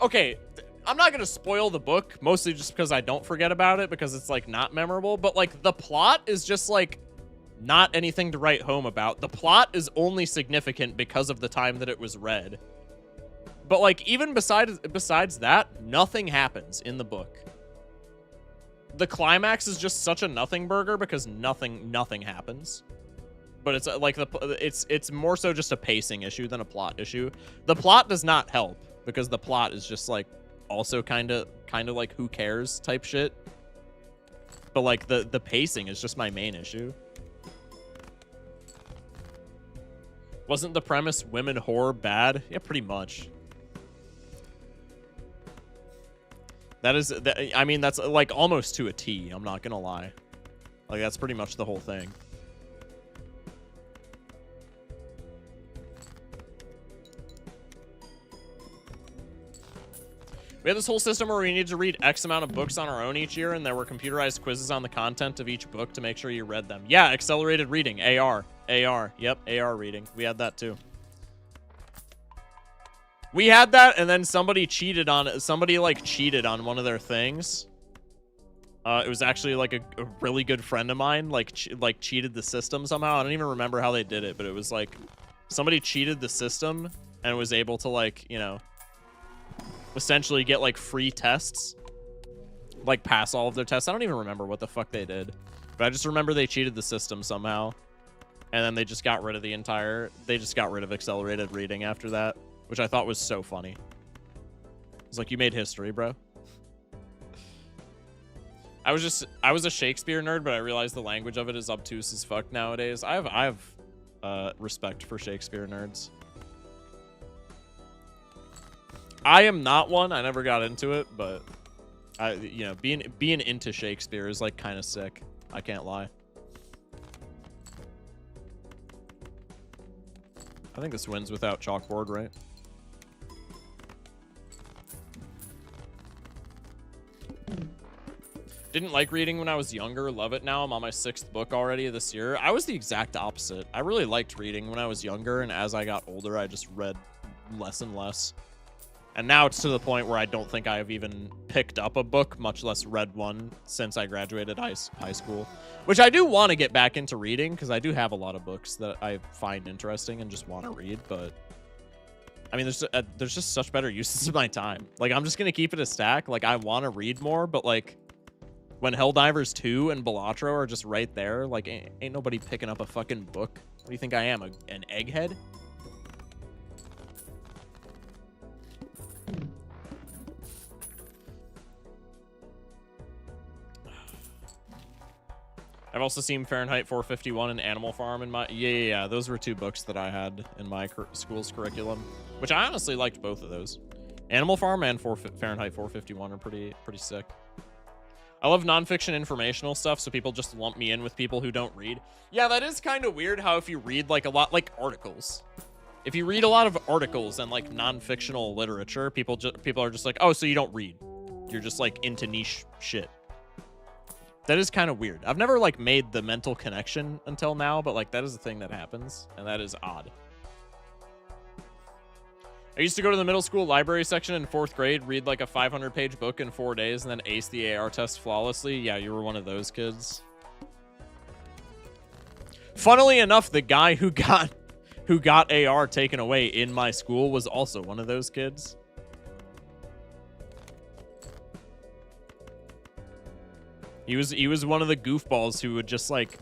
Okay, I'm not going to spoil the book, mostly just because I don't forget about it, because it's, like, not memorable. But, like, the plot is just, like, not anything to write home about. The plot is only significant because of the time that it was read. But, like, even besides that, nothing happens in the book. The climax is just such a nothing burger because nothing happens. but it's like it's more so just a pacing issue than a plot issue. The plot does not help because the plot is just like also kind of like who cares type shit. But like the pacing is just my main issue. Wasn't the premise women whore bad? Yeah, pretty much. I mean, that's like almost to a T. I'm not gonna lie. Like that's pretty much the whole thing. We had this whole system where we needed to read X amount of books on our own each year, and there were computerized quizzes on the content of each book to make sure you read them. Yeah, accelerated reading, AR. Yep, AR reading. We had that too. We had that, and then somebody cheated on it. Somebody like cheated on one of their things. It was actually like a really good friend of mine, like cheated the system somehow. I don't even remember how they did it, but it was like somebody cheated the system and was able to like, you know, essentially get like free tests, like pass all of their tests. I don't even remember what the fuck they did, but I just remember they cheated the system somehow, and then they just got rid of accelerated reading after that, which I thought was so funny. It's like, you made history, bro. I was a Shakespeare nerd, but I realized the language of it is obtuse as fuck nowadays. I have respect for Shakespeare nerds. I am not one. I never got into it, but you know, being into Shakespeare is like kind of sick. I can't lie. I think this wins without chalkboard, right? Didn't like reading when I was younger. Love it now. I'm on my 6th book already this year. I was the exact opposite. I really liked reading when I was younger, and as I got older, I just read less and less. And now it's to the point where I don't think I've even picked up a book, much less read one, since I graduated high school. Which I do want to get back into reading, because I do have a lot of books that I find interesting and just want to read, but I mean, there's just such better uses of my time. Like, I'm just going to keep it a stack. Like, I want to read more, but like, when Helldivers 2 and Balatro are just right there, like, ain't nobody picking up a fucking book. What do you think I am, an egghead? I've also seen Fahrenheit 451 and Animal Farm in my... Yeah. Those were 2 books that I had in my school's curriculum, which I honestly liked both of those. Animal Farm and Fahrenheit 451 are pretty sick. I love nonfiction informational stuff, so people just lump me in with people who don't read. Yeah, that is kind of weird how if you read like a lot, like articles, if you read a lot of articles and like non-fictional literature, people are just like, oh, so you don't read. You're just like into niche shit. That is kind of weird. I've never like made the mental connection until now, but like that is a thing that happens, and that is odd. I used to go to the middle school library section in 4th grade, read like a 500-page book in 4 days, and then ace the AR test flawlessly. Yeah, you were one of those kids. Funnily enough, the guy who got AR taken away in my school was also one of those kids. He was one of the goofballs who would just like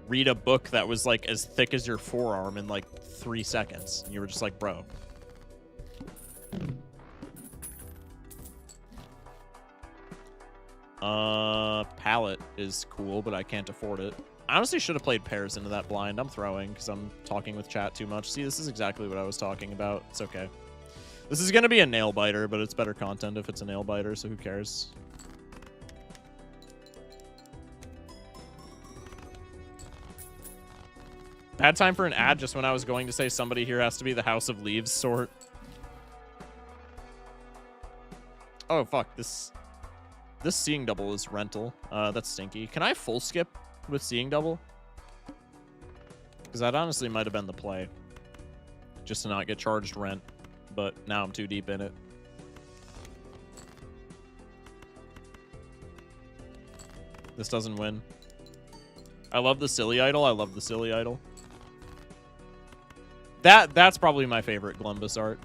read a book that was like as thick as your forearm in like 3 seconds. And you were just like, bro. Palette is cool, but I can't afford it. I honestly should have played pairs into that blind. I'm throwing because I'm talking with chat too much. See, this is exactly what I was talking about. It's okay. This is going to be a nail biter, but it's better content if it's a nail biter, so who cares? Bad time for an ad just when I was going to say somebody here has to be the House of Leaves sort. Oh, fuck. This Seeing Double is rental. That's stinky. Can I full skip with Seeing Double? Because that honestly might have been the play. Just to not get charged rent. But now I'm too deep in it. This doesn't win. I love the Silly Idol. I love the Silly Idol. That's probably my favorite Glumbus art.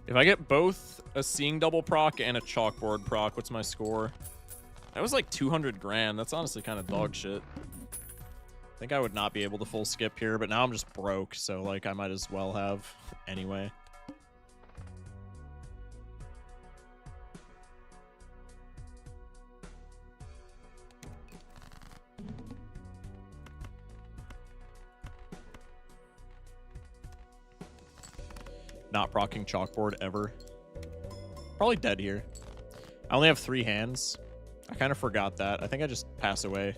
If I get both a seeing double proc and a chalkboard proc. What's my score? That was like 200 grand. That's honestly kind of dog shit. I think I would not be able to full skip here, but now I'm just broke, so like I might as well have anyway. Not procking chalkboard ever. Probably dead here. I only have 3 hands. I kind of forgot that. I think I just pass away.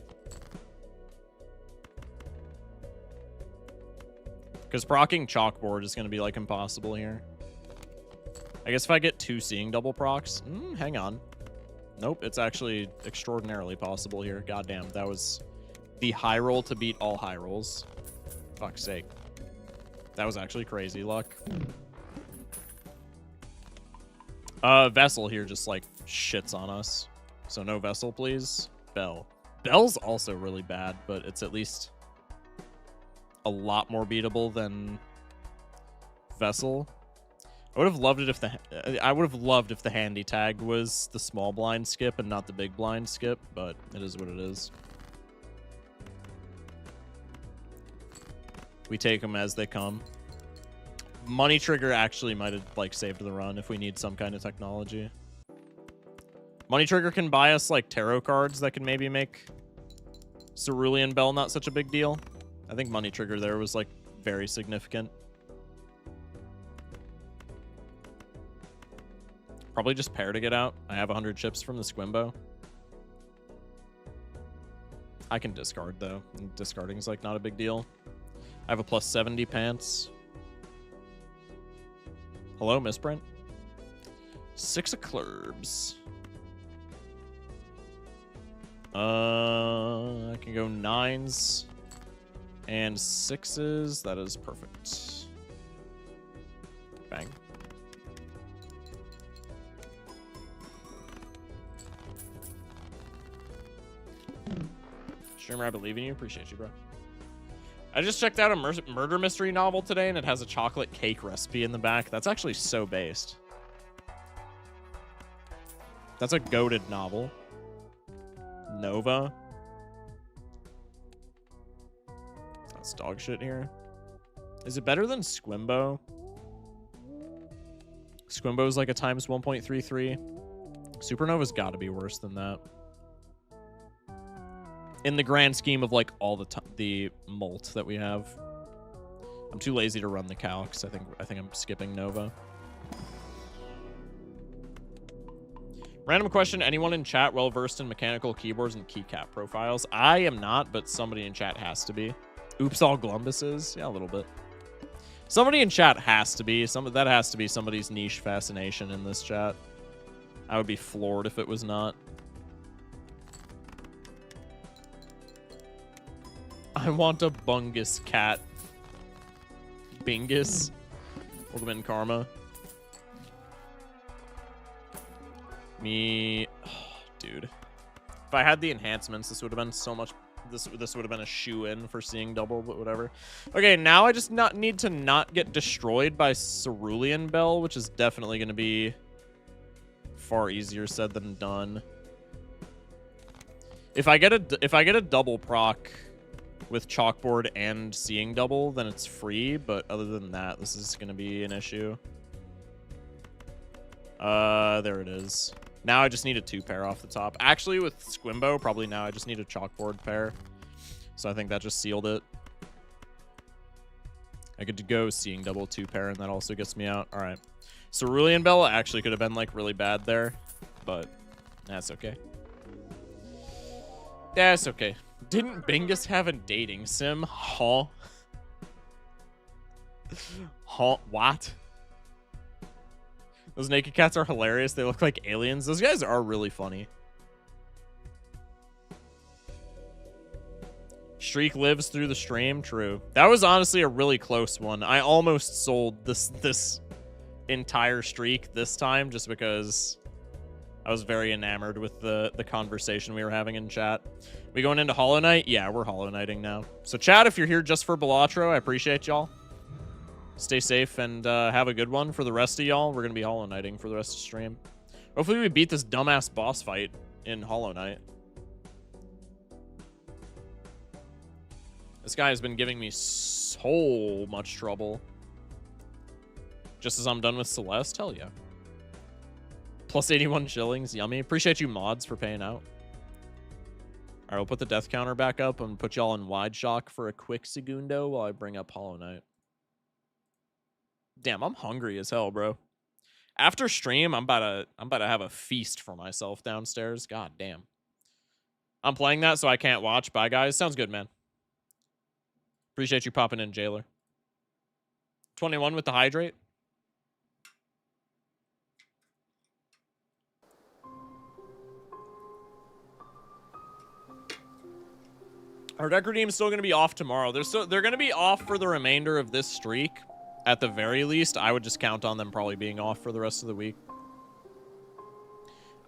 Because procking chalkboard is going to be like impossible here. I guess if I get 2 seeing double procs. Hang on. Nope, it's actually extraordinarily possible here. Goddamn, that was the high roll to beat all high rolls. Fuck's sake. That was actually crazy luck. Vessel here just, like, shits on us. So no Vessel, please. Bell. Bell's also really bad, but it's at least a lot more beatable than Vessel. I would have loved it if the handy tag was the small blind skip and not the big blind skip, but it is what it is. We take them as they come. Money Trigger actually might have like saved the run if we need some kind of technology. Money Trigger can buy us like tarot cards that can maybe make Cerulean Bell not such a big deal. I think Money Trigger there was like very significant. Probably just pair to get out. I have 100 chips from the Squimbo. I can discard though. Discarding is like not a big deal. I have a plus 70 pants. Hello, Misprint. 6 of clubs. I can go 9s and 6s. That is perfect. Bang. Streamer, I believe in you. Appreciate you, bro. I just checked out a murder mystery novel today, and it has a chocolate cake recipe in the back. That's actually so based. That's a goated novel. Nova. That's dog shit here. Is it better than Squimbo? Squimbo's like a times 1.33. Supernova's got to be worse than that. In the grand scheme of like all the mult that we have. I'm too lazy to run the calcs. I think I'm skipping Nova. Random question, anyone in chat well versed in mechanical keyboards and keycap profiles? I am not, but somebody in chat has to be. Oops, all Glumbuses? Yeah, a little bit. Somebody in chat has to be. That has to be somebody's niche fascination in this chat. I would be floored if it was not. I want a bungus cat. Bingus. Welcome in, Karma. Me. Oh, dude. If I had the enhancements, this would have been so much. This would have been a shoe-in for seeing double, but whatever. Okay, now I just need to not get destroyed by Cerulean Bell, which is definitely going to be far easier said than done. If I get a double proc with chalkboard and seeing double, then it's free, but other than that, this is going to be an issue. There it is. Now I just need a 2-pair off the top. Actually, with Squimbo, probably now I just need a chalkboard pair. So I think that just sealed it. I could go seeing double 2-pair, and that also gets me out. All right. Cerulean Bell actually could have been like really bad there, but that's okay. That's okay. Didn't Bingus have a dating sim? Huh? Huh? What? Those naked cats are hilarious. They look like aliens. Those guys are really funny. Streak lives through the stream. True. That was honestly a really close one. I almost sold this entire streak this time just because I was very enamored with the conversation we were having in chat. We going into Hollow Knight? Yeah, we're Hollow Knighting now. So chat, if you're here just for Balatro, I appreciate y'all. Stay safe and have a good one. For the rest of y'all, we're going to be Hollow Knighting for the rest of the stream. Hopefully we beat this dumbass boss fight in Hollow Knight. This guy has been giving me so much trouble. Just as I'm done with Celeste? Hell yeah. Plus 81 shillings. Yummy. Appreciate you mods for paying out. Alright, we'll put the death counter back up and put y'all in wide shock for a quick segundo while I bring up Hollow Knight. Damn, I'm hungry as hell, bro. After stream, I'm about to have a feast for myself downstairs. God damn. I'm playing that so I can't watch. Bye, guys. Sounds good, man. Appreciate you popping in, Jailer. 21 with the hydrate. Our deck redeem is still going to be off tomorrow. They're going to be off for the remainder of this streak. At the very least, I would just count on them probably being off for the rest of the week.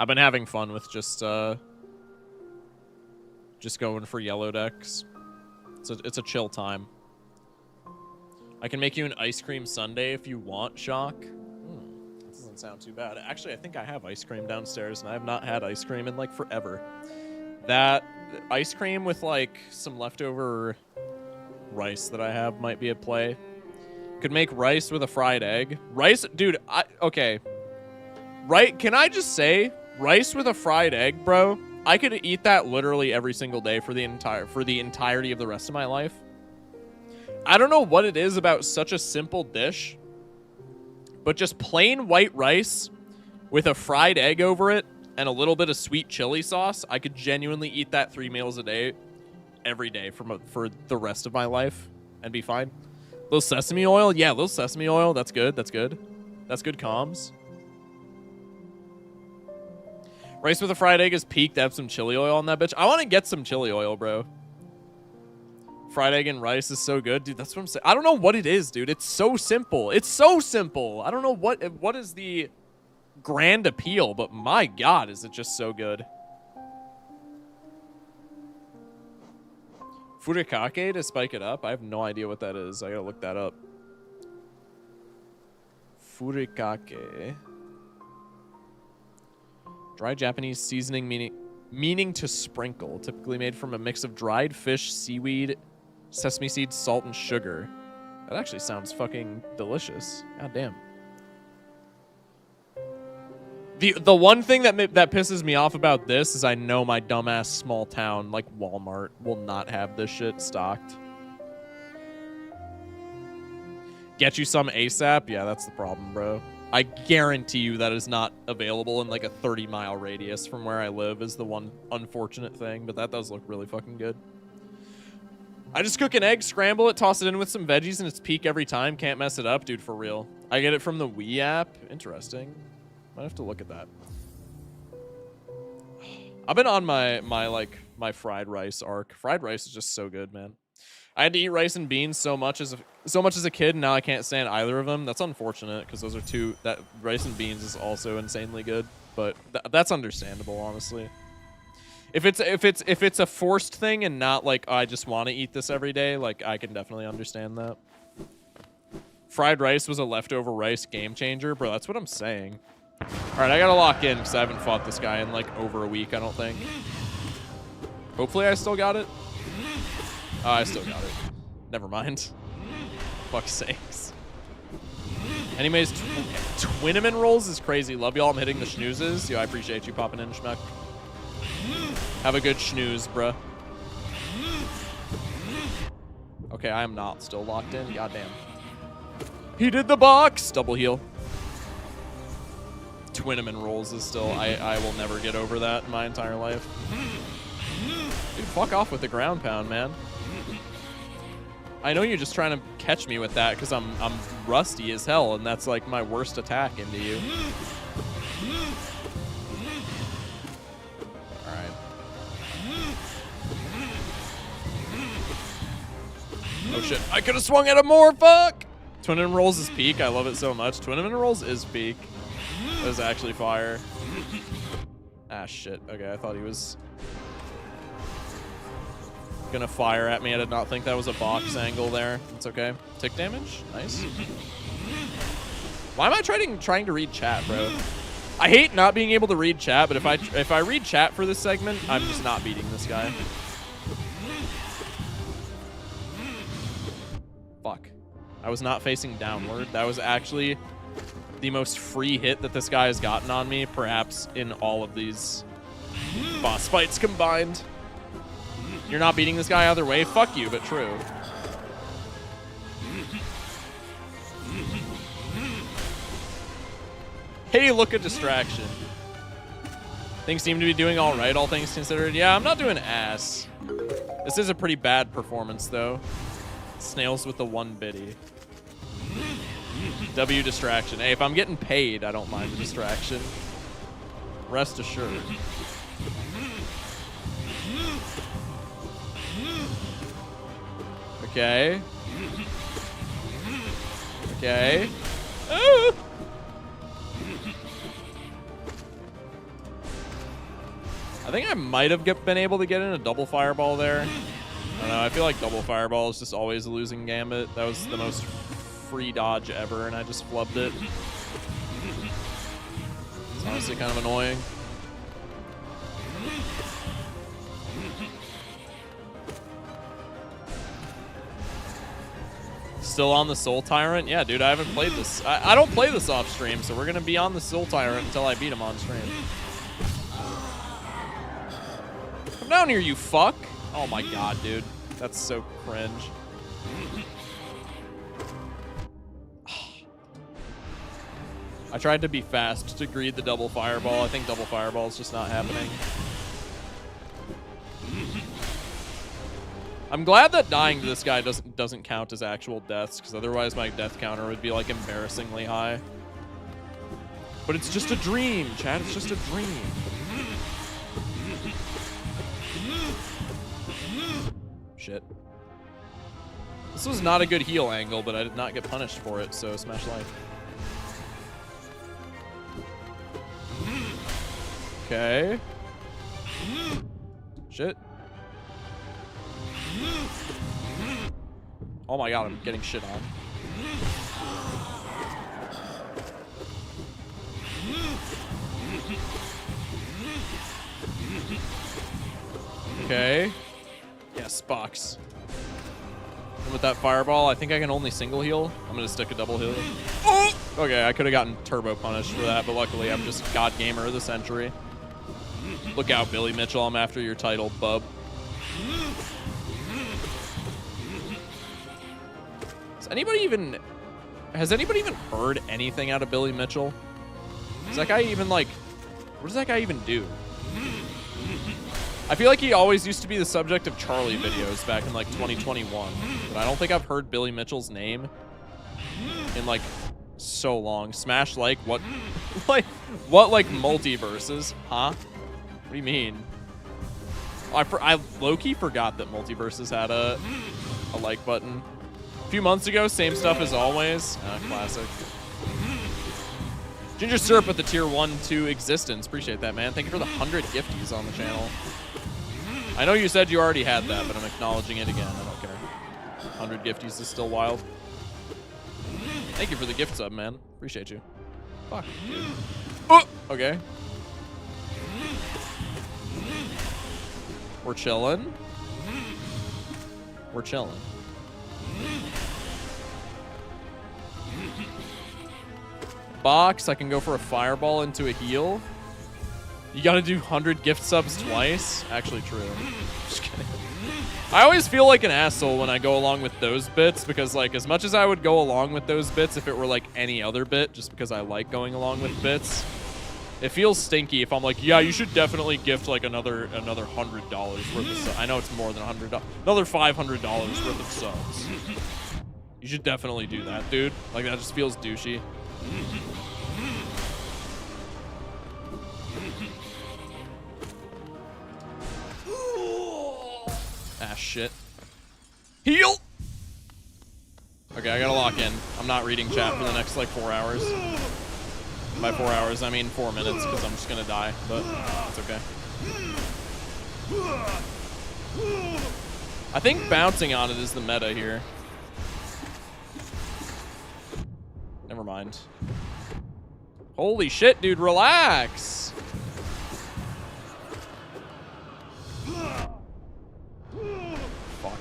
I've been having fun with just going for yellow decks. It's a chill time. I can make you an ice cream sundae if you want, Shock. That doesn't sound too bad. Actually, I think I have ice cream downstairs, and I have not had ice cream in, like, forever. That ice cream with, like, some leftover rice that I have might be at play. Could make rice with a fried egg. Rice, dude, okay. Right, can I just say, rice with a fried egg, bro? I could eat that literally every single day for the entirety of the rest of my life. I don't know what it is about such a simple dish, but just plain white rice with a fried egg over it and a little bit of sweet chili sauce, I could genuinely eat that 3 meals a day every day for the rest of my life and be fine. Little sesame oil? Yeah, little sesame oil. That's good. That's good. That's good comms. Rice with a fried egg is peak. Have some chili oil on that bitch. I want to get some chili oil, bro. Fried egg and rice is so good. Dude, that's what I'm saying. I don't know what it is, dude. It's so simple. It's so simple. I don't know what is the grand appeal, but my God, is it just so good. Furikake to spike it up? I have no idea what that is. I gotta look that up. Furikake. Dry Japanese seasoning meaning to sprinkle. Typically made from a mix of dried fish, seaweed, sesame seeds, salt, and sugar. That actually sounds fucking delicious. God damn. The one thing that pisses me off about this is I know my dumbass small town like Walmart will not have this shit stocked. Get you some ASAP? Yeah, that's the problem, bro. I guarantee you that is not available in like a 30-mile radius from where I live is the one unfortunate thing, but that does look really fucking good. I just cook an egg, scramble it, toss it in with some veggies, and it's peak every time. Can't mess it up, dude, for real. I get it from the Wii app. Interesting. Might have to look at that. I've been on my fried rice arc. Fried rice is just so good, man. I had to eat rice and beans so much as a kid, and now I can't stand either of them. That's unfortunate because those are two. That rice and beans is also insanely good, but that's understandable, honestly. If it's a forced thing and not like, oh, I just want to eat this every day, like I can definitely understand that. Fried rice was a leftover rice game changer, bro. That's what I'm saying. All right, I gotta lock in because I haven't fought this guy in like over a week, I don't think. Hopefully I still got it. Oh, I still got it. Never mind. Fuck's sakes. Anyways, Twinaman rolls is crazy. Love y'all. I'm hitting the schnoozes. Yo, I appreciate you popping in, Schmuck. Have a good schnooze, bruh. Okay, I am not still locked in. Goddamn. He did the box. Double heal. Twinaman rolls is still... I will never get over that in my entire life. Dude, fuck off with the ground pound, man. I know you're just trying to catch me with that because I'm rusty as hell, and that's like my worst attack into you. Alright. Oh shit, I could have swung at him more, fuck! Twinaman rolls is peak, I love it so much. Twinaman rolls is peak. That was actually fire. Ah, shit. Okay, I thought he was... gonna fire at me. I did not think that was a box angle there. It's okay. Tick damage. Nice. Why am I trying to read chat, bro? I hate not being able to read chat, but if I read chat for this segment, I'm just not beating this guy. Fuck. I was not facing downward. That was actually the most free hit that this guy has gotten on me, perhaps in all of these boss fights combined. You're not beating this guy either way? Fuck you, but true. Hey, look at distraction. Things seem to be doing all right, all things considered. Yeah, I'm not doing ass. This is a pretty bad performance, though. Snails with the 1 biddy. W distraction. Hey, if I'm getting paid, I don't mind the distraction. Rest assured. Okay. Okay. Ooh. I think I might have been able to get in a double fireball there. I don't know. I feel like double fireball is just always a losing gambit. That was the most free dodge ever, and I just flubbed it. It's honestly kind of annoying. Still on the Soul Tyrant? Yeah, dude, I haven't played this. I don't play this off stream, so we're going to be on the Soul Tyrant until I beat him on stream. Come down here, you fuck. Oh my god, dude. That's so cringe. I tried to be fast to greed the double fireball. I think double fireball is just not happening. I'm glad that dying to this guy doesn't count as actual deaths, because otherwise my death counter would be like embarrassingly high. But it's just a dream, Chad. It's just a dream. Shit. This was not a good heal angle, but I did not get punished for it, so smash life. Okay. Shit. Oh my god, I'm getting shit on. Okay. Yes, box. And with that fireball, I think I can only single heal. I'm gonna stick a double heal. Oh! Okay, I could have gotten turbo punished for that, but luckily I'm just God Gamer of the Century. Look out, Billy Mitchell. I'm after your title, bub. Has anybody even heard anything out of Billy Mitchell? Is that guy even like, what does that guy even do? I feel like he always used to be the subject of Charlie videos back in like 2021, but I don't think I've heard Billy Mitchell's name in like so long. Smash like what? What like multiverses? Huh? What do you mean? I low-key forgot that multiverses had a like button. A few months ago, same stuff as always. Classic. Ginger Syrup with the tier 1-2 existence. Appreciate that, man. Thank you for the 100 gifties on the channel. I know you said you already had that, but I'm acknowledging it again. I don't care. 100 gifties is still wild. Thank you for the gift sub, man. Appreciate you. Fuck. Oh! Okay. We're chilling. We're chilling. Box. I can go for a fireball into a heal. You gotta do 100 gift subs twice. Actually true. Just kidding. I always feel like an asshole when I go along with those bits, because like as much as I would go along with those bits if it were like any other bit, just because I like going along with bits, it feels stinky if I'm like, yeah, you should definitely gift like another $100 worth of subs. I know it's more than $100. Another $500 worth of subs. You should definitely do that, dude. Like that just feels douchey. Ah, shit. Heal! Okay, I gotta lock in. I'm not reading chat for the next, like, 4 hours. By 4 hours, I mean 4 minutes, because I'm just gonna die, but it's okay. I think bouncing on it is the meta here. Never mind. Holy shit, dude, relax. Fuck.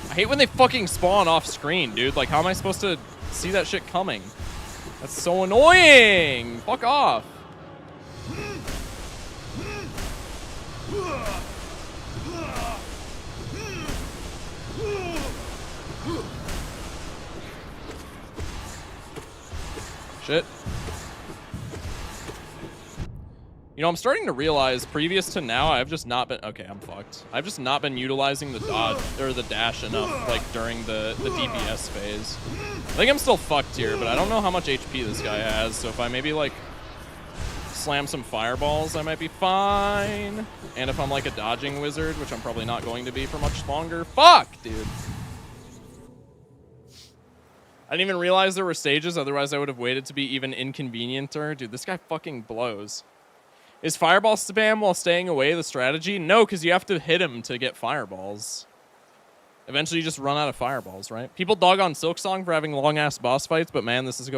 I hate when they fucking spawn off screen, dude. Like, how am I supposed to see that shit coming? That's so annoying. Fuck off. Shit. You know, I'm starting to realize previous to now, I've just not been... Okay, I'm fucked. I've just not been utilizing the dodge or the dash enough, like, during the DPS phase. I think I'm still fucked here, but I don't know how much HP this guy has, so if I maybe, like, slam some fireballs, I might be fine. And if I'm, like, a dodging wizard, which I'm probably not going to be for much longer. Fuck, dude. I didn't even realize there were stages, otherwise I would have waited to be even inconvenienter. Dude, this guy fucking blows. Is fireball spam while staying away the strategy? No, because you have to hit him to get fireballs. Eventually you just run out of fireballs, right? People dog on Silksong for having long-ass boss fights, but man, this is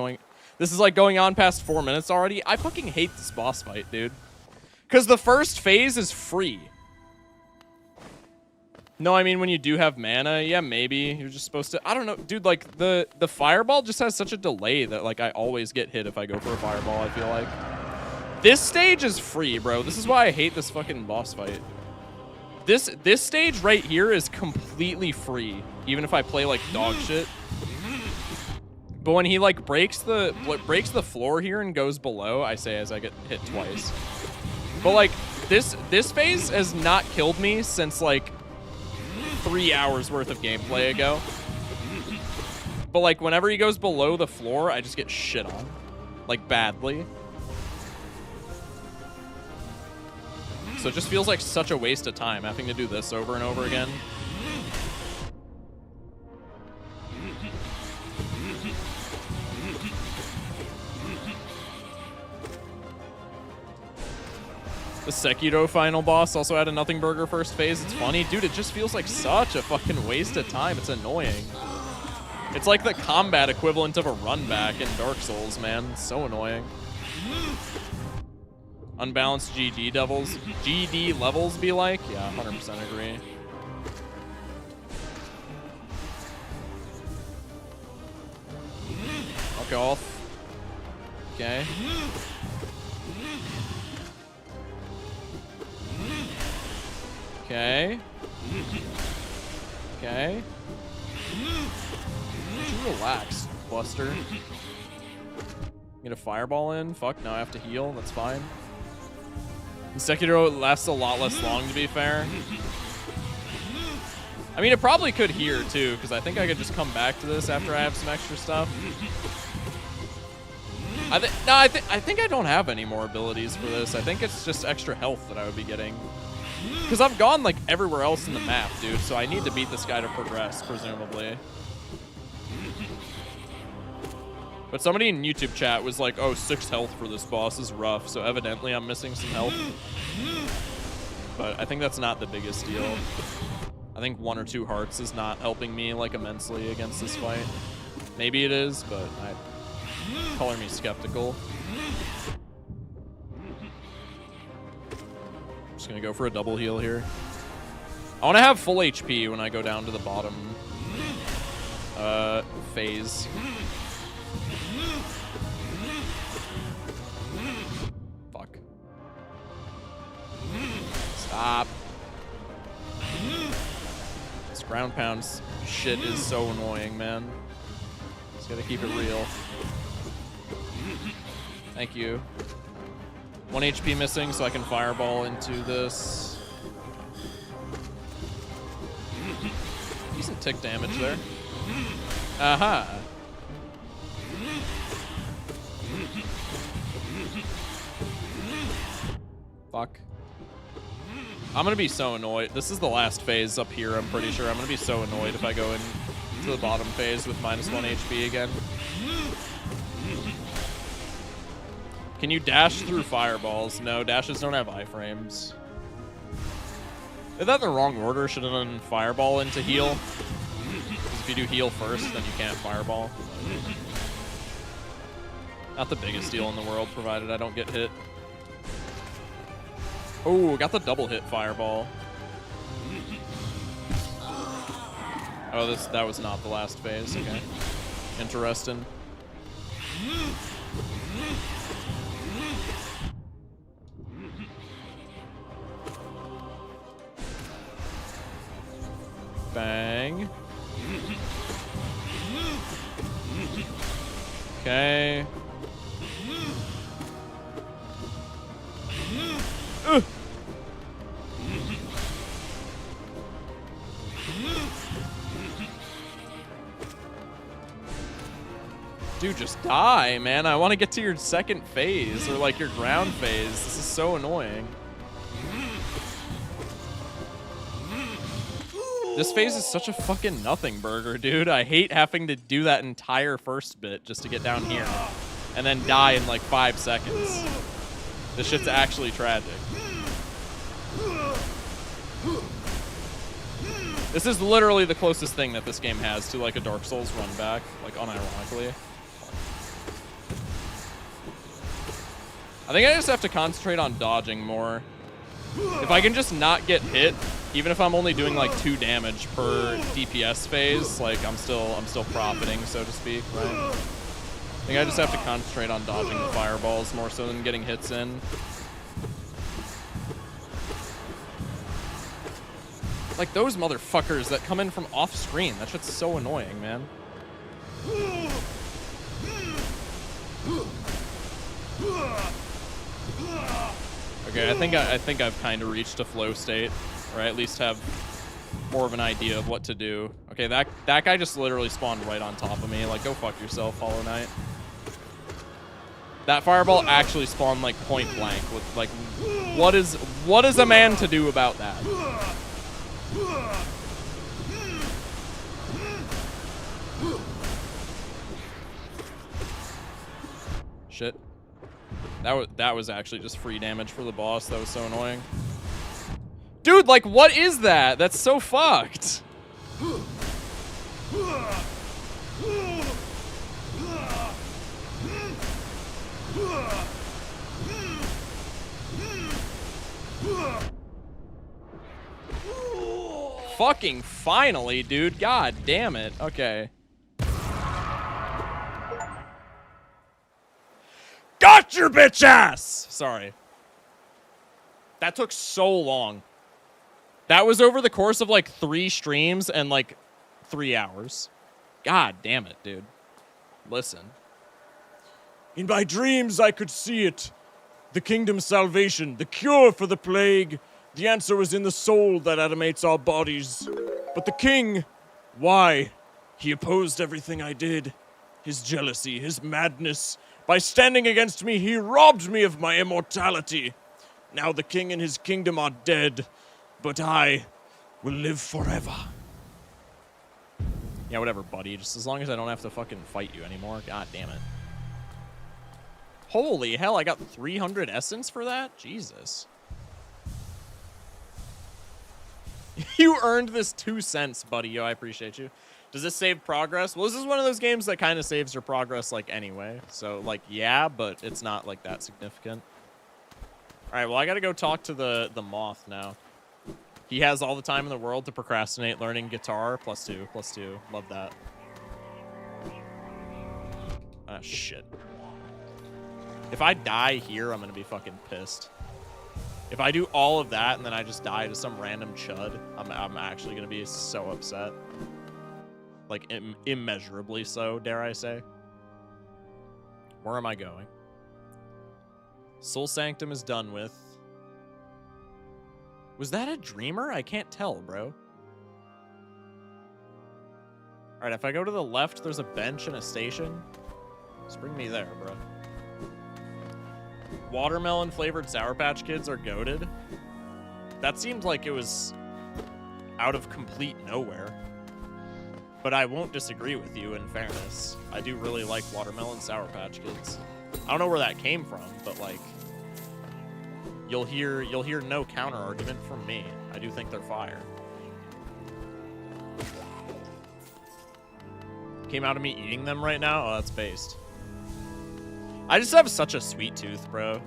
like going on past 4 minutes already. I fucking hate this boss fight, dude. Because the first phase is free. No, I mean, when you do have mana, yeah, maybe. You're just supposed to... I don't know. Dude, like, the fireball just has such a delay that, like, I always get hit if I go for a fireball, I feel like. This stage is free, bro. This is why I hate this fucking boss fight. This stage right here is completely free, even if I play, like, dog shit. But when he, like, breaks the floor here and goes below, I say as I get hit twice. But, like, this phase has not killed me since, like, 3 hours worth of gameplay ago. But, like, whenever he goes below the floor, I just get shit on. Like, badly. So it just feels like such a waste of time having to do this over and over again. The Sekiro final boss also had a Nothing Burger first phase. It's funny. Dude, it just feels like such a fucking waste of time. It's annoying. It's like the combat equivalent of a run back in Dark Souls, man. It's so annoying. Unbalanced GD levels be like? Yeah, 100% agree. Fuck off. Okay. Okay. Okay. Would you relax, Buster? Get a fireball in? Fuck, now I have to heal. That's fine. And Sekiro lasts a lot less long, to be fair. I mean, it probably could here, too, because I think I could just come back to this after I have some extra stuff. I think I don't have any more abilities for this. I think it's just extra health that I would be getting. Because I've gone, like, everywhere else in the map, dude, so I need to beat this guy to progress, presumably. But somebody in YouTube chat was like, oh, 6 health for this boss is rough, so evidently I'm missing some health. But I think that's not the biggest deal. I think 1 or 2 hearts is not helping me, like, immensely against this fight. Maybe it is, but color me skeptical. Just gonna go for a double heal here. I want to have full HP when I go down to the bottom phase. Fuck. Stop. This ground pound shit is so annoying, man. Just gotta keep it real. Thank you. 1 HP missing, so I can fireball into this. Decent tick damage there. Aha. Fuck. I'm gonna be so annoyed. This is the last phase up here, I'm pretty sure. I'm gonna be so annoyed if I go into the bottom phase with -1 HP again. Can you dash through fireballs? No, dashes don't have iframes. Is that the wrong order? Should have done fireball into heal? Because if you do heal first, then you can't fireball. Not the biggest deal in the world, provided I don't get hit. Oh, got the double hit fireball. Oh, that was not the last phase. Okay. Interesting. Bang. Okay. Ugh. Dude, just die, man. I want to get to your second phase or like your ground phase. This is so annoying. This phase is such a fucking nothing burger, dude. I hate having to do that entire first bit just to get down here and then die in like 5 seconds. This shit's actually tragic. This is literally the closest thing that this game has to like a Dark Souls run back, like unironically. I think I just have to concentrate on dodging more. If I can just not get hit, even if I'm only doing like 2 damage per DPS phase, like I'm still profiting, so to speak, right? I think I just have to concentrate on dodging the fireballs more so than getting hits in. Like those motherfuckers that come in from off screen. That shit's so annoying, man. Okay, I think I've kind of reached a flow state, or at least have more of an idea of what to do. Okay, that guy just literally spawned right on top of me. Like, go fuck yourself, Hollow Knight. That fireball actually spawned like point blank. With like, what is a man to do about that? Shit. That was actually just free damage for the boss. That was so annoying. Dude, like, what is that? That's so fucked. Fucking finally, dude. God damn it. Okay. Got your bitch ass! Sorry. That took so long. That was over the course of like 3 streams and like 3 hours. God damn it, dude. Listen. In my dreams, I could see it. The kingdom's salvation, the cure for the plague. The answer was in the soul that animates our bodies. But the king, why? He opposed everything I did. His jealousy, his madness. By standing against me, he robbed me of my immortality. Now the king and his kingdom are dead, but I will live forever. Yeah, whatever, buddy. Just as long as I don't have to fucking fight you anymore. God damn it. Holy hell, I got 300 essence for that? Jesus. You earned this 2 cents, buddy. Yo, I appreciate you. Does this save progress? Well, this is one of those games that kind of saves your progress, like, anyway. So, like, yeah, but it's not, like, that significant. All right, well, I got to go talk to the moth now. He has all the time in the world to procrastinate learning guitar. +2, +2. Love that. Ah, shit. If I die here, I'm going to be fucking pissed. If I do all of that and then I just die to some random chud, I'm actually going to be so upset. Like, immeasurably so, dare I say. Where am I going? Soul Sanctum is done with. Was that a dreamer? I can't tell, bro. All right, if I go to the left, there's a bench and a station. Just bring me there, bro. Watermelon flavored Sour Patch Kids are goated. That seemed like it was out of complete nowhere. But I won't disagree with you, in fairness. I do really like watermelon Sour Patch Kids. I don't know where that came from, but like, you'll hear no counter argument from me. I do think they're fire. Came out of me eating them right now? Oh, that's based. I just have such a sweet tooth, bro.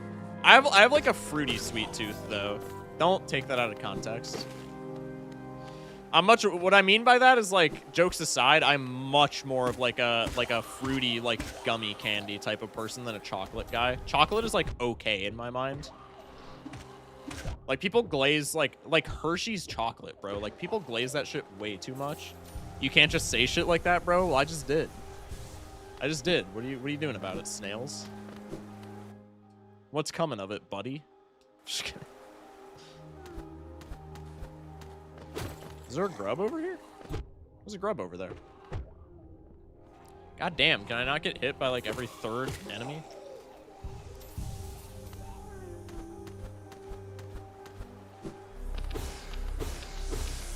I have like a fruity sweet tooth, though. Don't take that out of context. What I mean by that is, like, jokes aside, I'm much more of like a fruity, like, gummy candy type of person than a chocolate guy. Chocolate is like okay in my mind. Like, people glaze like Hershey's chocolate, bro. Like, people glaze that shit way too much. You can't just say shit like that, bro. Well, I just did. What are you doing about it, snails? What's coming of it, buddy? Just kidding. Is there a grub over here? There's a grub over there. God damn, can I not get hit by like every third enemy?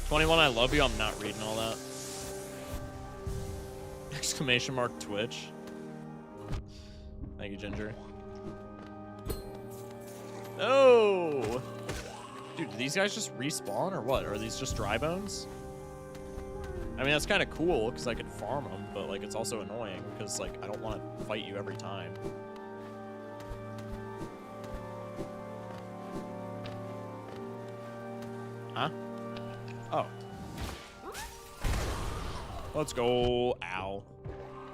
"21, I love you." I'm not reading all that. Exclamation mark Twitch. Thank you, Ginger. No! Dude, do these guys just respawn or what? Or are these just dry bones? I mean, that's kind of cool because I can farm them, but like it's also annoying because like I don't want to fight you every time. Huh? Oh. Let's go. Ow.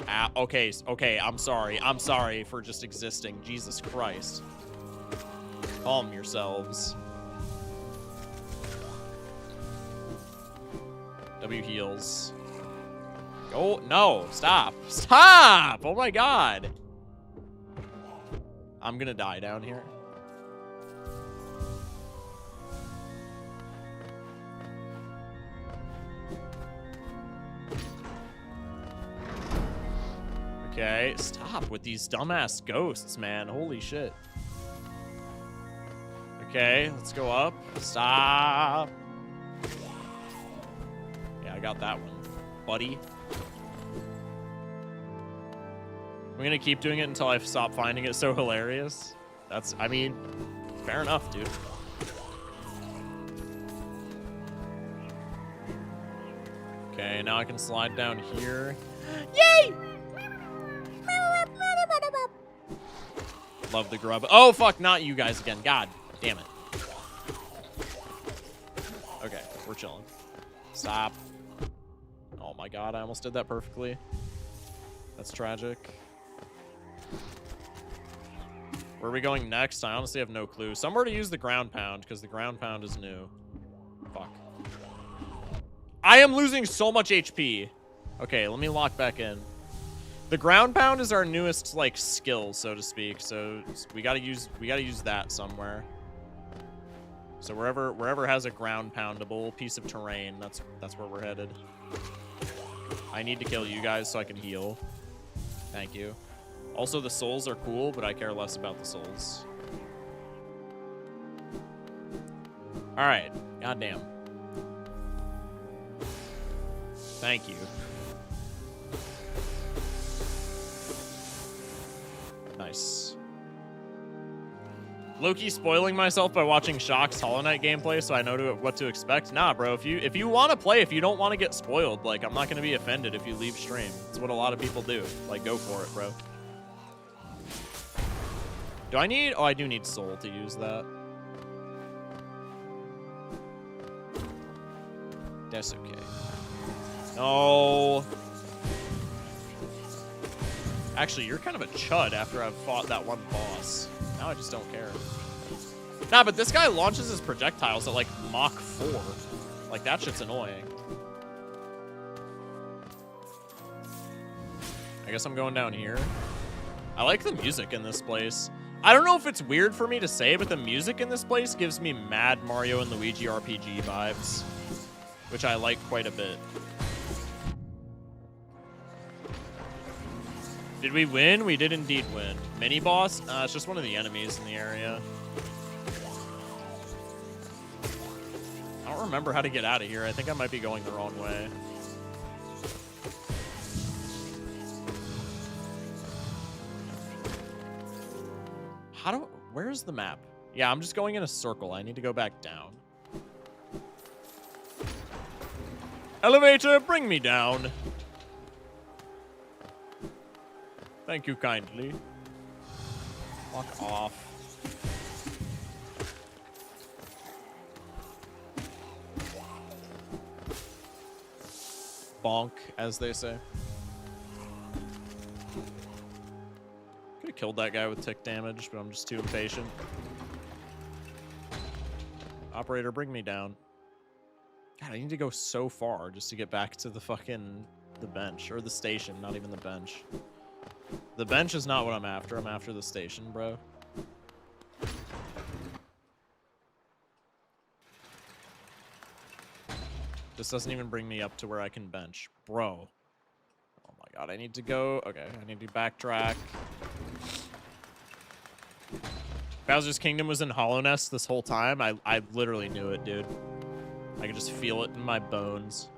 Ow. Okay, okay, I'm sorry. I'm sorry for just existing. Jesus Christ. Calm yourselves. W heals. Go. No, stop. Stop! Oh my god. I'm gonna die down here. Okay, stop with these dumbass ghosts, man. Holy shit. Okay, let's go up. Stop. Yeah, I got that one, buddy. I'm gonna keep doing it until I stop finding it so hilarious. That's, I mean, fair enough, dude. Okay, now I can slide down here. Yay! Love the grub. Oh, fuck, not you guys again. God damn it. Okay, we're chilling. Stop. Oh my god, I almost did that perfectly. That's tragic. Where are we going next? I honestly have no clue. Somewhere to use the ground pound, because the ground pound is new. Fuck. I am losing so much HP. Okay, let me lock back in. The ground pound is our newest like skill, so to speak. So we gotta use that somewhere. So wherever has a ground poundable piece of terrain, that's where we're headed. I need to kill you guys so I can heal. Thank you. Also, the souls are cool, but I care less about the souls. All right, goddamn. Thank you. Nice. Low-key spoiling myself by watching Shock's Hollow Knight gameplay so I know what to expect. Nah, bro, if you want to play, if you don't want to get spoiled, like, I'm not going to be offended if you leave stream. It's what a lot of people do. Like, go for it, bro. Do I need... Oh, I do need soul to use that. That's okay. No... Actually, you're kind of a chud after I've fought that one boss. Now I just don't care. Nah, but this guy launches his projectiles at like Mach 4. Like, that shit's annoying. I guess I'm going down here. I like the music in this place. I don't know if it's weird for me to say, but the music in this place gives me mad Mario and Luigi RPG vibes, which I like quite a bit. Did we win? We did indeed win. Mini boss? It's just one of the enemies in the area. I don't remember how to get out of here. I think I might be going the wrong way. Where's the map? Yeah, I'm just going in a circle. I need to go back down. Elevator, bring me down. Thank you kindly. Fuck off. Bonk, as they say. Could have killed that guy with tick damage, but I'm just too impatient. Operator, bring me down. God, I need to go so far just to get back to the fucking the bench, or the station, not even the bench. The bench is not what I'm after. I'm after the station, bro. This doesn't even bring me up to where I can bench. Bro. Oh my god, I need to go. Okay, I need to backtrack. Bowser's Kingdom was in Hollow Nest this whole time. I literally knew it, dude. I could just feel it in my bones.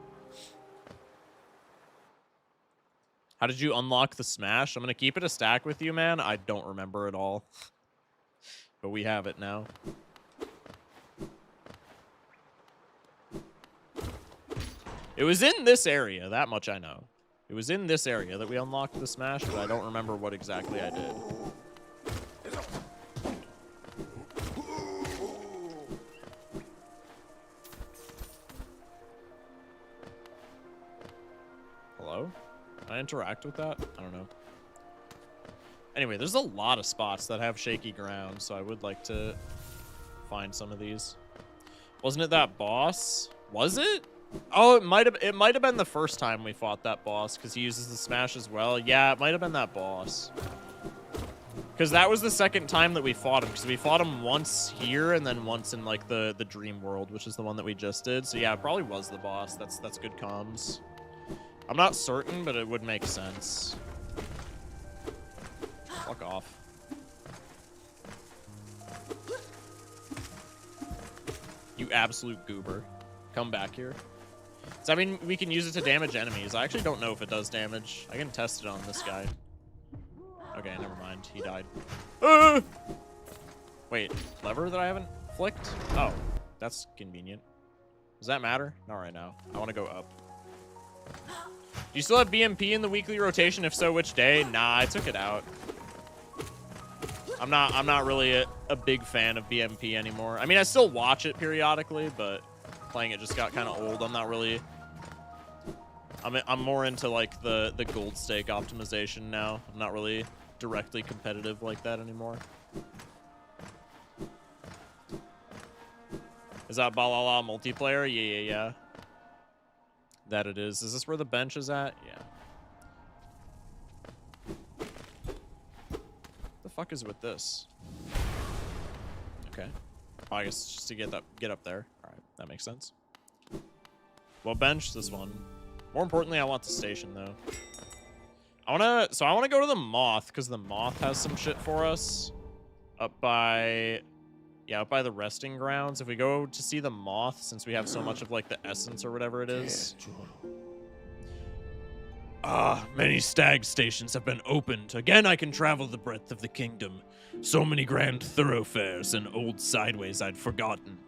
How did you unlock the Smash? I'm going to keep it a stack with you, man. I don't remember at all. But we have it now. It was in this area. That much I know. It was in this area that we unlocked the Smash, but I don't remember what exactly I did. Hello? Can I interact with that? I don't know. Anyway, there's a lot of spots that have shaky ground, so I would like to find some of these. Wasn't it that boss? Was it? Oh, it might have been the first time we fought that boss, because he uses the Smash as well. Yeah, it might have been that boss. Because that was the second time that we fought him, because we fought him once here and then once in like the dream world, which is the one that we just did. So yeah, it probably was the boss. That's good comms. I'm not certain, but it would make sense. Fuck off. You absolute goober. Come back here. So, I mean, we can use it to damage enemies. I actually don't know if it does damage. I can test it on this guy. Okay, never mind. He died. Wait, lever that I haven't flicked? Oh, that's convenient. Does that matter? Not right now. I want to go up. Do you still have BMP in the weekly rotation? If so, which day? Nah, I took it out. I'm not really a big fan of BMP anymore. I mean, I still watch it periodically, but playing it just got kind of old. I'm not really... I'm more into, like, the gold stake optimization now. I'm not really directly competitive like that anymore. Is that Balala multiplayer? Yeah. That it is. Is this where the bench is at? Yeah. The fuck is with this? Okay. Oh, I guess just to get up there. All right, that makes sense. Well, bench this one. More importantly, I want the station though. I wanna go to the Moth because the Moth has some shit for us up by the resting grounds. If we go to see the Moth, since we have so much of like the essence or whatever it is. Many stag stations have been opened. Again, I can travel the breadth of the kingdom. So many grand thoroughfares and old sideways I'd forgotten.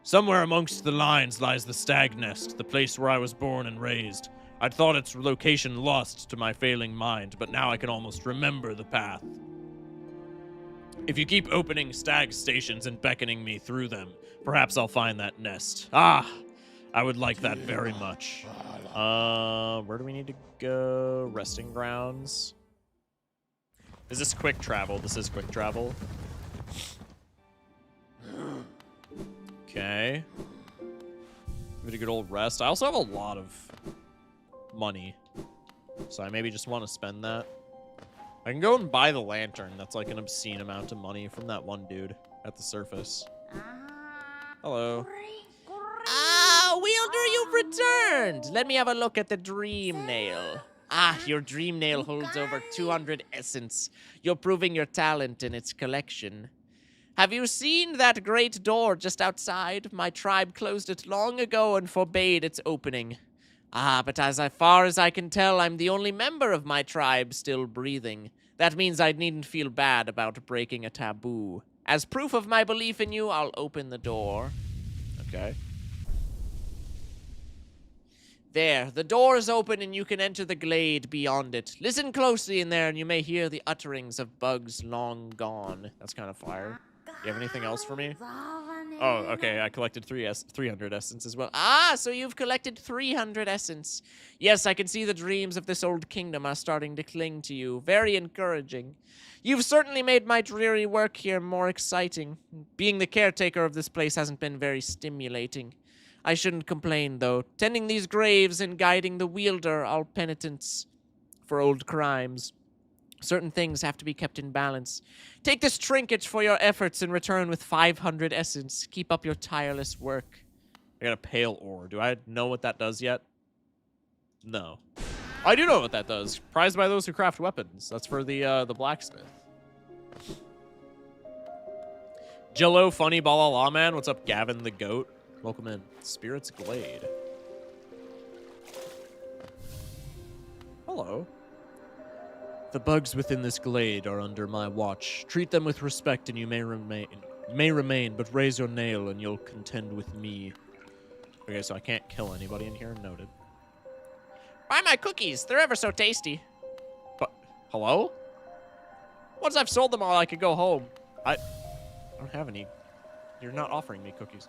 Somewhere amongst the lines lies the stag nest, the place where I was born and raised. I'd thought its location lost to my failing mind, but now I can almost remember the path. If you keep opening stag stations and beckoning me through them, perhaps I'll find that nest. Ah, I would like that very much. Where do we need to go? Resting grounds. Is this quick travel? This is quick travel. Okay. Give it a good old rest. I also have a lot of money, so I maybe just want to spend that. I can go and buy the lantern. That's like an obscene amount of money from that one dude at the surface. Hello. Ah, Wielder, you've returned. Let me have a look at the dream nail. Ah, your dream nail holds over 200 essence. You're proving your talent in its collection. Have you seen that great door just outside? My tribe closed it long ago and forbade its opening. Ah, but as far as I can tell, I'm the only member of my tribe still breathing. That means I needn't feel bad about breaking a taboo. As proof of my belief in you, I'll open the door. Okay. There, the door is open and you can enter the glade beyond it. Listen closely in there and you may hear the utterings of bugs long gone. That's kind of fire. Do you have anything else for me? Oh, okay. I collected 300 essence as well. Ah, so you've collected 300 essence. Yes, I can see the dreams of this old kingdom are starting to cling to you. Very encouraging. You've certainly made my dreary work here more exciting. Being the caretaker of this place hasn't been very stimulating. I shouldn't complain, though. Tending these graves and guiding the wielder are penitence for old crimes. Certain things have to be kept in balance. Take this trinket for your efforts and return with 500 essence. Keep up your tireless work. I got a pale ore. Do I know what that does yet? No. I do know what that does. Prized by those who craft weapons. That's for the blacksmith. Jello, funny bala man. What's up, Gavin the goat? Welcome in. Spirit's Glade. Hello. The bugs within this glade are under my watch. Treat them with respect and you may remain, but raise your nail and you'll contend with me. Okay, so I can't kill anybody in here. Noted. Buy my cookies. They're ever so tasty. But, hello? Once I've sold them all, I could go home. I don't have any. You're not offering me cookies.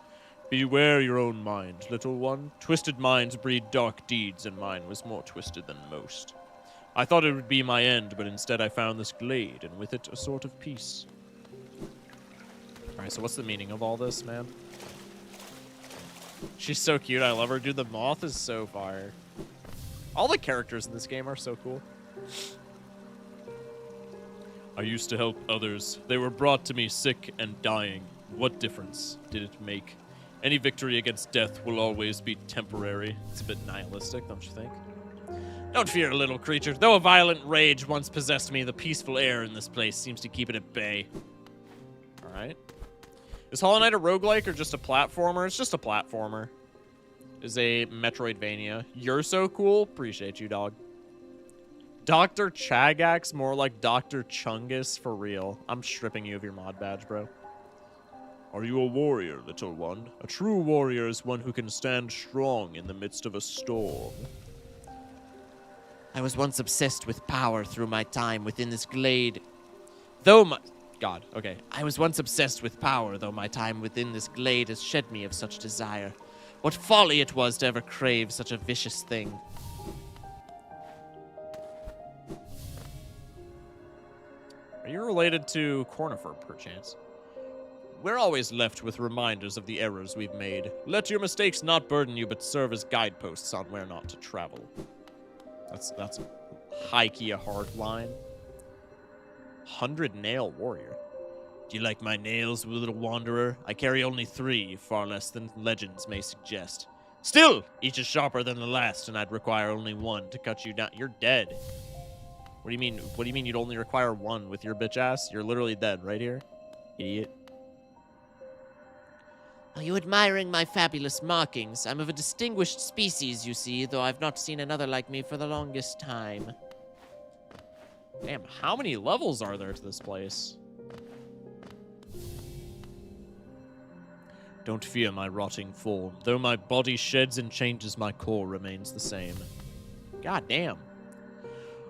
Beware your own mind, little one. Twisted minds breed dark deeds, and mine was more twisted than most. I thought it would be my end, but instead I found this glade, and with it a sort of peace. Alright, so what's the meaning of all this, man? She's so cute, I love her. Dude, the moth is so fire. All the characters in this game are so cool. I used to help others. They were brought to me sick and dying. What difference did it make? Any victory against death will always be temporary. It's a bit nihilistic, don't you think? Don't fear, little creature. Though a violent rage once possessed me, the peaceful air in this place seems to keep it at bay. Alright. Is Hollow Knight a roguelike or just a platformer? It's just a platformer. It's a Metroidvania. You're so cool. Appreciate you, dog. Dr. Chagax, more like Dr. Chungus for real. I'm stripping you of your mod badge, bro. Are you a warrior, little one? A true warrior is one who can stand strong in the midst of a storm. I was once obsessed with power through my time within this glade. God, okay. I was once obsessed with power, though my time within this glade has shed me of such desire. What folly it was to ever crave such a vicious thing. Are you related to Cornifer, perchance? We're always left with reminders of the errors we've made. Let your mistakes not burden you, but serve as guideposts on where not to travel. That's high-key a hard line. 100 nail warrior. Do you like my nails, little wanderer? I carry only 3, far less than legends may suggest. Still, each is sharper than the last, and I'd require only 1 to cut you down. You're dead. What do you mean? What do you mean you'd only require 1 with your bitch ass? You're literally dead right here, idiot. Are you admiring my fabulous markings? I'm of a distinguished species, you see, though I've not seen another like me for the longest time. Damn, how many levels are there to this place? Don't fear my rotting form. Though my body sheds and changes, my core remains the same. God damn.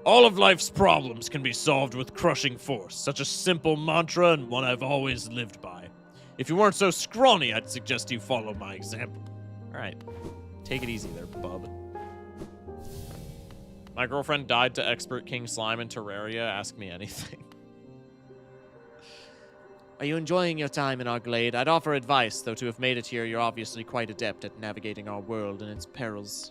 All of life's problems can be solved with crushing force. Such a simple mantra and one I've always lived by. If you weren't so scrawny, I'd suggest you follow my example. Alright. Take it easy there, bub. My girlfriend died to expert King Slime in Terraria. Ask me anything. Are you enjoying your time in our glade? I'd offer advice, though to have made it here, you're obviously quite adept at navigating our world and its perils.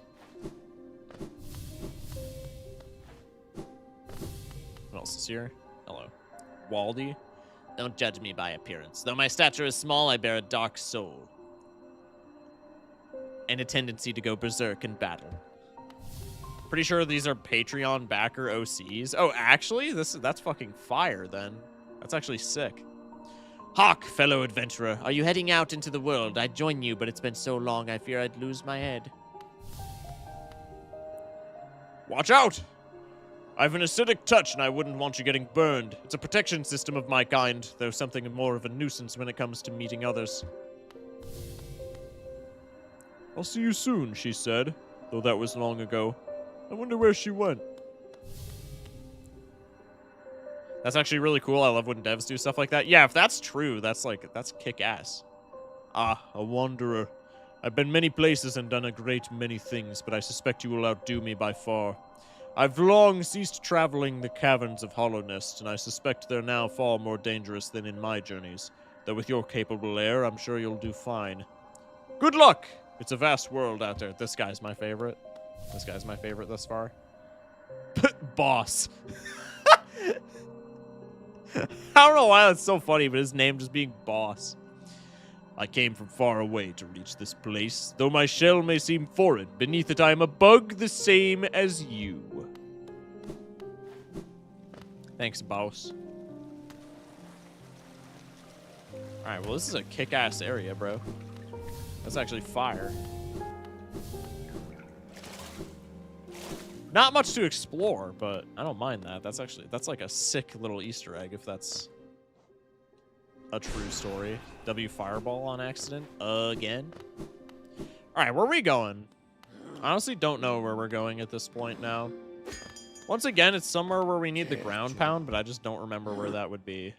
What else is here? Hello. Waldy? Don't judge me by appearance. Though my stature is small, I bear a dark soul. And a tendency to go berserk in battle. Pretty sure these are Patreon backer OCs. Oh, actually, that's fucking fire then. That's actually sick. Hark, fellow adventurer. Are you heading out into the world? I'd join you, but it's been so long I fear I'd lose my head. Watch out! I have an acidic touch and I wouldn't want you getting burned. It's a protection system of my kind, though something more of a nuisance when it comes to meeting others. I'll see you soon, she said, though that was long ago. I wonder where she went. That's actually really cool. I love when devs do stuff like that. Yeah, if that's true, that's kick-ass. Ah, a wanderer. I've been many places and done a great many things, but I suspect you will outdo me by far. I've long ceased traveling the caverns of Hollownest, and I suspect they're now far more dangerous than in my journeys. Though with your capable air, I'm sure you'll do fine. Good luck! It's a vast world out there. This guy's my favorite. This guy's my favorite thus far. Boss. I don't know why that's so funny, but his name just being Boss. I came from far away to reach this place. Though my shell may seem foreign, beneath it I am a bug the same as you. Thanks, boss. Alright, well, this is a kick-ass area, bro. That's actually fire. Not much to explore, but I don't mind that. That's like a sick little Easter egg if that's a true story. W fireball on accident again. All right, where are we going? I honestly don't know where we're going at this point now. Once again, it's somewhere where we need the ground pound, but I just don't remember where that would be.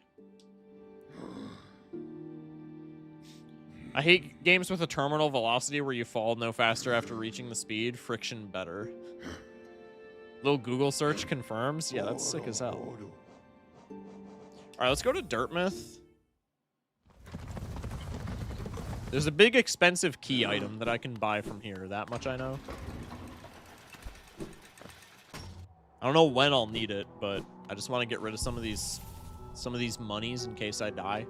I hate games with a terminal velocity where you fall no faster after reaching the speed. Friction better. Little Google search confirms. Yeah, that's sick as hell. All right, let's go to Dirtmouth. There's a big expensive key item that I can buy from here. That much I know. I don't know when I'll need it, but I just want to get rid of some of these monies in case I die.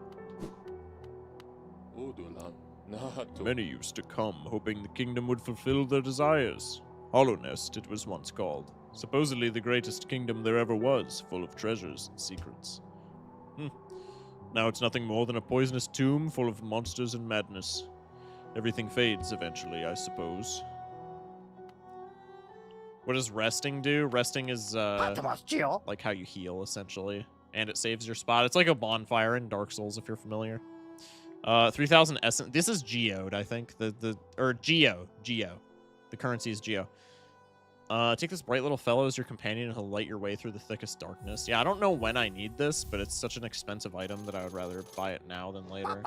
Many used to come, hoping the kingdom would fulfill their desires. Hollownest, it was once called. Supposedly the greatest kingdom there ever was, full of treasures and secrets. Now it's nothing more than a poisonous tomb full of monsters and madness. Everything fades eventually, I suppose. What does resting do? Resting is, like how you heal, essentially. And it saves your spot. It's like a bonfire in Dark Souls, if you're familiar. 3,000 essence. This is geode, I think. Geo. The currency is geo. Take this bright little fellow as your companion and he'll light your way through the thickest darkness. Yeah, I don't know when I need this, but it's such an expensive item that I would rather buy it now than later.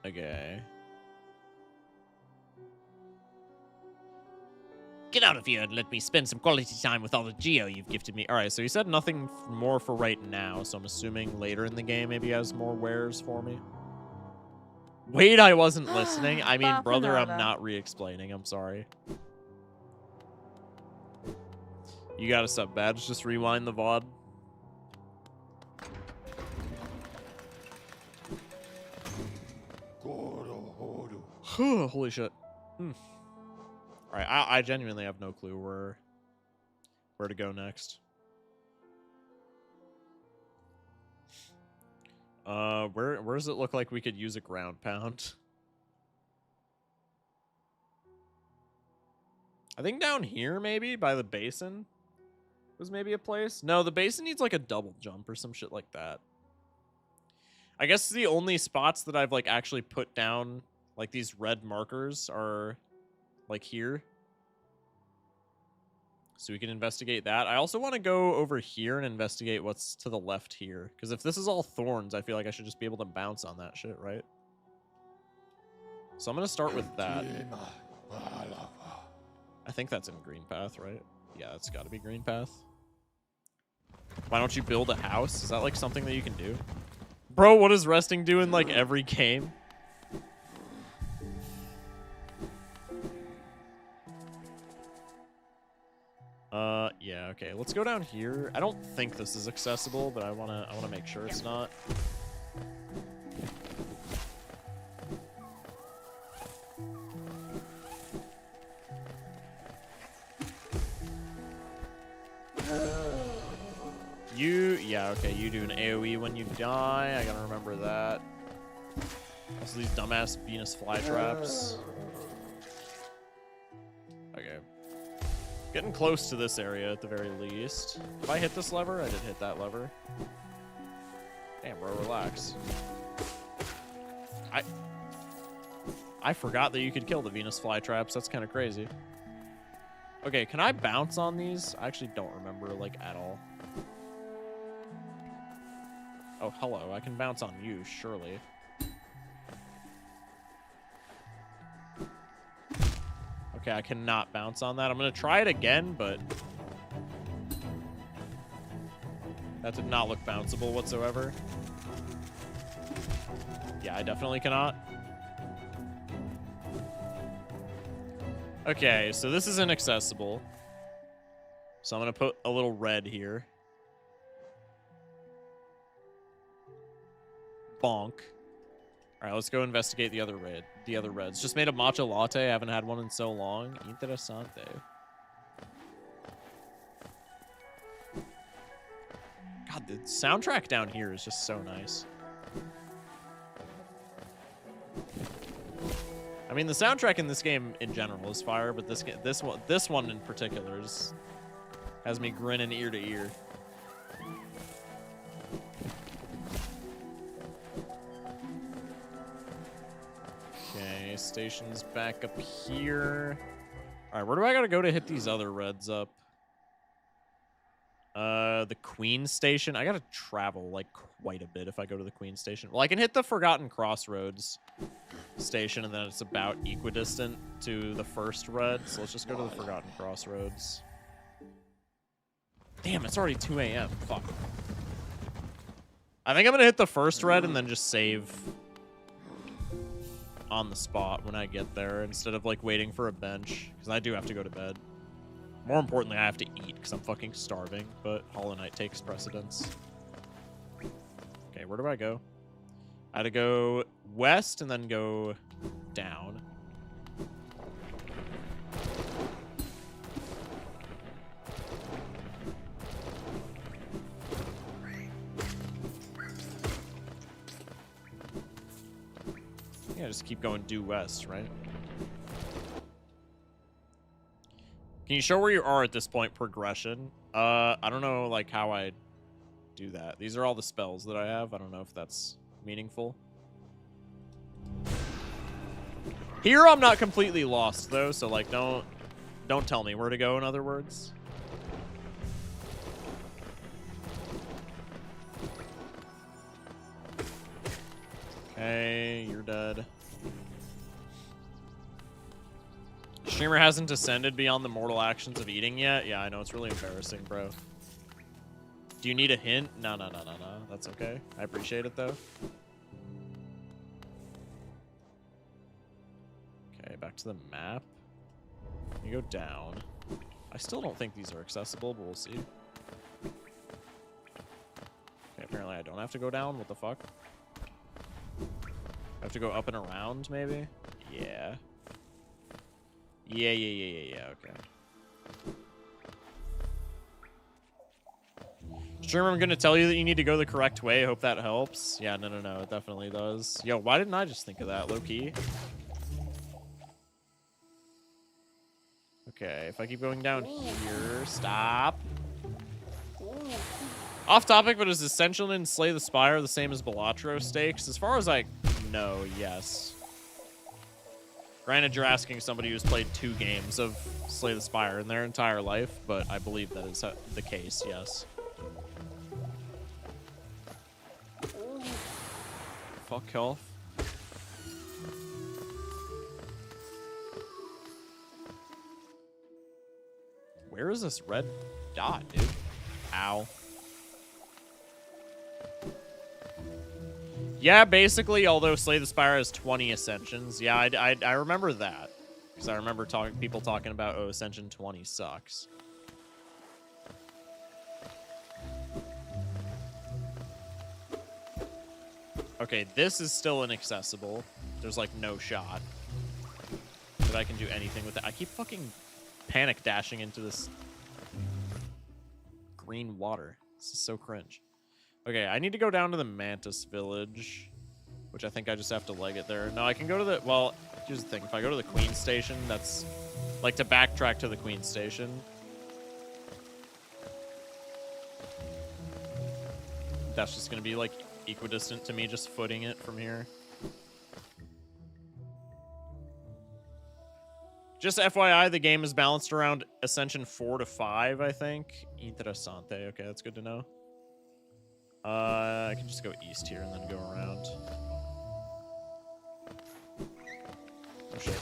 Okay. Get out of here and let me spend some quality time with all the geo you've gifted me. All right, so he said nothing more for right now, so I'm assuming later in the game maybe he has more wares for me. Wait, I wasn't listening. I mean, brother, I'm not re-explaining. I'm sorry. You got a sub badge. Just rewind the VOD. Holy shit. All right, I genuinely have no clue where to go next. Where does it look like we could use a ground pound? I think down here, maybe, by the basin was maybe a place. No, the basin needs like a double jump or some shit like that. I guess the only spots that I've like actually put down like these red markers are like here. So we can investigate that. I also want to go over here and investigate what's to the left here. Because if this is all thorns, I feel like I should just be able to bounce on that shit, right? So I'm going to start with that. I think that's in Green Path, right? Yeah, it's got to be Green Path. Why don't you build a house? Is that like something that you can do? Bro, what does resting do in like every game? Yeah, okay. Let's go down here. I don't think this is accessible, but I wanna make sure it's not. Okay, you do an AoE when you die. I gotta remember that. Also, these dumbass Venus flytraps. Okay. Getting close to this area at the very least. If I hit this lever, I did hit that lever. Damn, bro, relax. I forgot that you could kill the Venus flytraps. That's kind of crazy. Okay, can I bounce on these? I actually don't remember, like, at all. Oh, hello. I can bounce on you, surely. Okay, I cannot bounce on that. I'm going to try it again, but... that did not look bounceable whatsoever. Yeah, I definitely cannot. Okay, so this is inaccessible. So I'm going to put a little red here. Bonk. All right, let's go investigate the other reds. Just made a matcha latte. I haven't had one in so long. Interessante. God, the soundtrack down here is just so nice. I mean, the soundtrack in this game in general is fire, but this one in particular has me grinning ear to ear. Okay, station's back up here. All right, where do I gotta go to hit these other reds up? The Queen Station. I gotta travel like quite a bit if I go to the Queen Station. Well, I can hit the Forgotten Crossroads station, and then it's about equidistant to the first red. So let's just go to the Forgotten Crossroads. Damn, it's already 2 a.m. Fuck. I think I'm gonna hit the first red and then just save on the spot when I get there instead of like waiting for a bench, because I do have to go to bed. More importantly, I have to eat because I'm fucking starving, but Hollow Knight takes precedence. Okay, where do I go? I had to go west and then go down. Yeah, just keep going due west, right? Can you show where you are at this point, progression? I don't know, like, how I do that. These are all the spells that I have. I don't know if that's meaningful. Here, I'm not completely lost, though, so, like, don't tell me where to go, in other words. Okay, you're dead. Streamer hasn't descended beyond the mortal actions of eating yet? Yeah, I know. It's really embarrassing, bro. Do you need a hint? No. That's okay. I appreciate it, though. Okay, back to the map. You go down. I still don't think these are accessible, but we'll see. Okay, apparently I don't have to go down. What the fuck? I have to go up and around, maybe? Yeah. Yeah, okay. Streamer, I'm gonna tell you that you need to go the correct way. I hope that helps. Yeah, no, it definitely does. Yo, why didn't I just think of that, low-key? Okay, if I keep going down here, stop. Off topic, but is Ascension and Slay the Spire the same as Balatro stakes? As far as I know, yes. Granted, you're asking somebody who's played 2 games of Slay the Spire in their entire life, but I believe that is the case, yes. Fuck health. Where is this red dot, dude? Ow. Yeah, basically, although Slay the Spire has 20 Ascensions. Yeah, I remember that. Because I remember people talking about, oh, Ascension 20 sucks. Okay, this is still inaccessible. There's, like, no shot that I can do anything with it. I keep fucking panic dashing into this green water. This is so cringe. Okay, I need to go down to the Mantis Village, which I think I just have to leg it there. No, I can go to the... Well, here's the thing. If I go to the Queen Station, that's... Like, to backtrack to the Queen Station. That's just going to be, like, equidistant to me just footing it from here. Just FYI, the game is balanced around Ascension 4 to 5, I think. Interessante. Okay, that's good to know. I can just go east here and then go around. Oh, shit.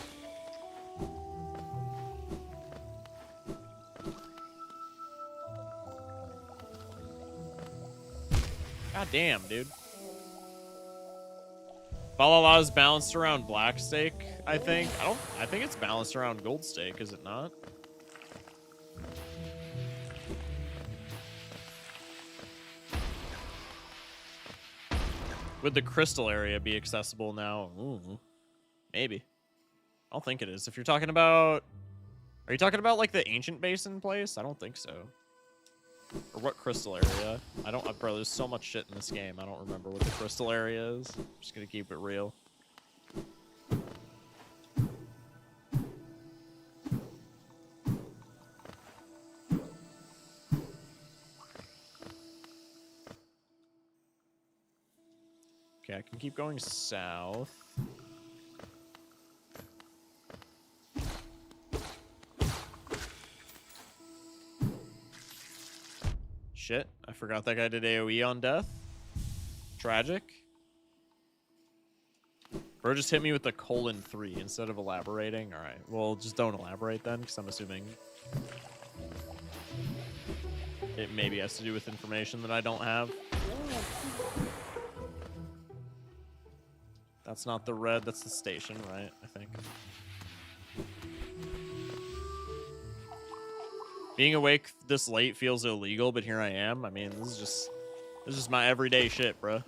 God damn, dude. Balala is balanced around Black Stake, I think. I think it's balanced around Gold Stake, is it not? Would the crystal area be accessible now? Ooh, maybe. I don't think it is. If you're talking about... Are you talking about, like, the ancient basin place? I don't think so. Or what crystal area? I don't... Bro, there's so much shit in this game. I don't remember what the crystal area is. I'm just gonna keep it real. Okay, I can keep going south. Shit, I forgot that guy did AoE on death. Tragic. Bro just hit me with the :3 instead of elaborating. Alright, well, just don't elaborate then, because I'm assuming it maybe has to do with information that I don't have. That's not the red, that's the station, right? I think. Being awake this late feels illegal, but here I am. I mean, this is just my everyday shit, bro.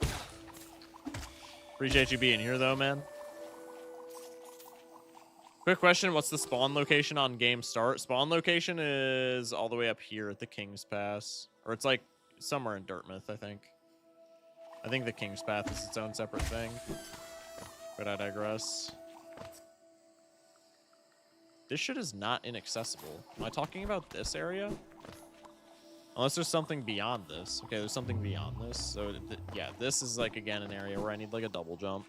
Appreciate you being here, though, man. Quick question, what's the spawn location on game start? Spawn location is all the way up here at the King's Pass. Or it's like somewhere in Dartmouth, I think. I think the King's Path is its own separate thing. But I digress. This shit is not inaccessible. Am I talking about this area? Unless there's something beyond this. Okay, there's something beyond this. So, yeah, this is, like, again, an area where I need, like, a double jump.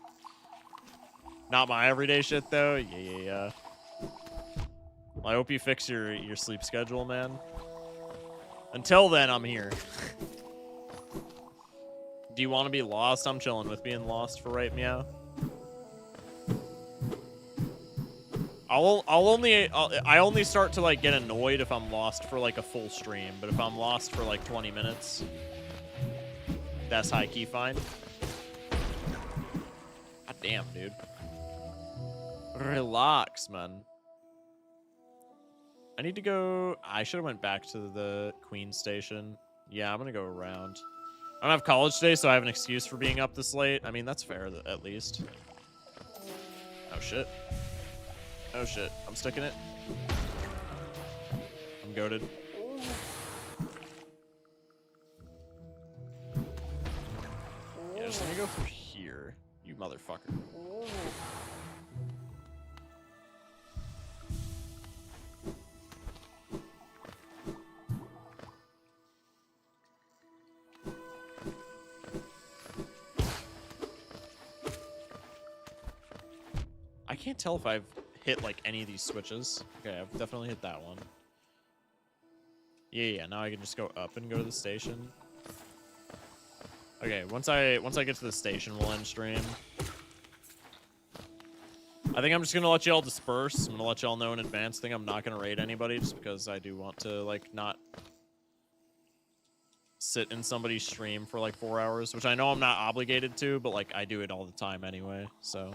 Not my everyday shit, though. Yeah. Well, I hope you fix your sleep schedule, man. Until then, I'm here. Do you want to be lost? I'm chilling with being lost for right meow. I only start to, like, get annoyed if I'm lost for, like, a full stream, but if I'm lost for, like, 20 minutes, that's high key fine. God damn, dude. Relax, man. I need to go... I should have went back to the Queen Station. Yeah, I'm gonna go around. I don't have college today, so I have an excuse for being up this late. I mean, that's fair, at least. Oh, shit. Oh shit, I'm sticking it. I'm goated. Yeah, just let me go through here, you motherfucker. I can't tell if I've hit, like, any of these switches. Okay, I've definitely hit that one. Yeah, now I can just go up and go to the station. Okay, once I get to the station, we'll end stream. I think I'm just gonna let y'all disperse. I'm gonna let y'all know in advance. I think I'm not gonna raid anybody just because I do want to, like, not sit in somebody's stream for, like, 4 hours, which I know I'm not obligated to, but, like, I do it all the time anyway, so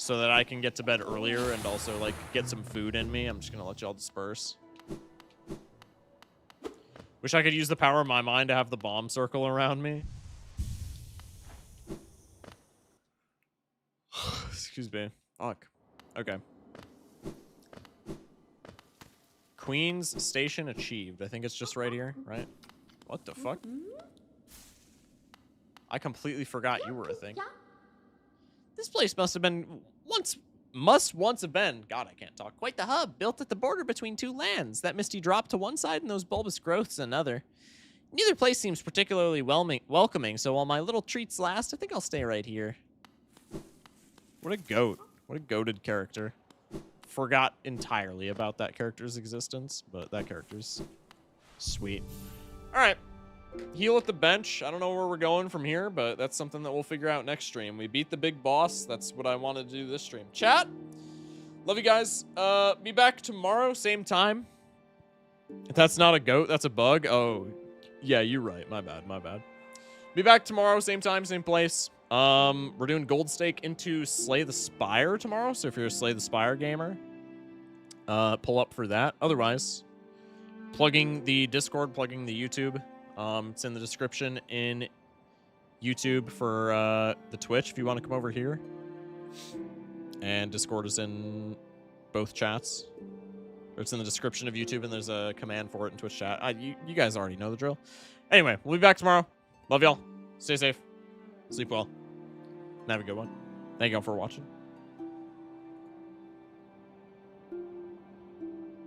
that I can get to bed earlier and also, like, get some food in me. I'm just gonna let y'all disperse. Wish I could use the power of my mind to have the bomb circle around me. Excuse me. Fuck. Okay. Queen's Station achieved. I think it's just right here, right? What the fuck? I completely forgot you were a thing. Yeah. This place must once have been, God, I can't talk, Quite the hub, built at the border between two lands. That misty drop to one side and those bulbous growths another. Neither place seems particularly welcoming, so while my little treats last, I think I'll stay right here. What a goat. What a goated character. Forgot entirely about that character's existence, but that character's sweet. All right. Heal at the bench. I don't know where we're going from here, but that's something that we'll figure out next stream. We beat the big boss. That's what I wanted to do this stream. Chat, love you guys. Be back tomorrow, same time. If that's not a goat, that's a bug. Oh, yeah, you're right. My bad, my bad. Be back tomorrow, same time, same place. We're doing Gold Stake into Slay the Spire tomorrow, so if you're a Slay the Spire gamer, pull up for that. Otherwise, plugging the Discord, plugging the YouTube. It's in the description in YouTube for the Twitch if you want to come over here. And Discord is in both chats. Or it's in the description of YouTube, and there's a command for it in Twitch chat. You guys already know the drill. Anyway, we'll be back tomorrow. Love y'all. Stay safe. Sleep well. And have a good one. Thank y'all for watching.